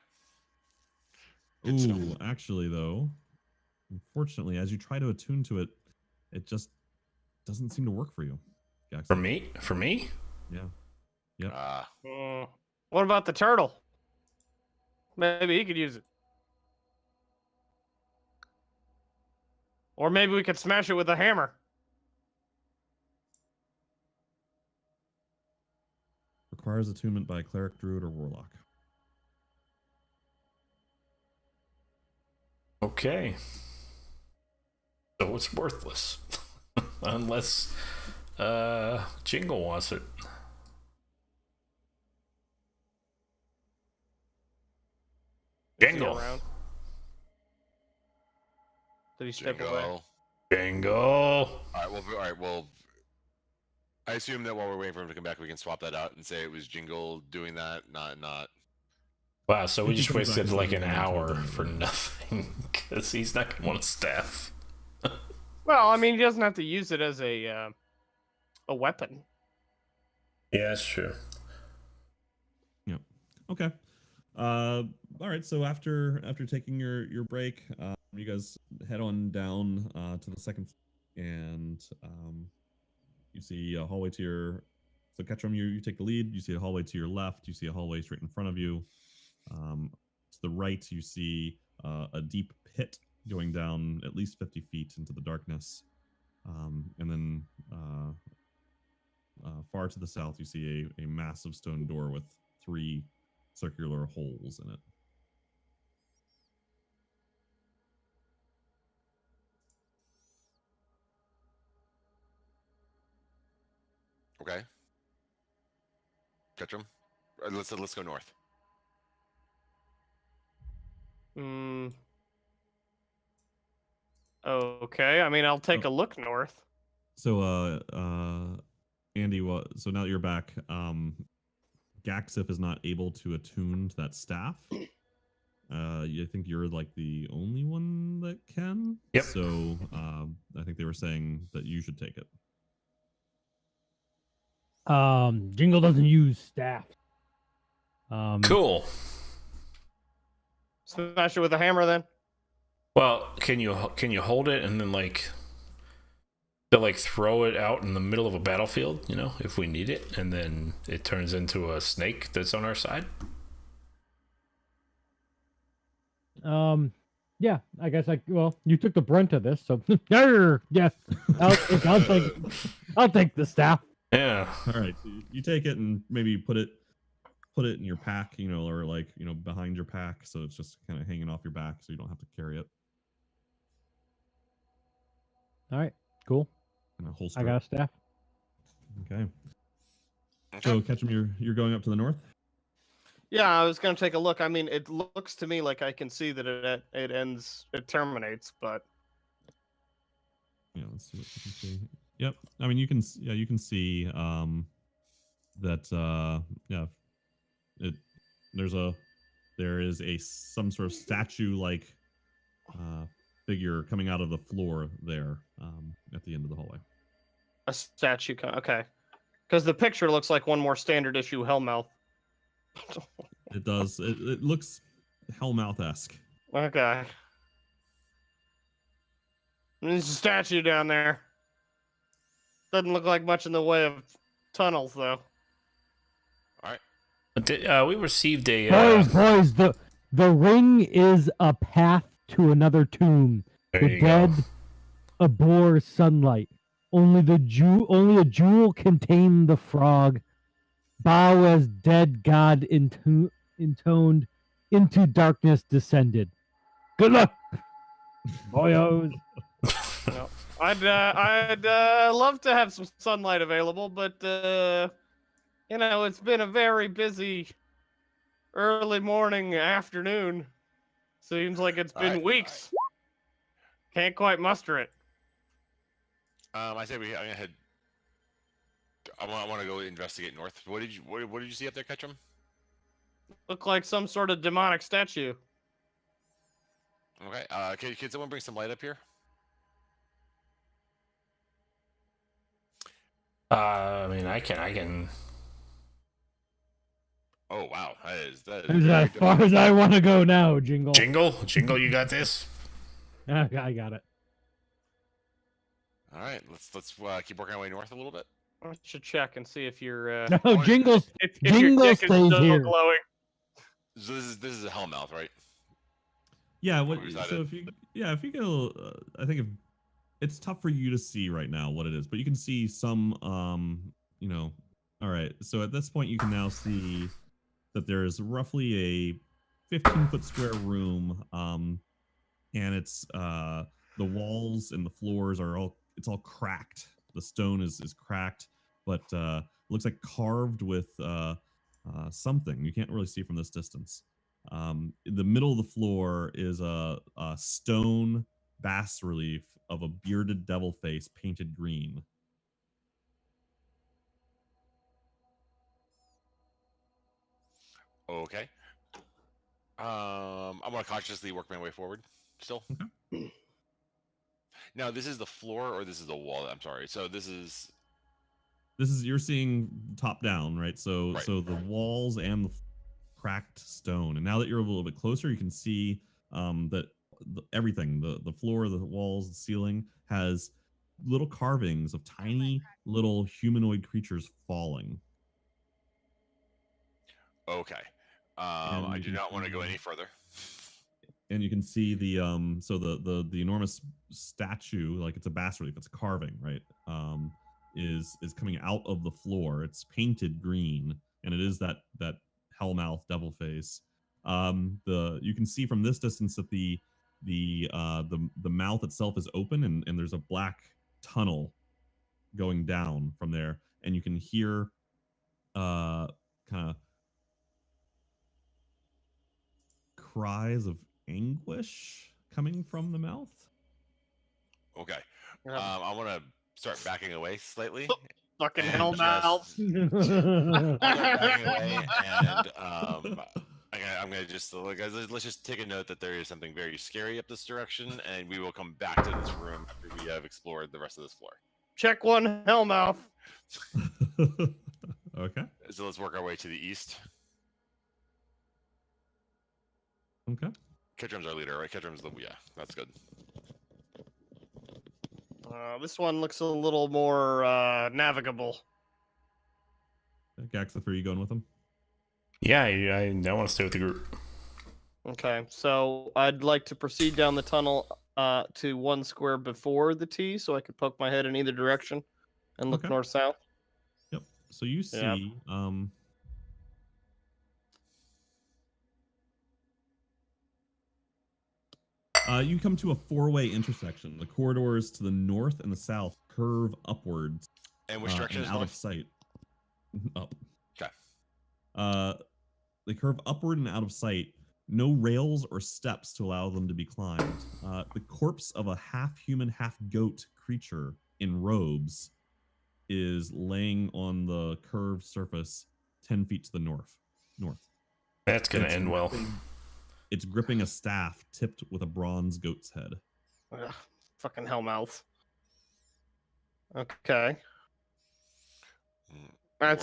Good to know. Ooh, actually, though, unfortunately, as you try to attune to it, it just doesn't seem to work for you. For Jackson. me? For me? Yeah. Yep. What about the turtle? Maybe he could use it. Or maybe we could smash it with a hammer. Requires attunement by a cleric, druid, or warlock. Okay. So it's worthless. Unless Jingle wants it. Is he Jingle. around? Did he step away? Jingle. Jingle. All right. Well, I assume that while we're waiting for him to come back, we can swap that out and say it was Jingle doing that, not. Wow, so we If he just comes back, wasted it's like not an gonna be hour until for then. nothing. Because he's not going to want a staff. Well, I mean, he doesn't have to use it as a weapon. Yeah, that's true. Yep. Okay. All right. So after taking your break, you guys head on down to the second floor, and you see a hallway to your. So Ketchum, you take the lead. You see a hallway to your left. You see a hallway straight in front of you. To the right, you see a deep pit going down at least 50 feet into the darkness. And then far to the south, you see a massive stone door with 3 circular holes in it. Okay. Ketchum. Let's go north. Hmm. Okay. I mean, I'll take a look north. So, Andy, so now that you're back, Gaxif is not able to attune to that staff. I think you're like the only one that can. Yep. So, I think they were saying that you should take it. Jingle doesn't use staff. Cool. Smash it with a hammer, then. Well, can you hold it and then they'll throw it out in the middle of a battlefield, if we need it, and then it turns into a snake that's on our side? Yeah, I guess you took the brunt of this, so yeah, I'll take the staff. Yeah. All right, so you take it and maybe put it in your pack, or behind your pack, so it's just kind of hanging off your back, so you don't have to carry it. All right, cool. And a holster. I got a staff. Okay. So, Ketchum, you're going up to the north. Yeah, I was gonna take a look. I mean, it looks to me like I can see that it terminates, but Yeah, let's see what you can see. Yep. I mean, you can see that there is some sort of statue like figure coming out of the floor there at the end of the hallway. a statue. Okay, because the picture looks like one more standard issue Hellmouth. It does. It looks Hellmouth-esque. Okay. There's a statue down there. Doesn't look like much in the way of tunnels, though. All right. We received a... Boys, the ring is a path to another tomb. The dead abhor sunlight. Only a jewel contain the frog. Bow as dead god intoned into darkness descended. Good luck, boyos. No. I'd love to have some sunlight available, but it's been a very busy early morning, afternoon. Seems like it's been weeks. Can't quite muster it. I say I'm gonna head. I want to go investigate north. What did you see up there, Ketchum? Look like some sort of demonic statue. Okay. Can someone bring some light up here? I mean, I can. Oh wow, that is as far as I want to go now. Jingle, you got this. I got it. All right, let's keep working our way north a little bit. I should check and see if you're. No, Jingle if your dick is stays still here. glowing. So this is a Hellmouth, right? Yeah. Or is that it? If you go, I think if it's tough for you to see right now what it is, but you can see some. All right. So at this point, you can now see that there is roughly a 15-foot square room, and it's the walls and the floors are all cracked. The stone is cracked, but looks like carved with something you can't really see from this distance. In the middle of the floor is a stone bas relief of a bearded devil face painted green. Okay. I'm gonna cautiously work my way forward. Still. Okay. Now, this is the floor or this is the wall? I'm sorry. So this is you're seeing top down, right? So Right. so the walls and the cracked stone. And now that you're a little bit closer, you can see that everything, the floor, the walls, the ceiling has little carvings of tiny little humanoid creatures falling. okay. And I you do can not want to go see- any further. And you can see the so the enormous statue, like it's a bas relief, it's a carving, right? Is coming out of the floor. It's painted green, and it is that hellmouth devil face. You can see from this distance that the mouth itself is open, and there's a black tunnel going down from there, and you can hear kind of cries of anguish coming from the mouth. Okay. Yeah. I want to start backing away slightly. Fucking and hell mouth. I'll start backing away, and I'm gonna just guys. Let's just take a note that there is something very scary up this direction, and we will come back to this room after we have explored the rest of this floor. Check one, hellmouth. Okay. So let's work our way to the east. Okay. Ketchum's our leader, right? Ketchum's yeah, that's good. This one looks a little more navigable. Gaxif, are you going with them? Yeah, I want to stay with the group. Okay, so I'd like to proceed down the tunnel to one square before the T, so I could poke my head in either direction and look Okay. north-south. Yep. So you see, Yep. You come to a four-way intersection. The corridors to the north and the south curve upwards. And which direction is out north? of sight. Up. Okay. They curve upward and out of sight. No rails or steps to allow them to be climbed. The corpse of a half-human, half-goat creature in robes is laying on the curved surface 10 feet to the north. That's going to end well. It's gripping a staff tipped with a bronze goat's head. Ugh, fucking hellmouth. Okay. That Well,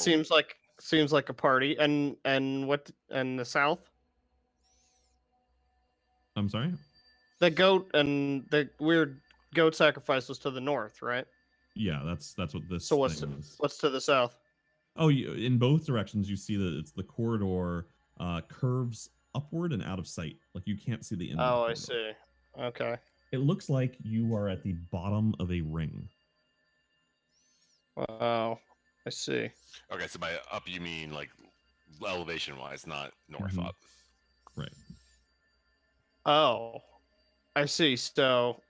seems like a party. And the south? I'm sorry? The goat and the weird goat sacrifice was to the north, right? Yeah, that's what this So thing is. what's to the south? Oh, in both directions, you see that it's the corridor curves upward and out of sight. Like you can't see the end. Oh, of the I corridor. see. Okay. It looks like you are at the bottom of a ring. Wow. I see. Okay, so by up you mean like elevation-wise, not north Mhm. up. Right. Oh, I see. So,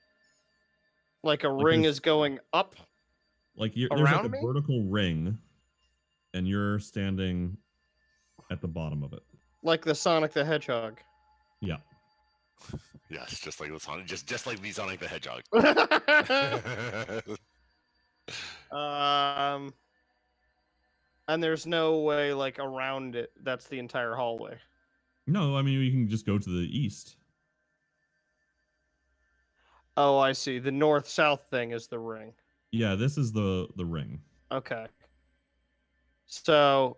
like a Like ring there's- is going up. Like there's like Around a me? vertical ring, and you're standing at the bottom of it. Like the Sonic the Hedgehog. Yeah. Yes, just like the Sonic, just like the Sonic the Hedgehog. And there's no way like around it. That's the entire hallway. No, I mean you can just go to the east. Oh, I see. The north-south thing is the ring. Yeah, this is the ring. Okay. So,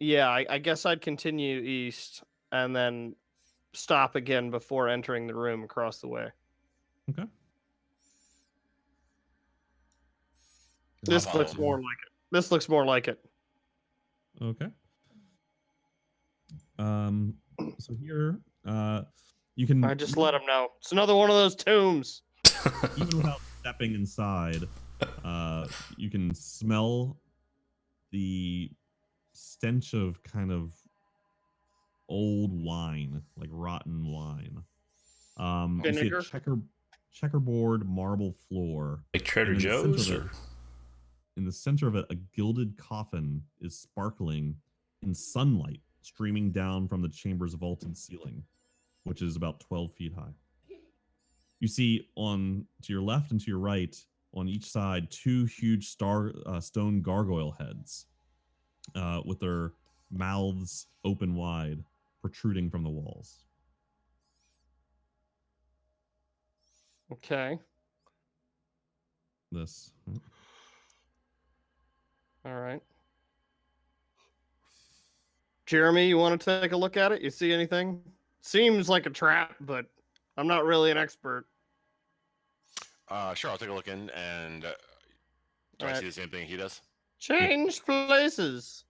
yeah, I guess I'd continue east and then stop again before entering the room across the way. Okay. This follow. looks more like it. This looks more like it. Okay. So here, you can I just let him know. It's another one of those tombs. even without stepping inside, you can smell the stench of kind of old wine, like rotten wine. You see Vinegar? a checkerboard marble floor. Like Trader and in the center Joe's? of it- Or... In the center of it, a gilded coffin is sparkling in sunlight streaming down from the chamber's vaulted ceiling, which is about 12 feet high. You see to your left and to your right, on each side, two huge stone gargoyle heads with their mouths open wide, protruding from the walls. Okay. This. All right. Jeremy, you want to take a look at it? You see anything? Seems like a trap, but I'm not really an expert. Sure, I'll take a look in, and do I Alright. see the same thing he does? Change places.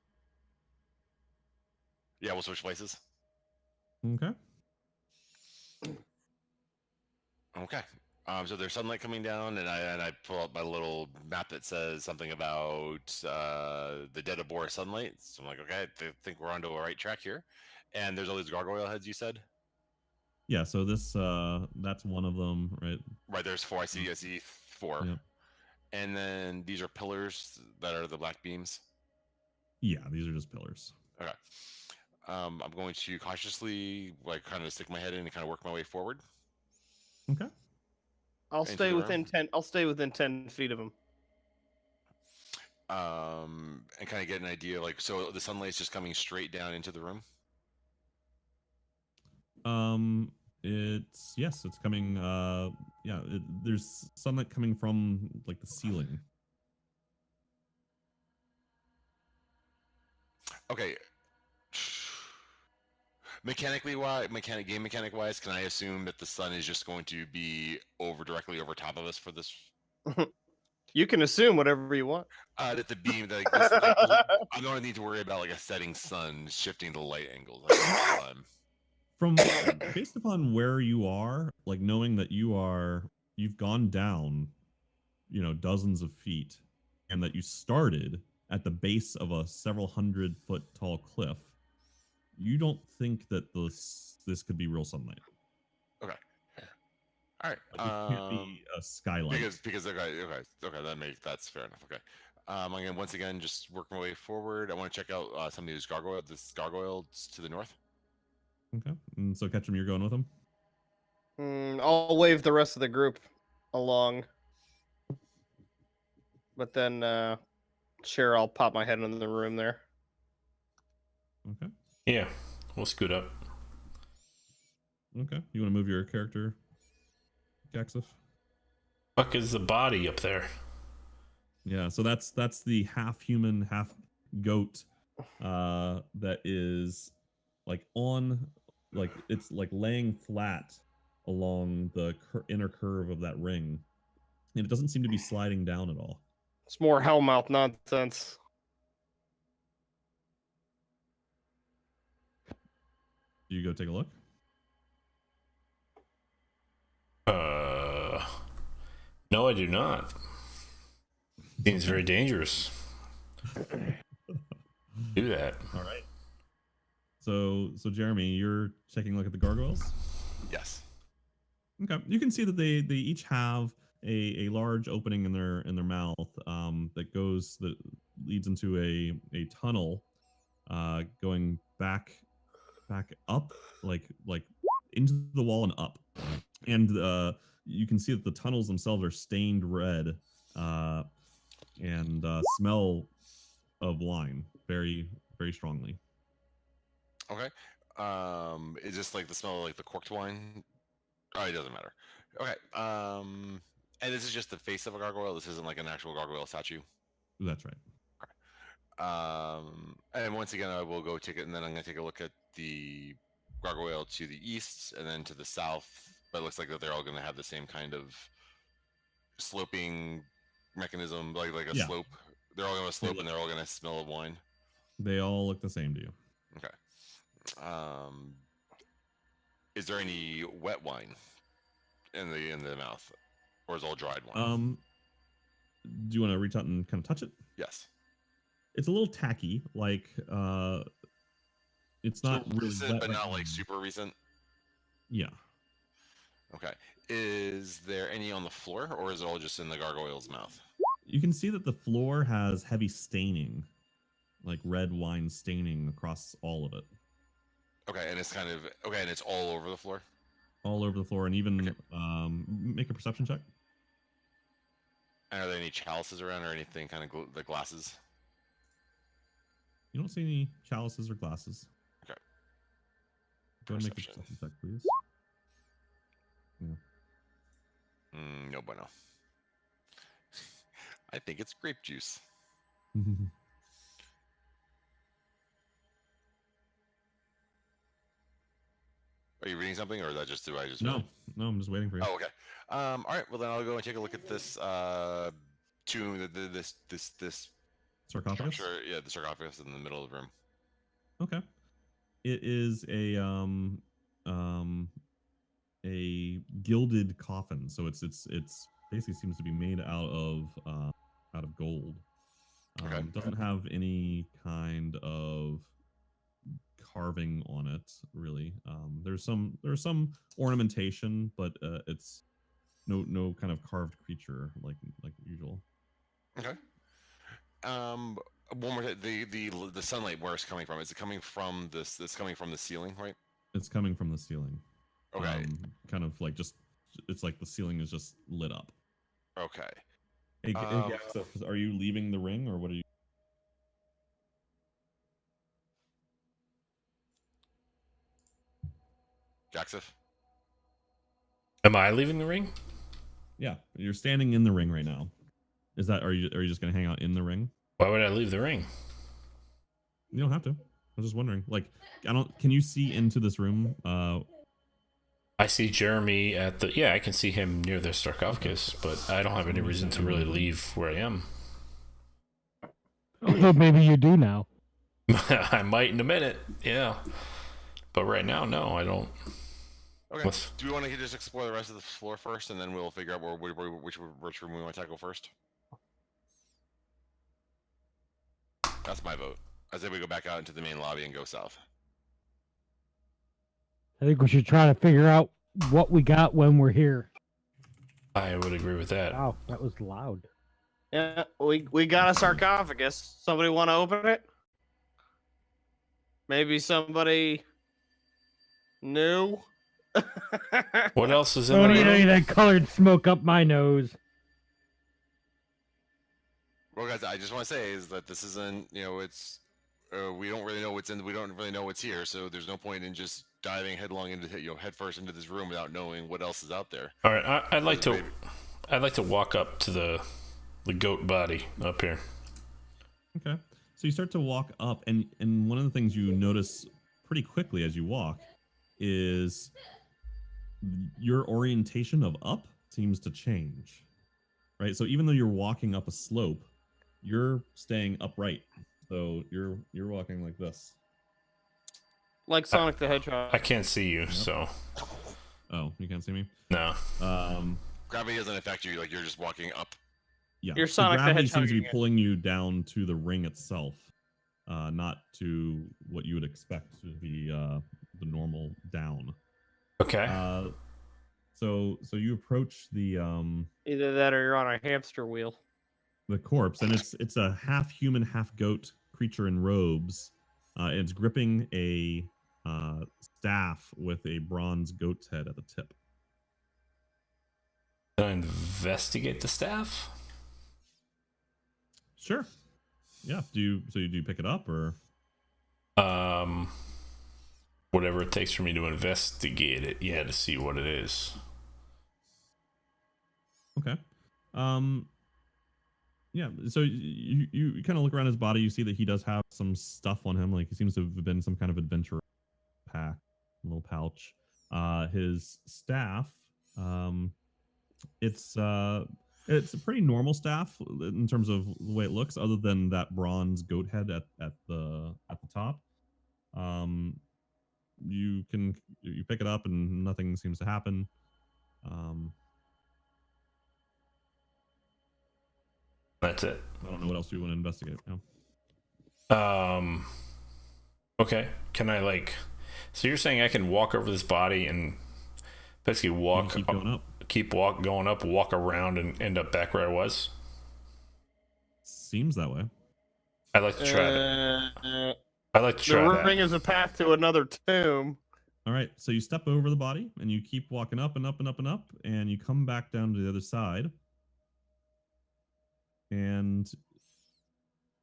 Yeah, we'll switch places. Okay. Okay. So there's sunlight coming down, and I pull up my little map that says something about the dead of Boris sunlight. So I'm like, okay, I think we're onto a right track here. And there's all these gargoyle heads you said. Yeah. So this that's one of them, right? Right, there's four. I see four. Yep. And then these are pillars that are the black beams. Yeah, these are just pillars. Okay. I'm going to cautiously, like, kind of stick my head in and kind of work my way forward. Okay. I'll Into stay the within room? 10. I'll stay within 10 feet of him. And kind of get an idea, like, so the sunlight's just coming straight down into the room. It's coming. Yeah, there's sunlight coming from like the ceiling. Okay. Game mechanic wise, can I assume that the sun is just going to be directly over top of us for this? You can assume whatever you want. That the beam, like this, like, I don't need to worry about like a setting sun shifting the light angles. From based upon where you are, like knowing that you've gone down, dozens of feet, and that you started at the base of a several 100-foot tall cliff, you don't think that this could be real sunlight. Okay. All right. Like, it can't be a skylight. Because okay, that's fair enough. Okay. I'm gonna once again just work my way forward. I want to check out some of these gargoyles to the north. Okay. And so, Ketchum, you're going with them? I'll wave the rest of the group along. But then, sure, I'll pop my head into the room there. Okay. Yeah, we'll scoot up. Okay. You want to move your character, Gaxif? Fuck is the body up there? Yeah, so that's the half human, half goat that is it's like laying flat along the inner curve of that ring, and it doesn't seem to be sliding down at all. It's more hellmouth nonsense. Do you go take a look? No, I do not. Seems very dangerous. Do that. All right. So Jeremy, you're taking a look at the gargoyles? Yes. Okay. You can see that they each have a large opening in their mouth that leads into a tunnel going back up like into the wall and up. And you can see that the tunnels themselves are stained red and smell of wine very, very strongly. Okay. Is this like the smell of like the corked wine? Oh, it doesn't matter. Okay. And this is just the face of a gargoyle. This isn't like an actual gargoyle statue. That's right. And once again, I will go take it, and then I'm going to take a look at the gargoyle to the east and then to the south. But it looks like that they're all going to have the same kind of sloping mechanism, like a slope. They're all going to slope, and they're all going to smell of wine. They all look the same to you. Okay. Is there any wet wine in the mouth, or is it all dried wine? Do you want to reach out and kind of touch it? Yes. It's a little tacky, like it's not so really recent, wet but right not now. like super recent. Yeah. Okay. Is there any on the floor, or is it all just in the gargoyle's mouth? You can see that the floor has heavy staining, like red wine staining across all of it. Okay, and it's kind of and it's all over the floor. All over the floor, and even make a perception check. And are there any chalices around, or anything kind of the glasses? You don't see any chalices or glasses. Okay. Go ahead and make a perception check, please. no bueno. I think it's grape juice. Are you reading something, or is that just do I just? No, I'm just waiting for you. Oh, okay. All right. Well, then I'll go and take a look at this tomb. This Sarcophagus. structure. Yeah, the sarcophagus in the middle of the room. Okay. It is a gilded coffin, so it's basically seems to be made out of gold. Okay. Doesn't have any kind of carving on it, really. There's some ornamentation, but it's no kind of carved creature like usual. Okay. One more. The sunlight, where it's coming from? Is it coming from this? It's coming from the ceiling, right? It's coming from the ceiling. Okay. Kind of like it's like the ceiling is just lit up. Okay. Hey, Gaxif, are you leaving the ring, or what are you? Gaxif? Am I leaving the ring? Yeah, you're standing in the ring right now. Are you just gonna hang out in the ring? Why would I leave the ring? You don't have to. I was just wondering. Like, can you see into this room? I see Jeremy at the. Yeah, I can see him near the sarcophagus, but I don't have any reason to really leave where I am. Although maybe you do now. I might in a minute, yeah. But right now, no, I don't. Okay. Do we want to just explore the rest of the floor first, and then we'll figure out which room we want to tackle first? That's my vote. I say we go back out into the main lobby and go south. I think we should try to figure out what we got when we're here. I would agree with that. Wow, that was loud. Yeah, we got a sarcophagus. Somebody want to open it? Maybe somebody new? What else is in Don't the need room? any of that colored smoke up my nose. Well, guys, I just want to say is that this isn't, it's we don't really know what's in. We don't really know what's here, so there's no point in just diving headlong into head first into this room without knowing what else is out there. All right, I'd like to walk up to the goat body up here. Okay. So you start to walk up, and one of the things you notice pretty quickly as you walk is your orientation of up seems to change. Right? So even though you're walking up a slope, you're staying upright. So you're walking like this. Like Sonic the Hedgehog. I can't see you, so. Oh, you can't see me? No. Gravity doesn't affect you, like you're just walking up. Yeah. You're so Sonic the gravity Hedgehog seems to be again. pulling you down to the ring itself, not to what you would expect to be the normal down. Okay. So you approach the Either that or you're on a hamster wheel. the corpse, and it's a half human, half goat creature in robes. It's gripping a staff with a bronze goat's head at the tip. Can I investigate the staff? Sure. Yeah. Do you pick it up, or Whatever it takes for me to investigate it, to see what it is. okay? Yeah. So you kind of look around his body. You see that he does have some stuff on him. Like he seems to have been some kind of adventurer. Pack, a little pouch. His staff. It's a pretty normal staff in terms of the way it looks, other than that bronze goat head at the top. You pick it up and nothing seems to happen. That's it. I don't know what else you want to investigate now. Okay. Can I so you're saying I can walk over this body and basically walk, keep going up. Going up, walk around, and end up back where I was? Seems that way. I'd like to try that. I'd like to try The that. ring is a path to another tomb. All right, so you step over the body and you keep walking up and up and up and up, and you come back down to the other side. And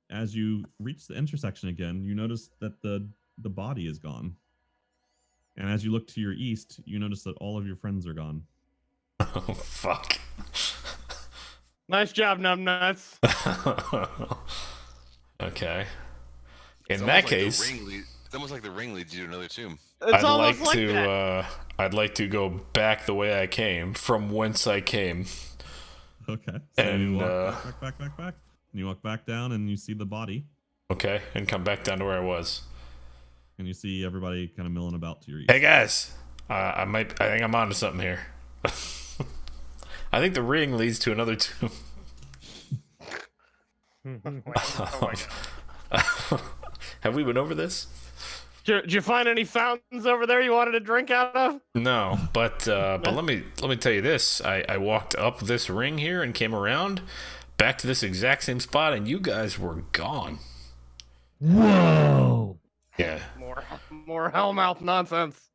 as you reach the intersection again, you notice that the body is gone. And as you look to your east, you notice that all of your friends are gone. Oh, fuck. Nice job, numbnuts. Okay. It's In almost that like case, it's almost like the ring leads you to another tomb. It's I'd almost like like to that. I'd like to go back the way I came, from whence I came. Okay. So you And walk back. And you walk back down and you see the body. okay, and come back down to where I was. And you see everybody kind of milling about to your east. Hey guys, I think I'm onto something here. I think the ring leads to another tomb. Oh my God. Have we been over this? Did you find any fountains over there you wanted to drink out of? No, but let me tell you this. I walked up this ring here and came around back to this exact same spot, and you guys were gone. Whoa! Yeah, More hellmouth nonsense.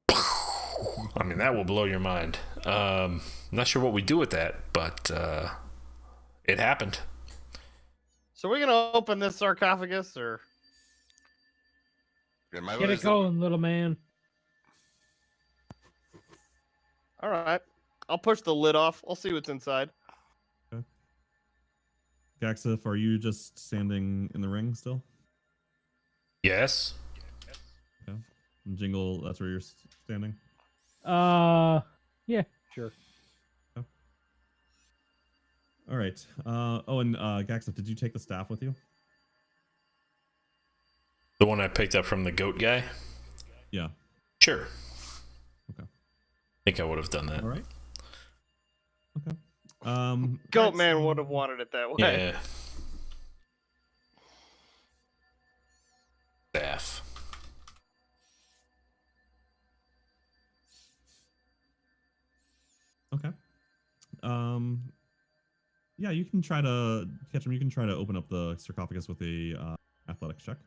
I mean that will blow your mind. Not sure what we do with that, but it happened. So we're gonna open this sarcophagus, or Yeah, my Get vote it is that- going, little man. all right? I'll push the lid off. I'll see what's inside. Gaxif, are you just standing in the ring still? Yes. Okay. And Jingle, that's where you're standing? Yeah, sure. All right. And Gaxif, did you take the staff with you? The one I picked up from the goat guy? Yeah. Sure. Okay. I think I would have done that. All right. Okay. Goat right, man so- would have wanted it that way. Yeah. Staff. Okay. Yeah, you can try to catch him. You can try to open up the sarcophagus with a athletics check.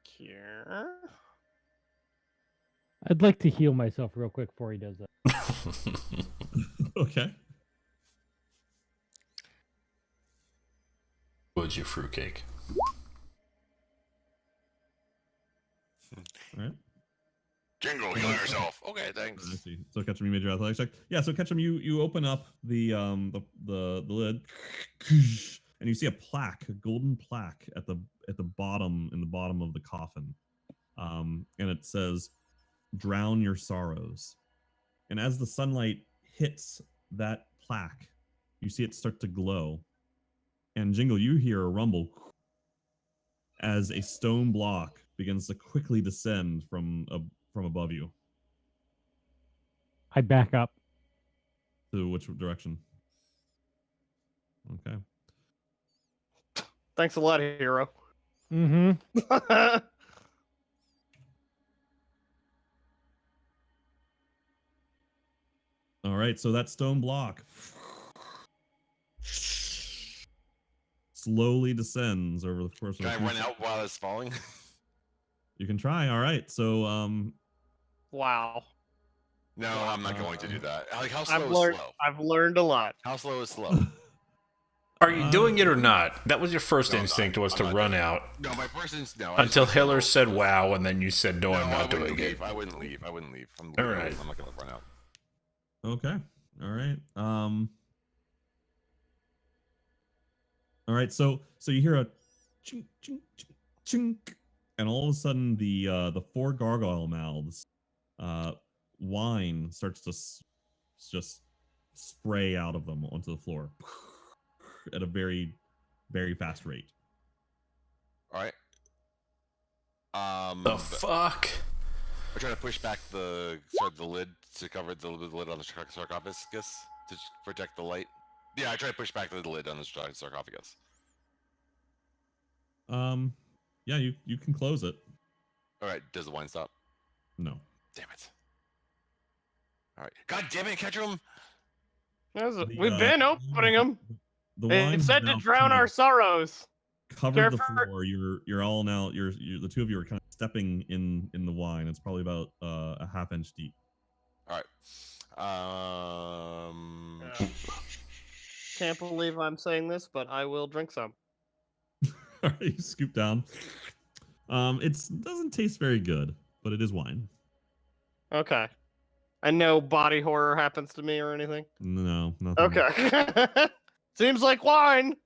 Here. I'd like to heal myself real quick before he does that. Okay. Would you fruitcake? All right. Jingle, heal yourself. Okay, I thanks. see. So Ketchum, you made your athletics check. Yeah. So Ketchum, you open up the lid, and you see a plaque, a golden plaque at the bottom, in the bottom of the coffin, and it says, "Drown your sorrows." And as the sunlight hits that plaque, you see it start to glow. And Jingle, you hear a rumble as a stone block begins to quickly descend from above you. I back up. To which direction? Okay. Thanks a lot, hero. Mm-hmm. All right. So that stone block slowly descends over the course of Can a I few run out while it's falling? You can try. All right. So Wow. No, I'm not going to do that. Like, how slow I've is learned. slow? I've learned a lot. How slow is slow? Are you doing it or not? That was your first No, I'm instinct, not. was I'm to not run doing it. out No, my first instinct. No. I just until wanna know. Hiller said wow, and then you said no, No, I'm I not wouldn't doing it. leave. I wouldn't leave. I wouldn't leave. I'm All leaving. right. I'm not gonna run out. okay. All right. All right. So you hear a chink chink chink chink, and all of a sudden the four gargoyle mouths, wine starts to just spray out of them onto the floor at a very, very fast rate. All right. The fuck? I try to push back the lid to cover the lid on the sarcophagus to protect the light. Yeah, I try to push back the lid on the sarcophagus. Yeah, you can close it. All right. Does the wine stop? No. Damn it. All right. God damn it, Ketchum. We've been opening them. The It wine said has to now drown kind our of sorrows. covered the Careful. floor. You're all now you're the two of you are kind of stepping in the wine. It's probably about a half-inch deep. All right. Can't believe I'm saying this, but I will drink some. All right, you scoop down. It doesn't taste very good, but it is wine. Okay. And no body horror happens to me or anything. No, nothing. Okay. Seems like wine.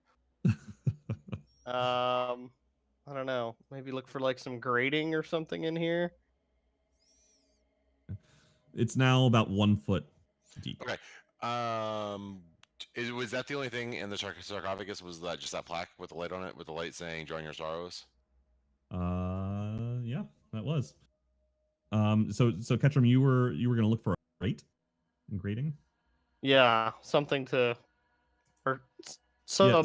I don't know. Maybe look for like some grating or something in here. It's now about 1 foot deep. Okay. Was that the only thing in the sarcophagus? Was that just that plaque with the light on it, with the light saying "Join your sorrows"? Yeah, that was. So Ketchum, you were gonna look for a grate in grading. Yeah, something to, or some Yeah,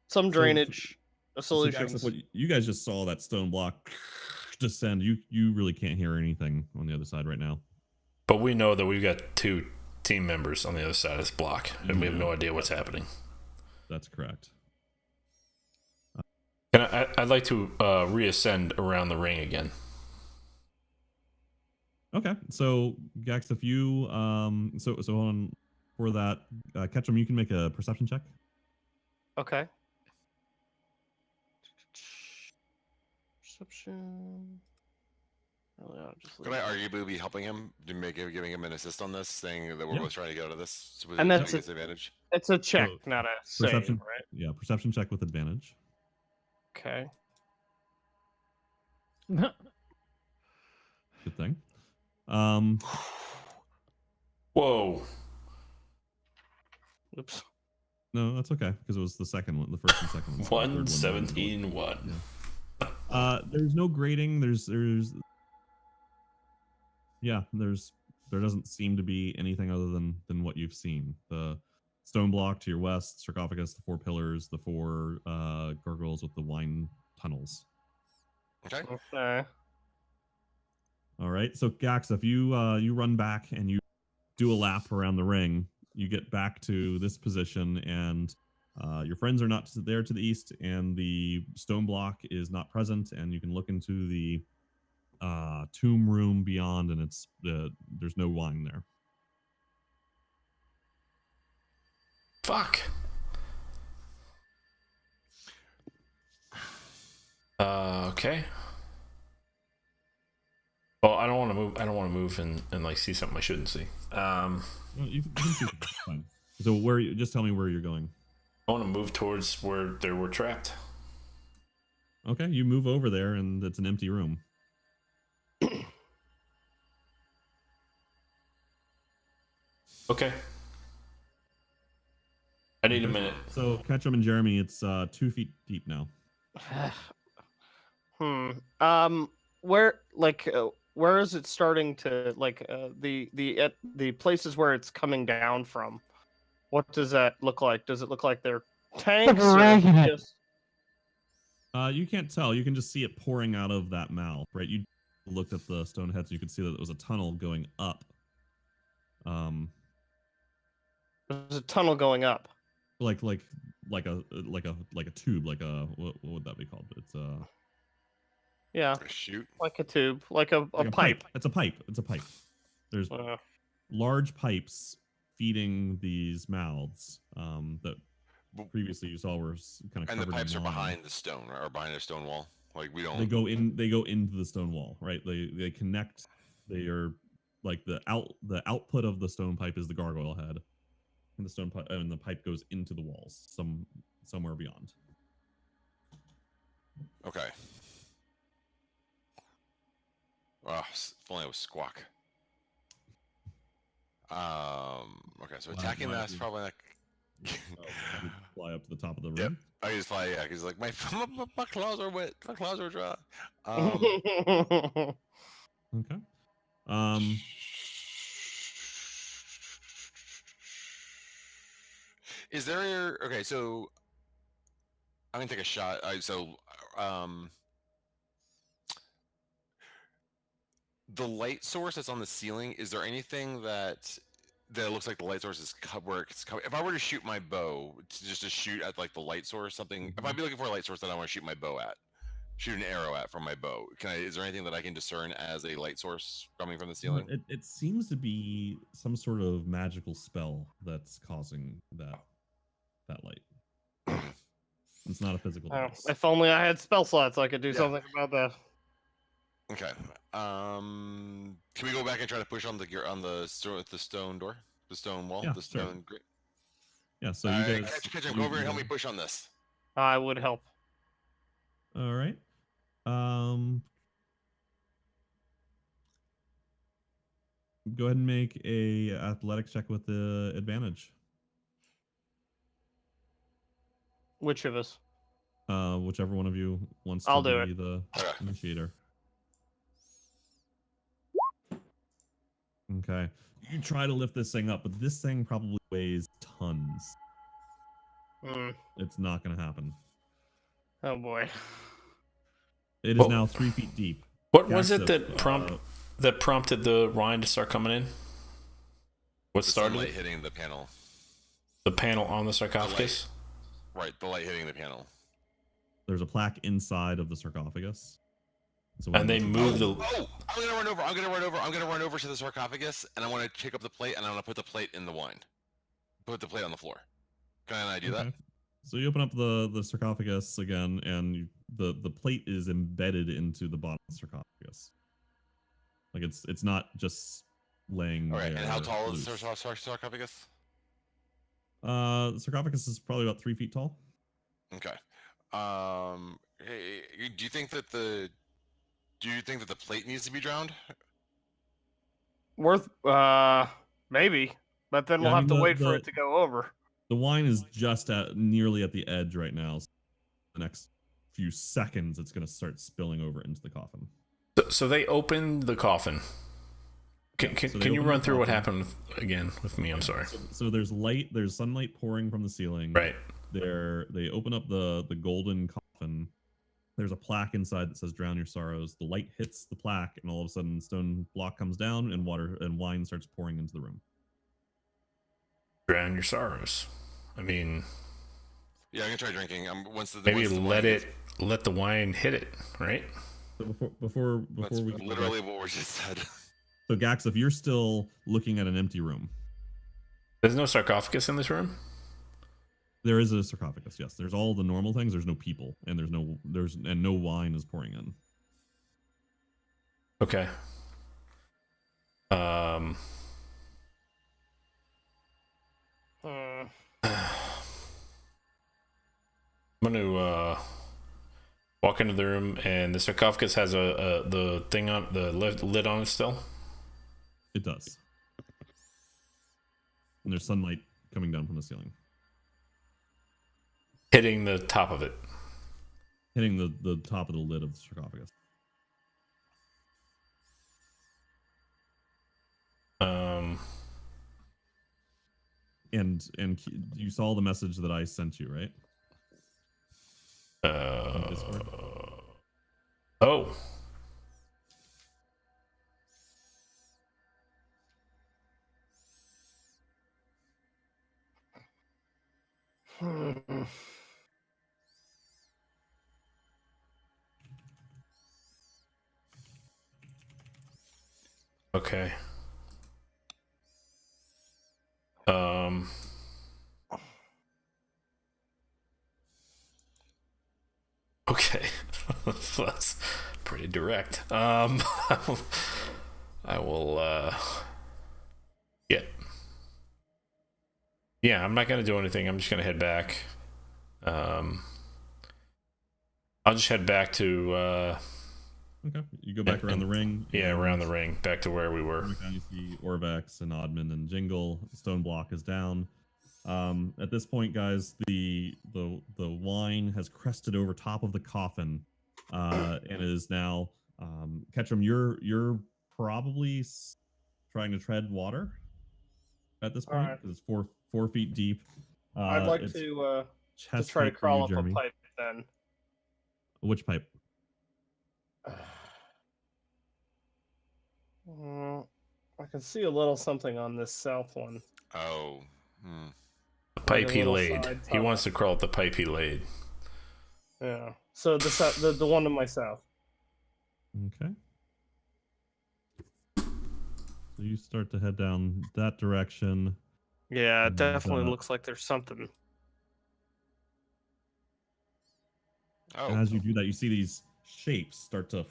some drainage solutions. What you guys just saw that stone block descend. You really can't hear anything on the other side right now. But we know that we've got 2 team members on the other side of this block, and we have no Yeah. idea what's happening. That's correct. I'd like to reascend around the ring again. Okay, so Gax, if you so on for that, Ketchum, you can make a perception check. Okay. Perception. Oh, yeah, just Could I arguably be helping him, giving him an assist on this, saying that we're Yeah. both trying to get out of this with And a that's disadvantage? It's a check, So, not a save, perception, right? yeah, perception check with advantage. Okay. Good thing. Whoa. Oops. No, that's okay because it was the second one, the first and second one. So the third one 117 1. Yeah. There's no grading. There doesn't seem to be anything other than what you've seen. The stone block to your west, sarcophagus, the 4 pillars, the 4 gargoyles with the wine tunnels. Okay. Okay. All right. So Gax, if you run back and you do a lap around the ring, you get back to this position, and your friends are not there to the east, and the stone block is not present, and you can look into the tomb room beyond, and there's no wine there. Fuck. Okay. Well, I don't want to move. I don't want to move and like see something I shouldn't see. Well, you can see it. It's fine. So just tell me where you're going. I want to move towards where they were trapped. Okay, you move over there, and it's an empty room. Okay. I need a minute. So Ketchum and Jeremy, it's 2 feet deep now. Where is it starting to the places where it's coming down from? What does that look like? Does it look like they're tanks? Or just... You can't tell. You can just see it pouring out of that mouth, right? You looked at the stone heads, you could see that it was a tunnel going up. There's a tunnel going up. Like a tube, like a what would that be called? It's Yeah, A chute. like a tube, like a pipe. It's a pipe. It's a pipe. There's large pipes feeding these mouths that previously you saw were kind of And the covered in pipes are lime. behind the stone, or behind a stone wall. Like we don't. They go into the stone wall, right? They connect. They are like the output of the stone pipe is the gargoyle head, and the stone pipe and the pipe goes into the walls somewhere beyond. Okay. Well, if only it was squawk. Okay, so attacking that's probably like. Fly up to the top of the room. Yep. I just fly. Yeah, because like my claws are wet. My claws are dry. Okay. Is there okay? So I'm gonna take a shot. The light source that's on the ceiling. Is there anything that looks like the light source is where it's coming? If I were to shoot my bow, just to shoot at like the light source, something. If I'd be looking for a light source that I want to shoot my bow at, shoot an arrow at from my bow. Is there anything that I can discern as a light source coming from the ceiling? It seems to be some sort of magical spell that's causing that light. It's not a physical device. If only I had spell slots, I could do something about that. Okay. Can we go back and try to push on the stone door, the stone wall, Yeah, the sure. stone grate? Yeah, so you guys. Catch him. Go over and help me push on this. I would help. All right. Go ahead and make a athletics check with the advantage. Which of us? Whichever one of you wants I'll to do be it. the initiator. Okay. You try to lift this thing up, but this thing probably weighs tons. It's not going to happen. Oh boy. It is now 3 feet deep. What was it that prompted the wine to start coming in? What started sunlight it? hitting the panel? The panel on the sarcophagus? Right, the light hitting the panel. There's a plaque inside of the sarcophagus. So And they move the... Oh! I'm gonna run over. I'm gonna run over to the sarcophagus, and I want to pick up the plate, and I want to put the plate in the wine. Put the plate on the floor. Can I do that? So you open up the sarcophagus again, and the plate is embedded into the bottom of the sarcophagus. Like it's not just laying. All right. there And how tall is loose. the sarcophagus? The sarcophagus is probably about 3 feet tall. Okay. Hey, do you think that the plate needs to be drowned? Maybe, but then Yeah, we'll I have mean, to wait for it to go over. The wine is just nearly at the edge right now. So the next few seconds, it's going to start spilling over into the coffin. So they opened the coffin. Can you run through what happened again with me? I'm sorry. So there's light. There's sunlight pouring from the ceiling. Right. They open up the golden coffin. There's a plaque inside that says "Drown your sorrows." The light hits the plaque, and all of a sudden, stone block comes down, and water and wine starts pouring into the room. Drown your sorrows. I mean, yeah, I'm gonna try drinking. Maybe let the wine hit it, right? So before That's we literally what we just said. So Gax, if you're still looking at an empty room, there's no sarcophagus in this room. There is a sarcophagus. Yes, there's all the normal things. There's no people, and no wine is pouring in. Okay. I'm gonna walk into the room, and the sarcophagus has the thing on the lid on it still. It does. And there's sunlight coming down from the ceiling, hitting the top of it, hitting the top of the lid of the sarcophagus. And you saw the message that I sent you, right? Oh. Okay. Okay. That's pretty direct. I will yeah, I'm not gonna do anything. I'm just gonna head back. I'll just head back to okay. You go back around the ring. Yeah, around the ring, back to where we were. You see Orvex and Oddman and Jingle. Stone block is down. At this point, guys, the wine has crested over top of the coffin, and is now Ketchum. You're probably trying to tread water at this point because it's 4 feet deep. I'd like to try to crawl up a pipe then. Which pipe? I can see a little something on this south one. Oh. The pipe he laid. He wants to crawl up the pipe he laid. Yeah. So the one to my south. Okay. So you start to head down that direction. Yeah, it definitely looks like there's something. As you do that, you see these shapes start to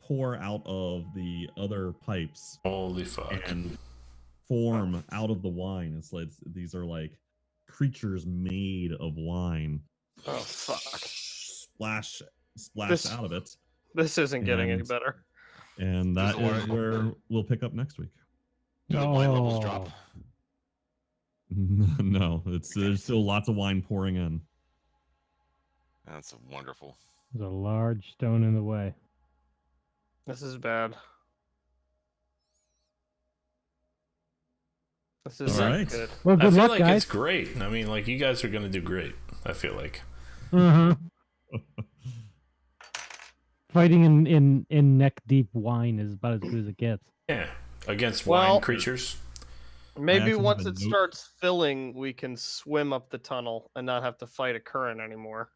pour out of the other pipes Holy fuck. and form out of the wine. It's like these are like creatures made of wine. Oh fuck! Splash This- out of it, This isn't getting any And- better. and Does that the is wine- where we'll pick up next week. Do the wine levels drop? No, there's still lots of wine pouring in. That's wonderful. There's a large stone in the way. This is bad. This is All not right. good. Well, I good feel luck, like guys. it's great. I mean, like, you guys are going to do great. I feel like. Fighting in neck deep wine is about as good as it gets. Yeah. Against Well- wine creatures. Maybe actually once have a it note. starts filling, we can swim up the tunnel and not have to fight a current anymore.